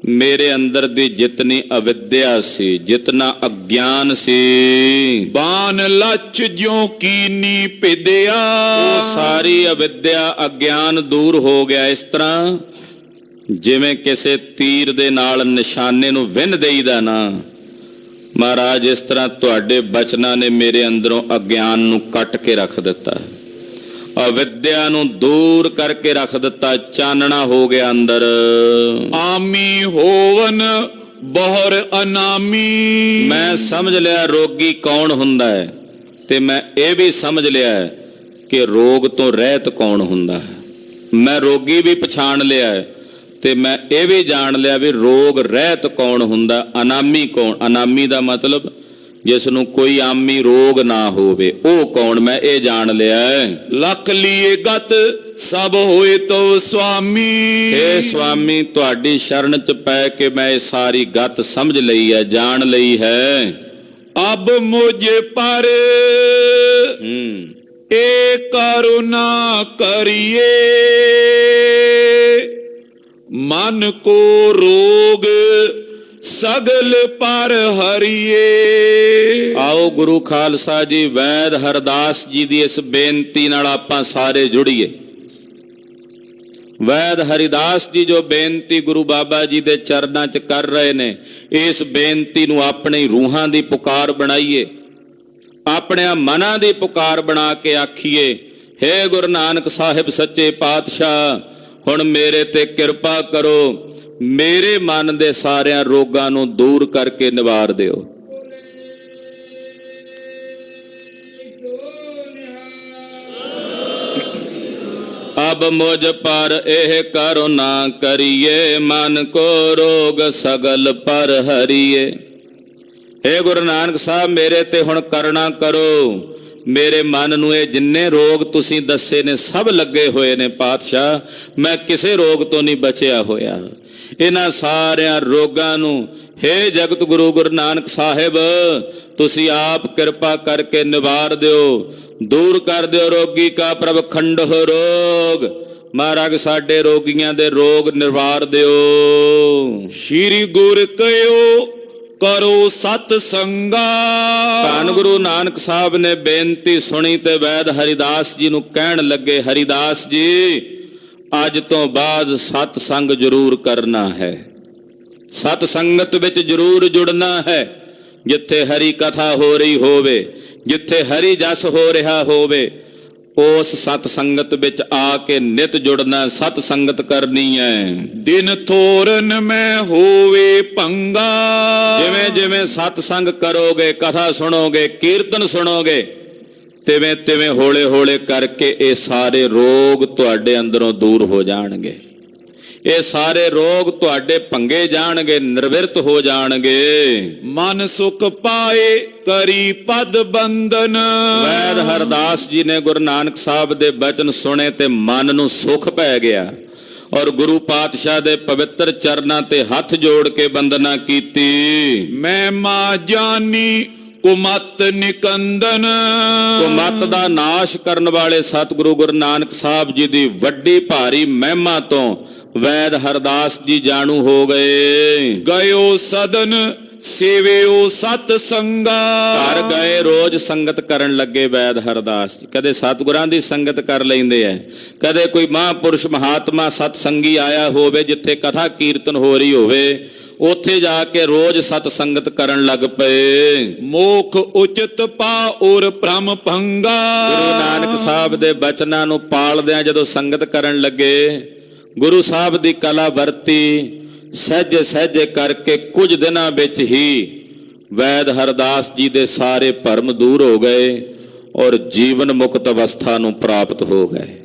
ਮੇਰੇ ਅੰਦਰ ਦੀ ਜਿਤਨੀ ਅਵਿਦਿਆ ਸੀ, ਜਿਤਨਾ ਅਗਿਆਨ ਸੀ, ਬਾਨ ਲੱਛ ਜਿਉ ਕੀਨੀ ਭਿਦਿਆ। ਉਹ ਸਾਰੀ ਅਵਿਦਿਆ ਅਗਿਆਨ ਦੂਰ ਹੋ ਗਿਆ। ਇਸ ਤਰ੍ਹਾਂ ਜਿਵੇਂ ਕਿਸੇ ਤੀਰ ਦੇ ਨਾਲ ਨਿਸ਼ਾਨੇ ਨੂੰ ਵਿੰਨ ਦੇਈਦਾ ਨਾ, ਮਹਾਰਾਜ ਇਸ ਤਰ੍ਹਾਂ ਤੁਹਾਡੇ ਬਚਨਾਂ ਨੇ ਮੇਰੇ ਅੰਦਰੋਂ ਅਗਿਆਨ ਨੂੰ ਕੱਟ ਕੇ ਰੱਖ ਦਿੱਤਾ, ਅਵਿਦਿਆ ਨੂੰ ਦੂਰ ਕਰਕੇ ਰੱਖ ਦਿੱਤਾ। ਚਾਨਣਾ ਹੋ ਗਿਆ ਅੰਦਰ। ਆਮੀ ਹੋਵਨ ਬਹੁਰ ਅਨਾਮੀ। ਮੈਂ ਸਮਝ ਲਿਆ ਰੋਗੀ ਕੌਣ ਹੁੰਦਾ ਹੈ ਤੇ ਮੈਂ ਇਹ ਵੀ ਸਮਝ ਲਿਆ ਕਿ ਰੋਗ ਤੋਂ ਰਹਿਤ ਕੌਣ ਹੁੰਦਾ ਹੈ। ਮੈਂ ਰੋਗੀ ਵੀ ਪਛਾਣ ਲਿਆ ਤੇ ਮੈਂ ਇਹ ਵੀ ਜਾਣ ਲਿਆ ਵੀ ਰੋਗ ਰਹਿਤ ਕੌਣ ਹੁੰਦਾ, ਅਨਾਮੀ ਕੌਣ। ਅਨਾਮੀ ਦਾ ਮਤਲਬ ਜਿਸ ਨੂੰ ਕੋਈ ਆਮੀ ਰੋਗ ਨਾ ਹੋਵੇ, ਉਹ ਕੌਣ, ਮੈਂ ਇਹ ਜਾਣ ਲਿਆ। ਲਖ ਲੀਏ ਗਤ ਸਭ ਹੋਏ ਤੋ ਸੁਆਮੀ। ਇਹ ਸੁਆਮੀ ਤੁਹਾਡੀ ਸ਼ਰਨ ਚ ਪੈ ਕੇ ਮੈਂ ਇਹ ਸਾਰੀ ਗੱਤ ਸਮਝ ਲਈ ਹੈ, ਜਾਣ ਲਈ ਹੈ। ਅਬ ਮੁਝੇ ਪਰ ਏ ਕਰੁਣਾ ਕਰੀਏ, ਮਨ ਕੋ ਰੋਗ ਸਗਲ ਪਰ ਹਰੀਏ। ਆਓ ਗੁਰੂ ਖਾਲਸਾ ਜੀ ਵੈਦ ਹਰਦਾਸ ਜੀ ਦੀ ਇਸ ਬੇਨਤੀ ਨਾਲ ਆਪਾਂ ਸਾਰੇ ਜੁੜੀਏ। ਵੈਦ ਹਰਿਦਾਸ ਜੀ ਜੋ ਬੇਨਤੀ ਗੁਰੂ ਬਾਬਾ ਜੀ ਦੇ ਚਰਨਾਂ 'ਚ ਕਰ ਰਹੇ ਨੇ, ਇਸ ਬੇਨਤੀ ਨੂੰ ਆਪਣੀ ਰੂਹਾਂ ਦੀ ਪੁਕਾਰ ਬਣਾਈਏ, ਆਪਣੇ ਮਨਾਂ ਦੀ ਪੁਕਾਰ ਬਣਾ ਕੇ ਆਖੀਏ, ਹੇ ਗੁਰੂ ਨਾਨਕ ਸਾਹਿਬ ਸੱਚੇ ਪਾਤਸ਼ਾਹ, ਹੁਣ ਮੇਰੇ ਤੇ ਕਿਰਪਾ ਕਰੋ, ਮੇਰੇ ਮਨ ਦੇ ਸਾਰਿਆਂ ਰੋਗਾਂ ਨੂੰ ਦੂਰ ਕਰਕੇ ਨਿਵਾਰ ਦਿਓ। ਅਬ ਮੁਝ ਪਰ ਇਹ ਕਰੁਣਾ ਕਰੀਏ, ਮਨ ਕੋ ਰੋਗ ਸਗਲ ਪਰ ਹਰੀਏ। ਹੇ ਗੁਰੂ ਨਾਨਕ ਸਾਹਿਬ, ਮੇਰੇ ਤੇ ਹੁਣ ਕਰੁਣਾ ਕਰੋ, ਮੇਰੇ ਮਨ ਨੂੰ ਇਹ ਜਿੰਨੇ ਰੋਗ ਤੁਸੀਂ ਦੱਸੇ ਨੇ ਸਭ ਲੱਗੇ ਹੋਏ ਨੇ ਪਾਤਸ਼ਾਹ, ਮੈਂ ਕਿਸੇ ਰੋਗ ਤੋਂ ਨਹੀਂ ਬਚਿਆ ਹੋਇਆ। ਇਹਨਾਂ ਸਾਰਿਆਂ ਰੋਗਾਂ ਨੂੰ ਹੇ ਜਗਤ ਗੁਰੂ ਗੁਰੂ ਨਾਨਕ ਸਾਹਿਬ ਤੁਸੀਂ ਆਪ ਕਿਰਪਾ ਕਰਕੇ ਨਿਵਾਰ ਦਿਓ, ਦੂਰ ਕਰ ਦਿਓ ਰੋਗੀ ਕਾ ਪ੍ਰਭ ਖੰਡਹ ਰੋਗ। ਮਹਾਰਾਜ ਸਾਡੇ ਰੋਗੀਆਂ ਦੇ ਰੋਗ ਨਿਵਾਰ ਦਿਓ। ਸ਼੍ਰੀ ਗੁਰ ਕਹਿਓ ਕਰੋ ਸਤ ਸੰਗਾ। ਧੰਨ ਗੁਰੂ ਨਾਨਕ ਸਾਹਿਬ ਨੇ ਬੇਨਤੀ ਸੁਣੀ ਤੇ ਵੈਦ ਹਰਿਦਾਸ ਜੀ ਨੂੰ ਕਹਿਣ ਲੱਗੇ, ਹਰਿਦਾਸ ਜੀ ਅੱਜ ਤੋਂ ਬਾਅਦ ਸਤ ਸੰਗ ਜ਼ਰੂਰ ਕਰਨਾ ਹੈ, ਸਤ ਸੰਗਤ ਵਿੱਚ ਜ਼ਰੂਰ ਜੁੜਨਾ ਹੈ। ਜਿੱਥੇ ਹਰੀ ਕਥਾ ਹੋ ਰਹੀ ਹੋਵੇ, ਜਿੱਥੇ ਹਰੀ ਜਸ ਹੋ ਰਿਹਾ ਹੋਵੇ, ਉਸ ਸਤ ਸੰਗਤ ਵਿੱਚ ਆ ਕੇ ਨਿਤ ਜੁੜਨਾ, ਸਤ ਸੰਗਤ ਕਰਨੀ ਹੈ। ਦਿਨ ਥੋਰਨ ਮੈਂ ਹੋਵੇ ਭੰਗਾ। ਜਿਵੇਂ ਜਿਵੇਂ ਸਤ ਸੰਗ ਕਰੋਗੇ, ਕਥਾ ਸੁਣੋਗੇ, ਕੀਰਤਨ ਸੁਣੋਗੇ, ਤਿਵੇਂ ਤਿਵੇਂ ਹੌਲੇ ਹੌਲੇ ਕਰਕੇ ਇਹ ਸਾਰੇ ਰੋਗ ਤੁਹਾਡੇ ਅੰਦਰੋਂ ਦੂਰ ਹੋ ਜਾਣਗੇ, ਇਹ ਸਾਰੇ ਰੋਗ ਤੁਹਾਡੇ ਭੰਗੇ ਜਾਣਗੇ, ਨਿਰਵਿਰਤ ਹੋ ਜਾਣਗੇ। ਮਨ ਸੁਖ ਪਾਏ ਕਰੀ ਪਦ ਬੰਧਨ। ਵੈਦ ਹਰਦਾਸ ਜੀ ਨੇ ਗੁਰੂ ਨਾਨਕ ਸਾਹਿਬ ਦੇ ਬਚਨ ਸੁਣੇ ਤੇ ਮਨ ਨੂੰ ਸੁਖ ਪੈ ਗਿਆ, ਔਰ ਗੁਰੂ ਪਾਤਸ਼ਾਹ ਦੇ ਪਵਿੱਤਰ ਚਰਨਾਂ ਤੇ ਹੱਥ ਜੋੜ ਕੇ ਬੰਦਨਾ ਕੀਤੀ। ਮੈਂ ਮਾ ਜਾਨੀ ਕੁਮਤ ਨਿਕੰਦਨ। ਕੁਮਤ ਦਾ ਨਾਸ਼ ਕਰਨ ਵਾਲੇ ਸਤਿਗੁਰੂ ਗੁਰੂ ਨਾਨਕ ਸਾਹਿਬ ਜੀ ਦੀ ਵੱਡੀ ਭਾਰੀ ਮਹਿਮਾ ਤੋਂ ਵੈਦ ਹਰਦਾਸ ਜੀ ਜਾਣੂ ਹੋ ਗਏ। ਗਇਓ ਸਦਨ ਸੇਵਿਓ ਸਤ ਸੰਗਾ। ਘਰ ਗਏ ਰੋਜ਼ ਸੰਗਤ ਕਰਨ ਲੱਗੇ ਵੈਦ ਹਰਦਾਸ ਜੀ। ਕਦੇ ਸਤਿਗੁਰਾਂ ਦੀ ਸੰਗਤ ਕਰ ਲੈਂਦੇ ਐ, ਕਦੇ ਕੋਈ ਮਹਾਂਪੁਰਸ਼ ਮਹਾਤਮਾ ਸਤ ਸੰਗੀ ਆਇਆ ਹੋਵੇ, ਜਿੱਥੇ ਕਥਾ ਕੀਰਤਨ ਹੋ ਰਹੀ ਹੋਵੇ, ਉੱਥੇ ਜਾ ਕੇ ਰੋਜ਼ ਸਤ ਸੰਗਤ ਕਰਨ ਲੱਗ ਪਏ। ਮੋਖ ਉਚਿਤ ਪਾਉਰ ਭ੍ਰਮ ਭੰਗਾ। ਗੁਰੂ ਨਾਨਕ ਸਾਹਿਬ ਦੇ ਬਚਨਾਂ ਨੂੰ ਪਾਲਦਿਆਂ ਜਦੋਂ ਸੰਗਤ ਕਰਨ ਲੱਗੇ, ਗੁਰੂ ਸਾਹਿਬ ਦੀ ਕਲਾ ਵਰਤੀ, ਸਹਿਜੇ ਸਹਿਜੇ ਕਰਕੇ ਕੁਝ ਦਿਨਾਂ ਵਿੱਚ ਹੀ ਵੈਦ ਹਰਦਾਸ ਜੀ ਦੇ ਸਾਰੇ ਭਰਮ ਦੂਰ ਹੋ ਗਏ ਔਰ ਜੀਵਨ ਮੁਕਤ ਅਵਸਥਾ ਨੂੰ ਪ੍ਰਾਪਤ ਹੋ ਗਏ,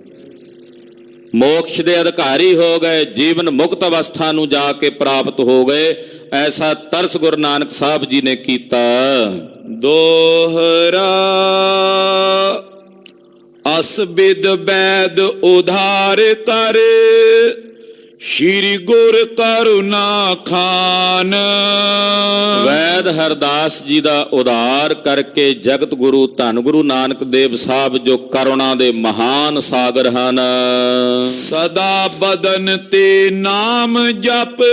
ਮੋਕਸ਼ ਦੇ ਅਧਿਕਾਰੀ ਹੋ ਗਏ, ਜੀਵਨ ਮੁਕਤ ਅਵਸਥਾ ਨੂੰ ਜਾ ਕੇ ਪ੍ਰਾਪਤ ਹੋ ਗਏ। ਐਸਾ ਤਰਸ ਗੁਰੂ ਨਾਨਕ ਸਾਹਿਬ ਜੀ ਨੇ ਕੀਤਾ। ਦੋਹਰਾ ਅਸ ਬਿਦ ਬੈਦ ਉਧਾਰ ਕਰ, ਸ਼੍ਰੀ ਗੁਰ ਕਰੁਣਾ ਖਾਨ। ਵੈਦ ਹਰਦਾਸ ਜੀ ਦਾ ਉਧਾਰ ਕਰਕੇ ਜਗਤ ਗੁਰੂ ਧੰਨ ਗੁਰੂ ਨਾਨਕ ਦੇਵ ਸਾਹਿਬ ਜੋ ਕਰੁਣਾ ਦੇ ਮਹਾਨ ਸਾਗਰ ਹਨ। ਸਦਾ ਬਦਨ ਤੇ ਨਾਮ ਜਪ,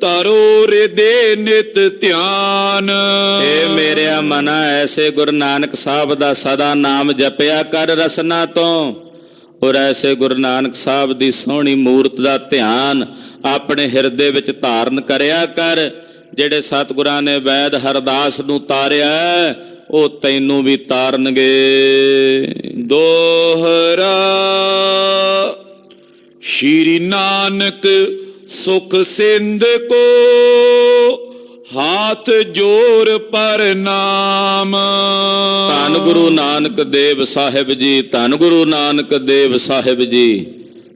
ਤਰੋ ਹਿਰਦੇ ਨਿਤ ਧਿਆਨ। ਏ ਮੇਰਿਆ ਮਨਾ ਐਸੇ ਗੁਰੂ ਨਾਨਕ ਸਾਹਿਬ ਦਾ ਸਦਾ ਨਾਮ ਜਪਿਆ ਕਰ ਰਸਨਾ ਤੋਂ, ਔਰ ਐਸੇ ਗੁਰੂ ਨਾਨਕ ਸਾਹਿਬ ਦੀ ਸੋਹਣੀ ਮੂਰਤ ਦਾ ਧਿਆਨ ਆਪਣੇ ਹਿਰਦੇ ਵਿੱਚ ਧਾਰਨ ਕਰਿਆ ਕਰ। ਜਿਹੜੇ ਸਤਿਗੁਰਾਂ ਨੇ ਵੈਦ ਹਰਦਾਸ ਨੂੰ ਤਾਰਿਆ, ਉਹ ਤੈਨੂੰ ਵੀ ਤਾਰਨਗੇ। ਦੋਹਰਾ ਸ਼੍ਰੀ ਨਾਨਕ ਸੁਖ ਸਿੰਧ ਕੋ, ਹਾਥ ਜੋਰ ਪ੍ਰਨਾਮ। ਧੰਨ ਗੁਰੂ ਨਾਨਕ ਦੇਵ ਸਾਹਿਬ ਜੀ, ਧੰਨ ਗੁਰੂ ਨਾਨਕ ਦੇਵ ਸਾਹਿਬ ਜੀ।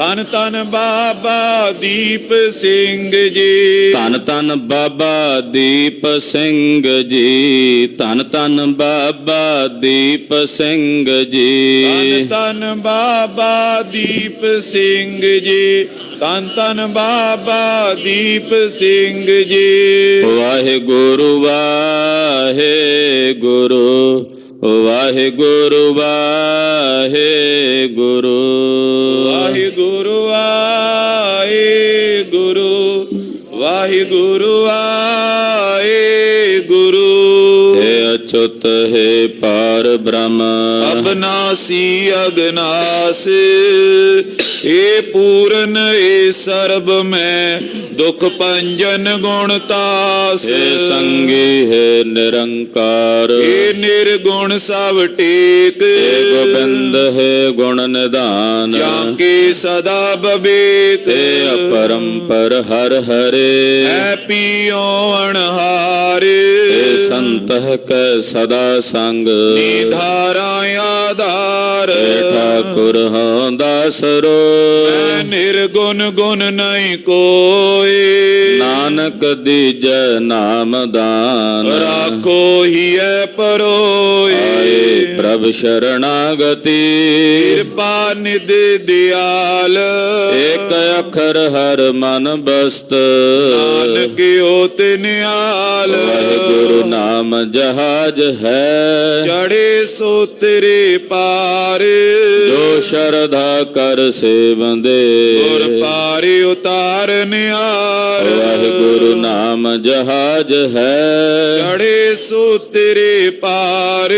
ਧੰਨ ਧੰਨ ਬਾਬਾ ਦੀਪ ਸਿੰਘ ਜੀ। ਧੰਨ ਧੰਨ ਬਾਬਾ ਦੀਪ ਸਿੰਘ ਜੀ, ਧੰਨ ਧੰਨ ਬਾਬਾ ਦੀਪ ਸਿੰਘ ਜੀ। ਧੰਨ ਧੰਨ ਬਾਬਾ ਦੀਪ ਸਿੰਘ ਜੀ, ਧੰਨ ਧੰਨ ਬਾਬਾ ਦੀਪ ਸਿੰਘ ਜੀ। ਵਾਹਿਗੁਰੂ ਵਾਹਿਗੁਰੂ, ਵਾਹਿਗੁਰੂ ਵਾਹਿਗੁਰੂ, ਵਾਹਿਗੁਰੂ ਵਾਹਿਗੁਰੂ, ਵਾਹਿਗੁਰੂ ਵਾਹਿਗੁਰੂ। ਹੈ ਅਚੁੱਤ ਹੈ ਪਾਰ ਬ੍ਰਹਮ, ਅਬਨਾਸੀ ਅਗਨਾਸ, ਏ ਪੂਰਨ ਏ ਸਰਬ ਮੈਂ, ਦੁਖ ਭੰਜਨ ਗੁਣ ਤਾਸ। ਹੈ ਸੰਗੀ ਹੈ ਨਿਰੰਕਾਰ, ਏ ਨਿਰਗੁਣ ਸਭ ਟੇਕ, ਹੈ ਗੋਬਿੰਦ ਹੈ ਗੁਣ ਨਿਧਾਨ, ਜਾਂ ਕੇ ਸਦਾ ਬਬੇਤ। ਹੈ ਅਪਰੰਪਰ ਹਰ ਹਰੇ, ਹੈ ਪੀਓ ਅਣਹਾਰ, ਹੈ ਸੰਤ ਕੈ ਸਦਾ ਸੰਗ, ਨਿਧਾਰਾ ਆਧਾਰ। ਹੈ ਠਾਕੁਰ ਹਾਂ ਦਾਸਰੋ, ਮੈਂ ਨਿਰਗੁਣ ਗੁਣ ਨਹੀਂ ਕੋਏ, ਨਾਨਕ ਦੀਜੈ ਨਾਮ ਦਾਨ, ਰਾਖੋ ਹੀ ਐ ਪਰੋਏ। ਆਏ ਪ੍ਰਭ ਸ਼ਰਣਾਗਤੀ, ਕਿਰਪਾ ਨਿਧ ਦਿਆਲ, ਏਕ ਅੱਖਰ ਹਰ ਮਨ ਬਸਤ, ਨਾਨਕ ਓਤ ਨਿਆਲ। ਵਾਹਿਗੁਰੂ ਨਾਮ ਜਹਾਜ ਹੈ, ਚੜੇ ਸੋ ਤੇਰੇ ਪਾਰ, ਜੋ ਸ਼ਰਧਾ ਕਰ ਸੇਵੰਦੇ, ਗੁਰ ਪਾਰੇ ਉਤਾਰ ਨਿਆਰ। ਵਾਹਿਗੁਰੂ ਨਾਮ ਜਹਾਜ ਹੈ, ਚੜੇ ਸੋ ਤੇਰੇ ਪਾਰ,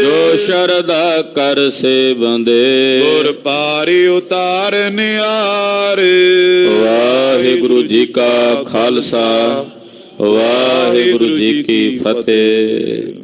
ਜੋ ਸ਼ਰਧਾ ਕਰ ਸੇਵੰਦੇ, ਗੁਰ ਪਾਰੇ ਉਤਾਰ ਨਿਆਰ। ਵਾਹਿਗੁਰੂ ਜੀ ਕਾ ਖਾਲਸਾ, ਵਾਹਿਗੁਰੂ ਜੀ ਕੀ ਫਤਿਹ।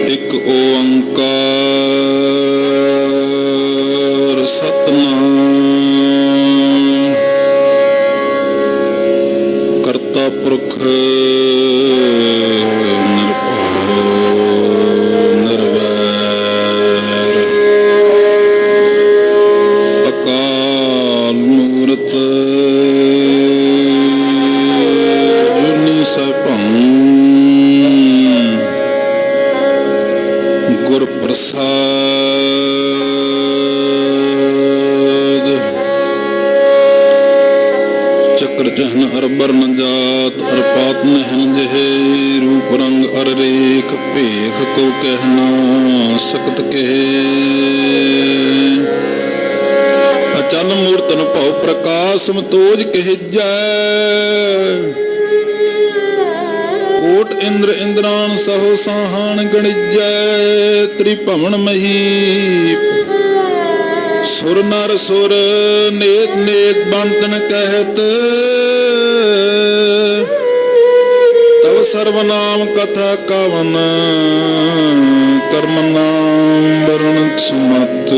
ਇੱਕ ਓੰਕਾਰ ਸਤਿਨਾਮ ਕਰਤਾ ਪੁਰਖ ਨਿਰਭਉ ਨਿਰਵੈਰ ਅਕਾਲ ਮੂਰਤ ਅਜੂਨੀ ਸੈਭੰ ਗੁਰ ਪ੍ਰਸਾਦ ਚੱਕਰ ਜਹਨ ਹਰ ਬਰਨ ਜਾਤ ਅਰ ਪਾਤ ਨਹਿਨ ਜਿਹੇ ਰੂਪ ਰੰਗ ਅਰ ਰੇਖ ਭੇਖ ਕੋ ਕਹਿਣਾ ਸਕਤ ਕਹੇ ਅਚਲ ਮੂਰਤ ਨੂੰ ਭਉ ਪ੍ਰਕਾਸ਼ ਸਮਤੋਜ ਕਹਿ ਜੈ ਕੋਟ ਇੰਦਰ ਇੰਦਰਾਨ ਸਹੋ ਸਾਹਾਨ ਗਣਿਜੈ ਤ੍ਰਿਭਵਨ ਮਹੀਪ ਸੁਰ ਨਰ ਸੁਰ ਨੇਕ ਨੇਕ ਬੰਤਨ ਕਹਿਤ ਤਵ ਸਰਵ ਨਾਮ ਕਥਾ ਕਵਨ ਕਰਮ ਨਾਮ ਵਰਣ ਸੁਮਤ